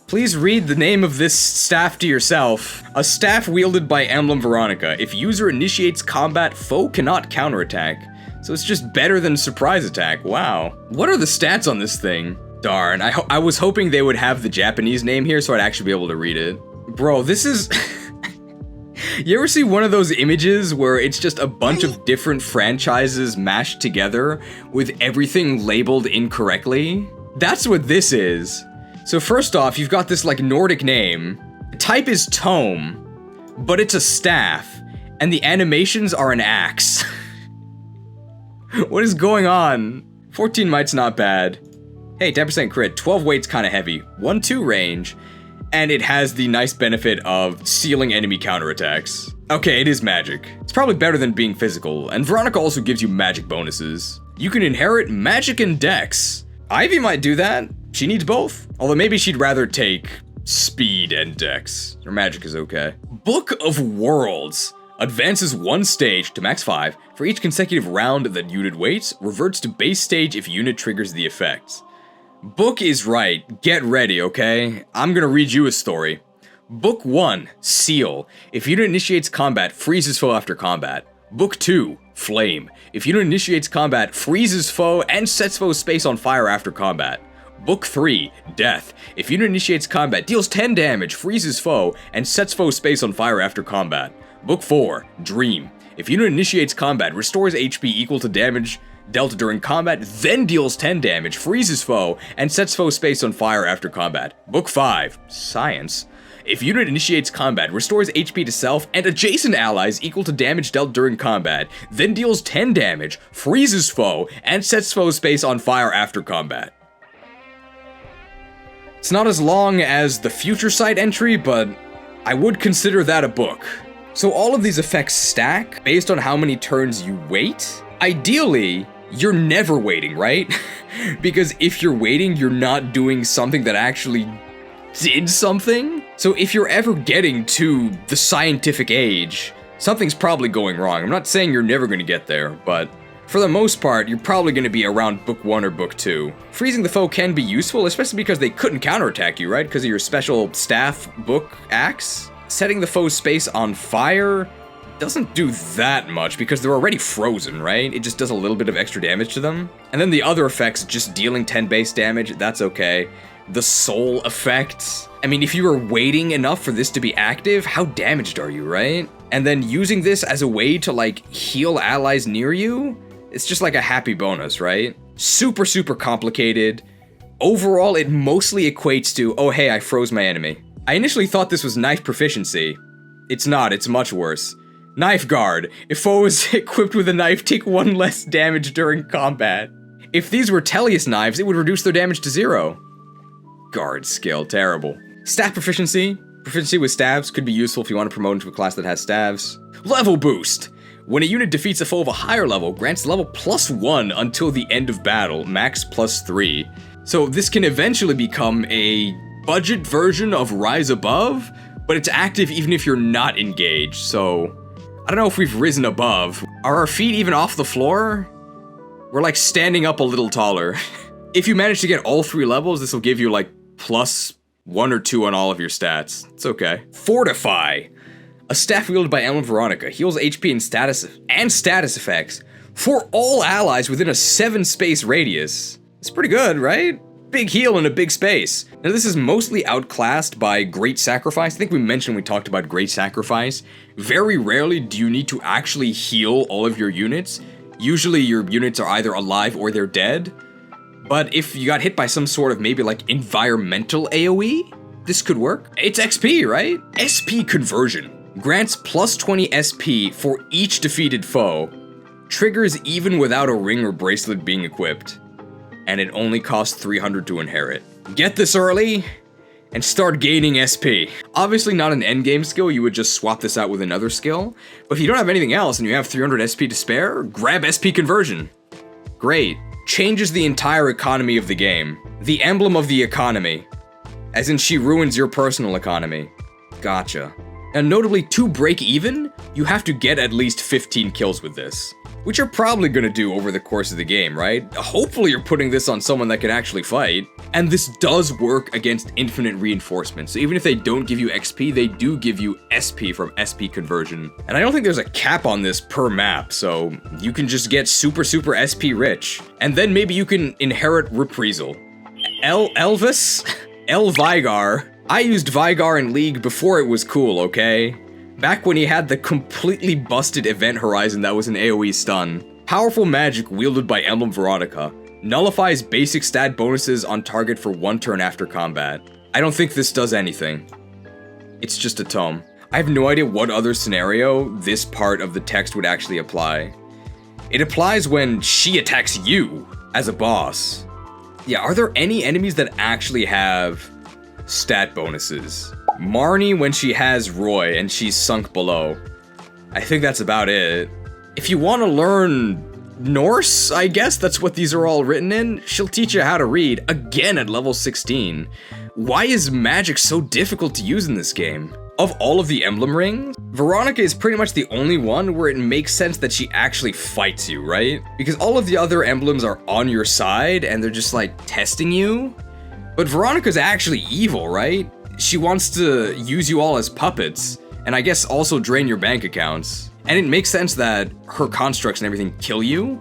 Please read the name of this staff to yourself. A staff wielded by Emblem Veronica. If user initiates combat, foe cannot counterattack. So it's just better than surprise attack. Wow. What are the stats on this thing? Darn, I was hoping they would have the Japanese name here so I'd actually be able to read it. Bro, this is... You ever see one of those images where it's just a bunch of different franchises mashed together with everything labeled incorrectly? That's what this is. So first off, you've got this like Nordic name. The type is tome, but it's a staff, and the animations are an axe. What is going on? 14 might's not bad. Hey, 10% crit, 12 weight's kinda heavy, 1-2 range, and it has the nice benefit of sealing enemy counterattacks. Okay, it is magic. It's probably better than being physical, and Veronica also gives you magic bonuses. You can inherit magic and dex. Ivy might do that. She needs both. Although maybe she'd rather take speed and dex. Her magic is okay. Book of Worlds. Advances 1 stage to max 5 for each consecutive round that unit waits, reverts to base stage if unit triggers the effects. Book is right, get ready, okay? I'm gonna read you a story. Book 1, Seal. If unit initiates combat, freezes foe after combat. Book 2, Flame. If unit initiates combat, freezes foe and sets foe's space on fire after combat. Book 3, Death. If unit initiates combat, deals 10 damage, freezes foe, and sets foe's space on fire after combat. Book 4, Dream. If unit initiates combat, restores HP equal to damage dealt during combat, then deals 10 damage, freezes foe, and sets foe's space on fire after combat. Book 5, Science. If unit initiates combat, restores HP to self and adjacent allies equal to damage dealt during combat, then deals 10 damage, freezes foe, and sets foe's space on fire after combat. It's not as long as the Future Sight entry, but I would consider that a book. So all of these effects stack based on how many turns you wait. Ideally, you're never waiting, right? Because if you're waiting, you're not doing something that actually did something. So if you're ever getting to the scientific age, something's probably going wrong. I'm not saying you're never going to get there, but for the most part, you're probably going to be around book 1 or book 2. Freezing the foe can be useful, especially because they couldn't counterattack you, right? Because of your special staff book axe. Setting the foe's space on fire doesn't do that much because they're already frozen, right? It just does a little bit of extra damage to them. And then the other effects, just dealing 10 base damage, that's okay. The soul effect. I mean, if you were waiting enough for this to be active, how damaged are you, right? And then using this as a way to, like, heal allies near you, it's just like a happy bonus, right? Super, super complicated. Overall, it mostly equates to, oh hey, I froze my enemy. I initially thought this was knife proficiency. It's not, it's much worse. Knife guard. If foes equipped with a knife take 1 less damage during combat. If these were Elyos knives, it would reduce their damage to 0. Guard skill, terrible. Staff proficiency. Proficiency with staves could be useful if you want to promote into a class that has staves. Level boost. When a unit defeats a foe of a higher level, grants level +1 until the end of battle, max +3. So this can eventually become a budget version of Rise Above, but it's active even if you're not engaged, so I don't know if we've risen above. Are our feet even off the floor? We're like standing up a little taller. If you manage to get all 3 levels, this will give you like +1 or 2 on all of your stats. It's okay. Fortify. A staff wielded by Emblem Veronica heals HP and status effects for all allies within a 7-space radius. It's pretty good, right? Big heal in a big space. Now this is mostly outclassed by Great Sacrifice. I think we mentioned we talked about Great Sacrifice. Very rarely do you need to actually heal all of your units. Usually your units are either alive or they're dead. But if you got hit by some sort of maybe like environmental AoE, this could work. It's XP, right? SP conversion. Grants +20 SP for each defeated foe. Triggers even without a ring or bracelet being equipped. And it only costs 300 to inherit. Get this early, and start gaining SP. Obviously not an endgame skill, you would just swap this out with another skill. But if you don't have anything else and you have 300 SP to spare, grab SP conversion. Great. Changes the entire economy of the game. The emblem of the economy. As in she ruins your personal economy. Gotcha. And notably, to break even, you have to get at least 15 kills with this. Which you're probably gonna do over the course of the game, right? Hopefully you're putting this on someone that can actually fight. And this does work against infinite reinforcements. So even if they don't give you XP, they do give you SP from SP conversion. And I don't think there's a cap on this per map, so you can just get super SP rich. And then maybe you can inherit Reprisal. Elvis? Vigar. I used Vigar in League before it was cool, okay? Back when he had the completely busted event horizon that was an AoE stun. Powerful magic wielded by Emblem Veronica. Nullifies basic stat bonuses on target for 1 turn after combat. I don't think this does anything. It's just a tome. I have no idea what other scenario this part of the text would actually apply. It applies when she attacks you as a boss. Yeah, are there any enemies that actually have stat bonuses? Marnie when she has Roy and she's sunk below. I think that's about it. If you want to learn Norse, I guess that's what these are all written in, she'll teach you how to read, again at level 16. Why is magic so difficult to use in this game? Of all of the Emblem Rings, Veronica is pretty much the only one where it makes sense that she actually fights you, right? Because all of the other emblems are on your side and they're just like testing you. But Veronica's actually evil, right? She wants to use you all as puppets, and I guess also drain your bank accounts. And it makes sense that her constructs and everything kill you.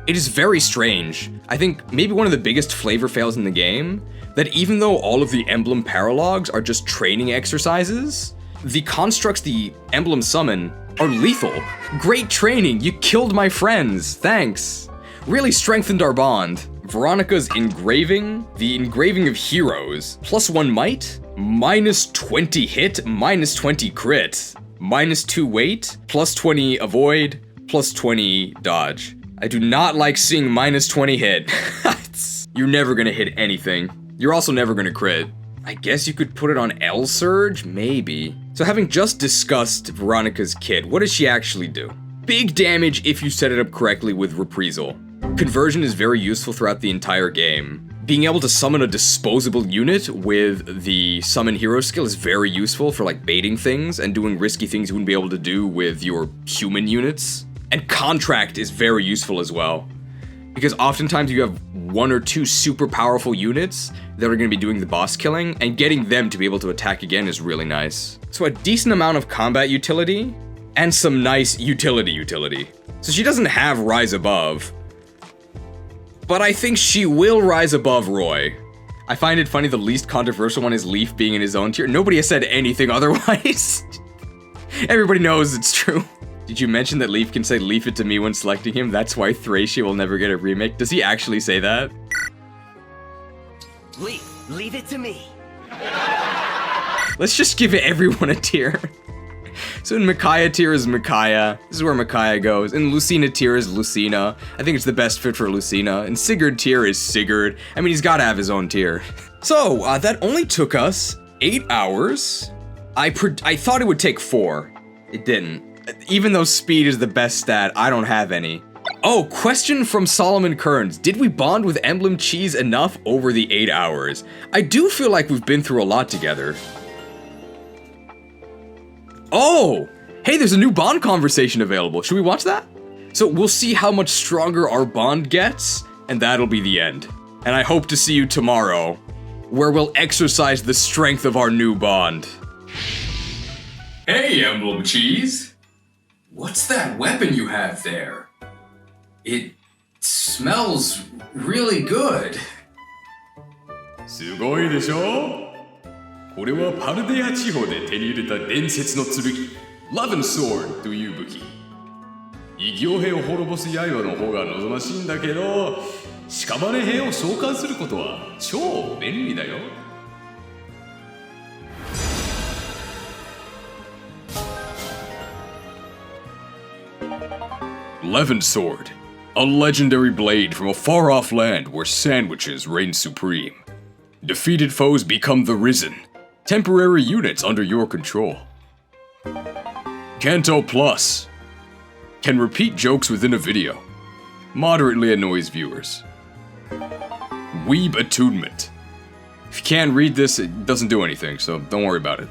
It is very strange. I think maybe one of the biggest flavor fails in the game, that even though all of the emblem paralogs are just training exercises, the constructs the emblem summon are lethal. Great training, you killed my friends, thanks. Really strengthened our bond. Veronica's engraving, the engraving of heroes, +1 might, -20 hit, -20 crit, -2 weight, +20 avoid, +20 dodge. I do not like seeing -20 hit. You're never gonna hit anything. You're also never gonna crit. I guess you could put it on L Surge? Maybe. So having just discussed Veronica's kit, what does she actually do? Big damage if you set it up correctly with Reprisal. Conversion is very useful throughout the entire game. Being able to summon a disposable unit with the summon hero skill is very useful for like baiting things and doing risky things you wouldn't be able to do with your human units. And contract is very useful as well, because oftentimes you have 1 or 2 super powerful units that are going to be doing the boss killing, and getting them to be able to attack again is really nice. So a decent amount of combat utility, and some nice utility. So she doesn't have Rise Above, but I think she will rise above Roy. I find it funny the least controversial one is Lief being in his own tier. Nobody has said anything otherwise. Everybody knows it's true. Did you mention that Lief can say "leave it to me" when selecting him? That's why Thracia will never get a remake. Does he actually say that? Leave it to me. Let's just give everyone a tier. So in Micaiah tier is Micaiah. This is where Micaiah goes. In Lucina tier is Lucina. I think it's the best fit for Lucina. In Sigurd tier is Sigurd. I mean, he's gotta have his own tier. So, that only took us 8 hours. I thought it would take 4. It didn't. Even though speed is the best stat, I don't have any. Oh, question from Solomon Kearns. Did we bond with Emblem Cheese enough over the 8 hours? I do feel like we've been through a lot together. Oh! Hey, there's a new bond conversation available. Should we watch that? So we'll see how much stronger our bond gets, and that'll be the end. And I hope to see you tomorrow, where we'll exercise the strength of our new bond. Hey, Emblem Cheese! What's that weapon you have there? It smells really good. すごいでしょ? これはパルデア地方で手に入れた伝説の剣、Love and Sword という武器。異形兵を滅ぼす刃の方が望ましいんだけど、屍兵を召喚することは超便利だよ。Levin Sword, a legendary blade from a far-off land where sandwiches reign supreme. Defeated foes become the Risen, temporary units under your control. Kanto Plus, can repeat jokes within a video. Moderately annoys viewers. Weeb Attunement. If you can't read this, it doesn't do anything, so don't worry about it.